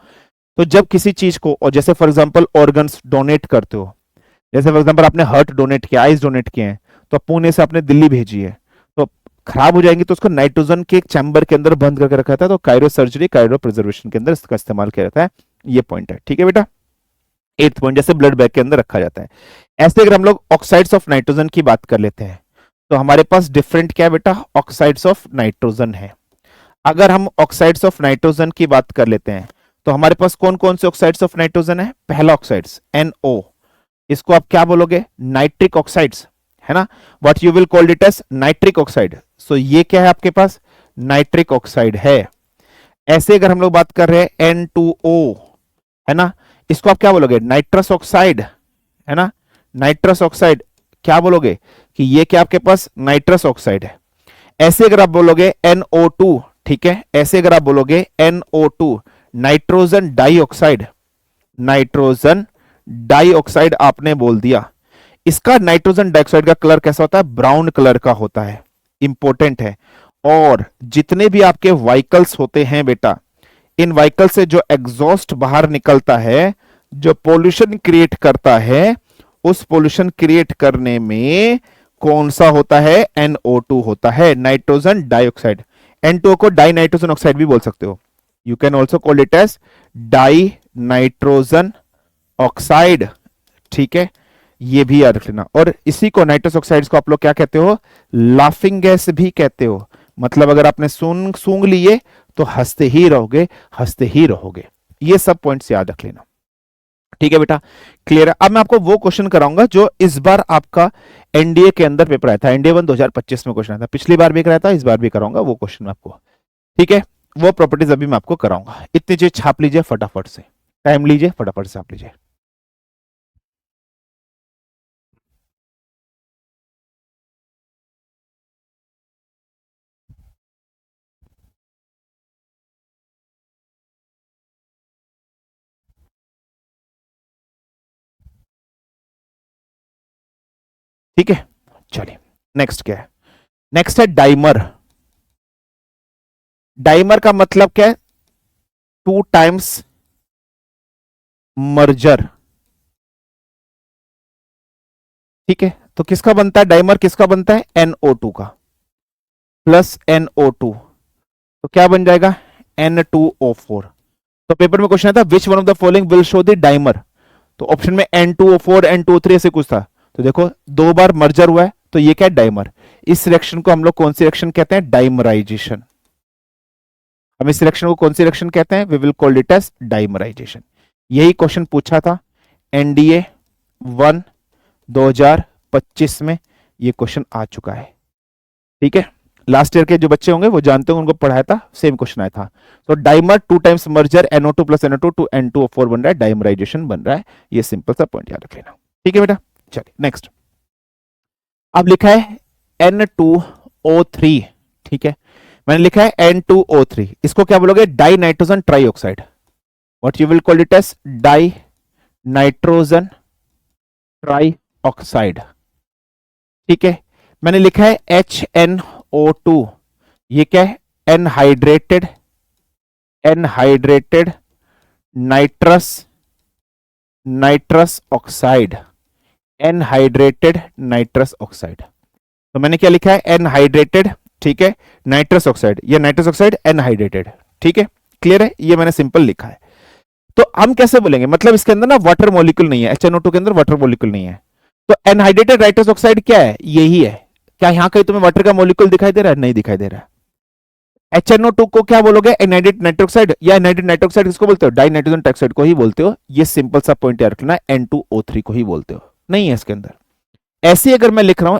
तो जब किसी चीज को, और जैसे फॉर एग्जांपल ऑर्गन्स डोनेट करते हो, जैसे फॉर एग्जांपल आपने हार्ट डोनेट किया, आइज डोनेट किए हैं, तो पुणे से आपने दिल्ली भेजी है, तो खराब हो जाएंगी तो उसको नाइट्रोजन के एक चैम्बर के अंदर बंद करके रखा था, तो कायरो सर्जरी, कायरो प्रिजर्वेशन के अंदर इसका इस्तेमाल किया जाता है। ये पॉइंट है, ठीक है बेटा। 8th पॉइंट, जैसे ब्लड बैग के अंदर रखा जाता है, ऐसे अगर हम लोग ऑक्साइड्स ऑफ नाइट्रोजन की बात कर लेते हैं, तो हमारे पास डिफरेंट क्या है बेटा, ऑक्साइड्स ऑफ नाइट्रोजन है। अगर हम ऑक्साइड्स ऑफ नाइट्रोजन की बात कर लेते हैं, तो हमारे पास कौन कौन से ऑक्साइड्स ऑफ नाइट्रोजन है, पहला ऑक्साइड्स NO, इसको आप क्या बोलोगे, नाइट्रिक ऑक्साइड्स, है ना, what you will call it as nitric oxide. So ये क्या है आपके पास, नाइट्रिक ऑक्साइड है। ऐसे अगर हम लोग बात कर रहे हैं N2O, है ना, इसको आप क्या बोलोगे, नाइट्रस ऑक्साइड, है ना, नाइट्रस ऑक्साइड क्या बोलोगे कि ये क्या आपके पास नाइट्रस ऑक्साइड है। ऐसे अगर आप बोलोगे NO2, ठीक है, ऐसे अगर आप बोलोगे NO2, nitrogen dioxide, nitrogen dioxide आपने बोल दिया। इसका नाइट्रोजन डाइऑक्साइड का कलर कैसा होता है, ब्राउन कलर का होता है, इंपॉर्टेंट है। और जितने भी आपके व्हीकल्स होते हैं बेटा, इन व्हीकल से जो एग्जॉस्ट बाहर निकलता है, जो पोल्यूशन क्रिएट करता है, उस पोल्यूशन क्रिएट करने में कौन सा होता है, NO2 होता है, नाइट्रोजन डाइऑक्साइड। N2O को डाई नाइट्रोजन ऑक्साइड भी बोल सकते हो, you can also call it as di nitrogen oxide, ठीक है, ये भी याद रख लेना। और इसी को नाइट्रस ऑक्साइड्स को आप लोग क्या कहते हो, लाफिंग गैस भी कहते हो। मतलब अगर आपने सूंघ लिए तो हंसते ही रहोगे, हंसते ही रहोगे। ये सब पॉइंट्स याद रख लेना, ठीक है बेटा, क्लियर है। अब मैं आपको वो क्वेश्चन कराऊंगा जो इस बार आपका एनडीए के अंदर पेपर आया था, एनडीए 1 2025 में क्वेश्चन आया था, पिछली बार भी कराया था, इस बार भी कराऊंगा वो क्वेश्चन आपको, ठीक है। वो प्रॉपर्टीज अभी मैं आपको कराऊंगा। इतनी चीज छाप लीजिए फटाफट से, टाइम लीजिए, फटाफट से छाप लीजिए। ठीक है, चलिए नेक्स्ट क्या है, नेक्स्ट है डाइमर। डाइमर का मतलब क्या है, 2 टाइम्स मर्जर, ठीक है। तो किसका बनता है डाइमर, किसका बनता है, NO2 का प्लस NO2, तो क्या बन जाएगा, N2O4। तो पेपर में क्वेश्चन आता which one of the following will show the dimer, तो ऑप्शन में N2O4 N2O3 ऐसे कुछ था। तो देखो 2 बार मर्जर हुआ है, तो ये क्या है, डाइमर। इस रिएक्शन को हम लोग कौन सी रिएक्शन कहते हैं, डाइमराइजेशन। हम इस रिएक्शन को कौन सी रिएक्शन कहते हैं? We will call it as dimerization. यही क्वेश्चन पूछा था एनडीए 1 2025 में, ये क्वेश्चन आ चुका है। ठीक है, लास्ट ईयर के जो बच्चे होंगे वो जानते होंगे, उनको पढ़ाया था, सेम क्वेश्चन आया था। तो dimer 2 times merger NO2 plus NO2 to N2O4 बन रहा है, डाइमराइजेशन बन रहा है। ये सिंपल सा पॉइंट याद रख लेना। ठीक है बेटा, चलिए नेक्स्ट। अब लिखा है N2O3। ठीक है, मैंने लिखा है N2O3, इसको क्या बोलोगे? Di nitrogen trioxide. What you will call it as? Di nitrogen trioxide. ठीक है, मैंने लिखा है HNO2, ये क्या है? Anhydrated nitrous oxide, anhydrated nitrous oxide. तो मैंने क्या लिखा है? एनहाइड्रेटेड, ठीक है, नाइट्रस ऑक्साइड, ये नाइट्रस ऑक्साइड एनहाइड्रेटेड। ठीक है, क्लियर है? ये मैंने सिंपल लिखा है। तो हम कैसे बोलेंगे? मतलब इसके अंदर ना वाटर मॉलिक्यूल नहीं है, HNO2 के अंदर वाटर मॉलिक्यूल नहीं है। तो एनहाइड्रेटेड नाइट्रस ऑक्साइड क्या है? यही है। क्या यहां कहीं तुम्हें वाटर का मॉलिक्यूल दिखाई दे रहा है? नहीं दिखाई दे रहा है। HNO2 को क्या बोलोगे? एनहाइड्रेटेड नाइट्रोक्साइड, या एनहाइड्रेटेड नाइट्रोक्साइड किसको बोलते हो? डाई नाइट्रोजन ट्राइऑक्साइड को ही बोलते हो। ये सिंपल सा पॉइंट याद रखना, N2O3 को ही बोलते हो, नहीं है इसके अंदर। ऐसे अगर मैं लिख रहा हूं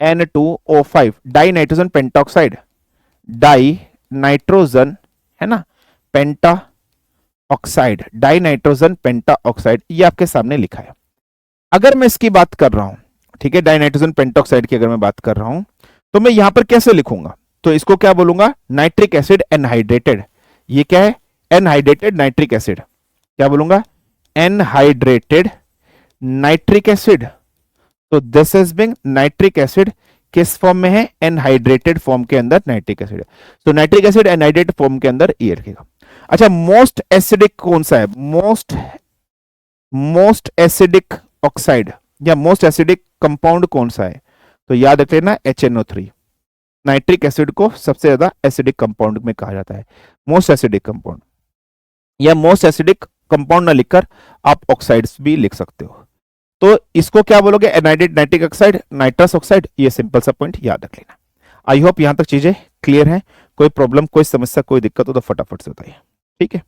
N2O5 die nitrogen pentoxide, die nitrogen है ना, पेंटा ऑक्साइड, डाई नाइट्रोजन पेंटा ऑक्साइड, ये आपके सामने लिखा है। अगर मैं इसकी बात कर रहा हूं, ठीक है, डाई नाइट्रोजन पेंटाऑक्साइड की अगर मैं बात कर रहा हूं, तो मैं यहां पर कैसे लिखूंगा? तो इसको क्या बोलूंगा? Nitric acid anhydrated. ये क्या है? Anhydrated nitric acid. क्या बोलूंगा? Anhydrated nitric acid. तो this is being nitric acid किस फॉर्म में है? एनहाइड्रेटेड फॉर्म के अंदर नाइट्रिक एसिड। तो नाइट्रिक एसिड एनहाइड्रेटेड फॉर्म के अंदर ये रखेगा। अच्छा, मोस्ट एसिडिक कौन सा है? मोस्ट एसिडिक ऑक्साइड या मोस्ट एसिडिक कंपाउंड कौन सा है? तो याद रख लेना HNO3। नाइट्रिक एसिड को सबसे ज्यादा एसिडिक कंपाउंड में कहा जाता है, मोस्ट एसिडिक कंपाउंड। या मोस्ट एसिडिक कंपाउंड ना लिखकर आप ऑक्साइड्स भी लिख सकते हो। तो इसको क्या बोलोगे? एनहाइड्रेटेड नाइट्रिक ऑक्साइड, नाइट्रस ऑक्साइड। ये सिंपल सा पॉइंट याद रख लेना। आई होप यहां तक चीजें क्लियर है। कोई प्रॉब्लम, कोई समस्या, कोई दिक्कत हो तो फटाफट से बताइए। ठीक है,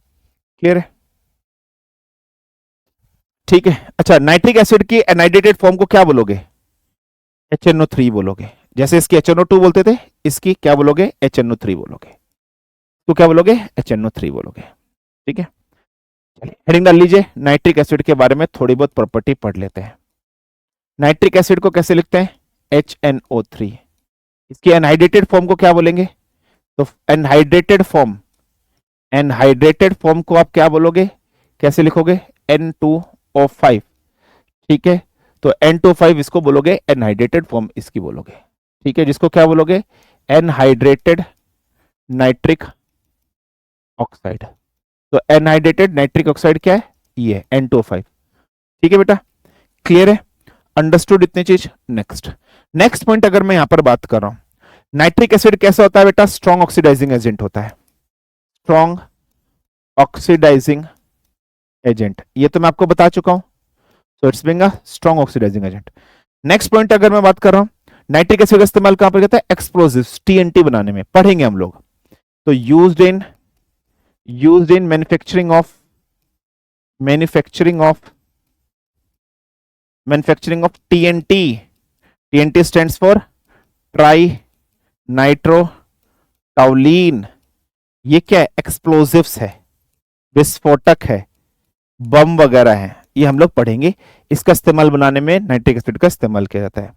क्लियर है? ठीक है। अच्छा, नाइट्रिक एसिड की एनहाइड्रेटेड फॉर्म को क्या बोलोगे? HNO3 बोलोगे। जैसे इसकी HNO2 बोलते थे, इसकी क्या बोलोगे? HNO3 बोलोगे। तो क्या बोलोगे? HNO3 बोलोगे। ठीक है, चलिए हेडिंग डाल लीजिए। नाइट्रिक एसिड के बारे में थोड़ी बहुत प्रॉपर्टी पढ़ लेते हैं। नाइट्रिक एसिड को कैसे लिखते हैं? HNO3। इसकी एनहाइड्रेटेड फॉर्म को क्या बोलेंगे? तो एनहाइड्रेटेड फॉर्म को आप क्या बोलोगे? कैसे लिखोगे? N2O5। ठीक है, तो N2O5 इसको बोलोगे एनहाइड्रेटेड फॉर्म, इसकी बोलोगे। ठीक है, जिसको क्या बोलोगे? एनहाइड्रेटेड नाइट्रिक ऑक्साइड। तो एनहाइड्रेटेड नाइट्रिक ऑक्साइड क्या है? ये N2O5। ठीक है बेटा, क्लियर है? अंडरस्टूड इतनी चीज? नेक्स्ट पॉइंट अगर मैं यहां पर बात कर रहा हूं, नाइट्रिक एसिड कैसा होता है बेटा? स्ट्रॉन्ग ऑक्सीडाइजिंग एजेंट होता है। स्ट्रॉन्ग ऑक्सीडाइजिंग एजेंट, ये तो मैं आपको बता चुका हूं। So it's being a strong oxidizing agent. Next point अगर मैं बात कर रहा हूं, नाइट्रिक एसिड का इस्तेमाल कहां पर करता है? एक्सप्लोजिव्स, TNT बनाने में, पढ़ेंगे हम लोग। तो used in manufacturing of TNT। TNT stands for tri nitro टाउलिन। ये क्या है? एक्सप्लोजिव्स है, विस्फोटक है, बम वगैरह है, ये हम लोग पढ़ेंगे। इसका इस्तेमाल बनाने में नाइट्रिक एसिड का इस्तेमाल किया जाता है।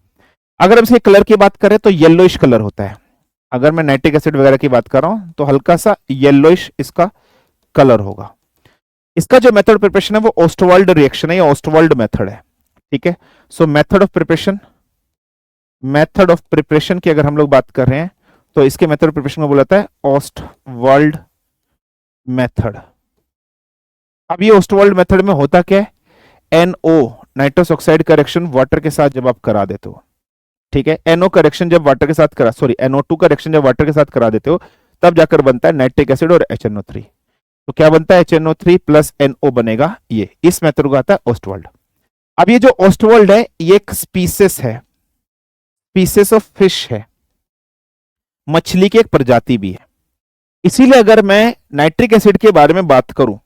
अगर हम इसके कलर की बात करें तो येलोइश कलर होता है। अगर मैं नाइट्रिक एसिड वगैरह की बात कर रहा हूं तो हल्का सा येलोइश इसका कलर होगा। इसका जो मेथड प्रिपरेशन है वो ओस्टवाल्ड रिएक्शन है या ओस्टवाल्ड मेथड है। ठीक है, सो मेथड ऑफ प्रिपरेशन की अगर हम लोग बात कर रहे हैं तो इसके मेथड ऑफ प्रिपरेशन को बोला जाता है ओस्टवाल्ड मेथड। अब ये ओस्टवाल्ड मेथड में होता क्या है? NO नाइट्रस ऑक्साइड का रिएक्शन वाटर के साथ जब आप करा देते हो, ठीक है, NO का रिएक्शन जब वाटर के साथ NO2 का रिएक्शन जब वाटर के साथ करा देते हो, तब जाकर बनता है नाइट्रिक एसिड और HNO3। तो क्या बनता है? HNO3 प्लस NO बनेगा। ये इस मेथड को आता है ओस्टवाल्ड। अब ये जो ओस्टवाल्ड है ये एक स्पीसीज ऑफ फिश है, मछली की एक प्रजाति भी है। इसीलिए अगर मैं नाइट्रिक एसिड के बारे में बात करूं,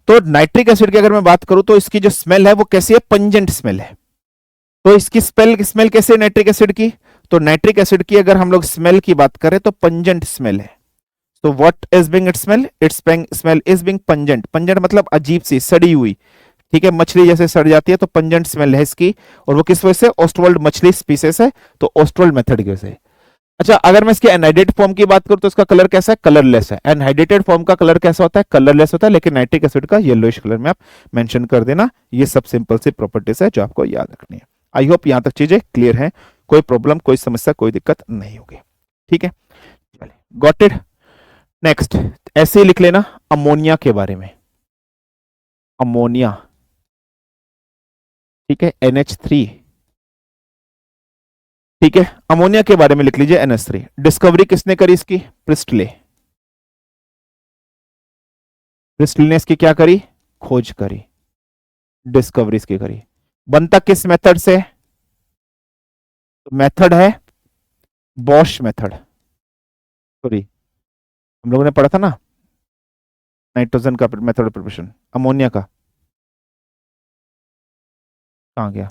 तो नाइट्रिक एसिड की अगर मैं बात करूं तो इसकी जो स्मेल है वो कैसी है, पंजेंट स्मेल है। तो इसकी स्मेल कैसी है नाइट्रिक एसिड की, तो नाइट्रिक एसिड की अगर हम लोग स्मेल की बात करें तो पंजेंट स्मेल है। तो what is being it's smell, it's smell is being pungent. Pungent मतलब अजीब सी, सड़ी हुई, ठीक है, मछली जैसे सड़ जाती है तो पंजेंट स्मेल है इसकी। और वो किस वजह से, ऑस्टवर्ल्ड मछली स्पीसीज है तो ऑस्टवर्ल्ड मेथड की वजह से। अच्छा, अगर मैं इसके एनहाइड्रेट फॉर्म की बात करूं तो इसका कलर कैसा है, कलरलेस है। एनहाइड्रेटेड फॉर्म का कलर कैसा होता है, कलरलेस होता है, लेकिन नाइट्रिक एसिड का येलोइश कलर में आप मेंशन कर देना। ये सब सिंपल सी प्रॉपर्टीज है जो आपको याद रखनी है। आई होप यहां तक चीजें क्लियर हैं, कोई प्रॉब्लम, कोई समस्या, कोई दिक्कत नहीं होगी। ठीक है, चलिए, गॉट इट। नेक्स्ट ऐसे ही लिख लेना अमोनिया के बारे में, अमोनिया, ठीक है, NH3, ठीक है, अमोनिया के बारे में लिख लीजिए NH3। डिस्कवरी किसने करी इसकी, प्रिस्टले। प्रिस्टले ने इसकी क्या करी, खोज करी, डिस्कवरी इसकी करी। बनता किस मेथड से, तो मेथड है बॉश मेथड। सॉरी, हम लोगों ने पढ़ा था ना नाइट्रोजन का मेथड ऑफ प्रिपरेशन, अमोनिया का कहां गया,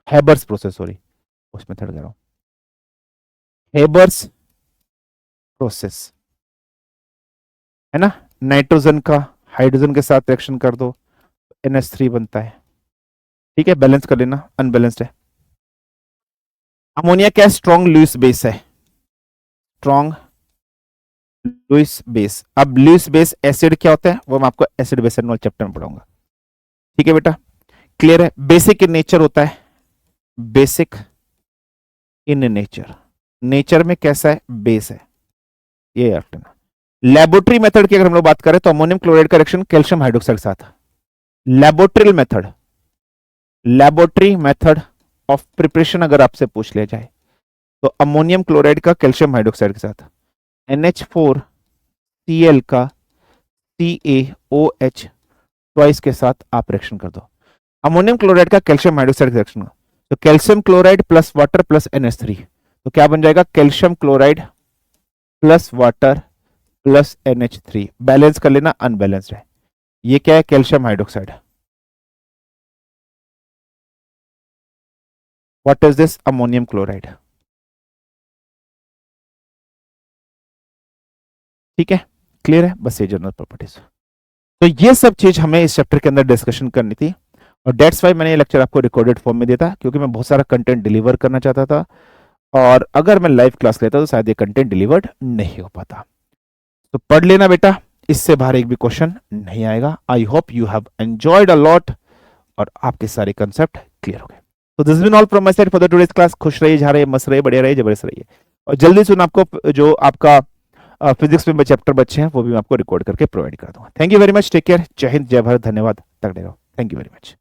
हेबर्स प्रोसेस, सॉरी उस मेथड कह रहा हूं, हेबर्स प्रोसेस है ना। नाइट्रोजन का हाइड्रोजन के साथ रिएक्शन कर दो, NH3 बनता है। ठीक है, बैलेंस कर लेना, अनबैलेंस्ड है। अमोनिया क्या, स्ट्रॉन्ग लुईस बेस है, स्ट्रॉन्ग लुईस बेस। अब लुईस बेस एसिड क्या होता है वो मैं आपको एसिड बेस एंड चैप्टर में पढ़ाऊंगा। ठीक है बेटा, क्लियर है। बेसिक इन नेचर होता है, बेसिक इन नेचर, नेचर में कैसा है, बेस है, ये याद रखना। लेबोरेटरी मेथड की अगर हम लोग बात करें तो अमोनियम क्लोराइड का रिएक्शन कैल्शियम हाइड्रोक्साइड के साथ, laboratory method, laboratory method of preparation अगर आपसे पूछ लिया जाए तो अमोनियम क्लोराइड का कैल्शियम हाइड्रोक्साइड के साथ, NH4Cl का CaOH ट्वाइस के साथ आप रिएक्शन कर दो। अमोनियम क्लोराइड का कैल्शियम हाइड्रोक्साइड का रिएक्शन, तो calcium chloride plus water plus NH3, तो क्या बन जाएगा, calcium chloride plus water plus NH3। Balance कर लेना, अनबैलेंस्ड है। ये क्या है, calcium hydroxide. What is this, ammonium chloride. ठीक है, क्लियर है, बस ये जनरल प्रॉपर्टीज। तो ये सब चीज हमें इस चैप्टर के अंदर डिस्कशन करनी थी, और डेट्स वाई मैंने ये लेक्चर आपको रिकॉर्डेड फॉर्म में दिया था, क्योंकि मैं बहुत सारा कंटेंट डिलीवर करना चाहता था, और अगर मैं लाइव क्लास लेता तो शायद ये कंटेंट डिलीवर्ड नहीं हो पाता। तो पढ़ लेना बेटा, इससे बाहर एक भी क्वेश्चन नहीं आएगा। I hope you have enjoyed a lot, और आपके सारे कंसेप्ट क्लियर हो गए। तो this been all from my side for the today's class. खुश रहिए, जा रहे, मस्त रहिए, बढ़िया रहिए, जबरदस्त रहिए, और जल्दी सुन आपको जो आपका फिजिक्स में चैप्टर बच्चे हैं वो भी मैं आपको रिकॉर्ड करके प्रोवाइड कर दूंगा। Thank you very much, take care, जय हिंद, जय भारत, धन्यवाद, तगड़े रहो, थैंक यू वेरी मच।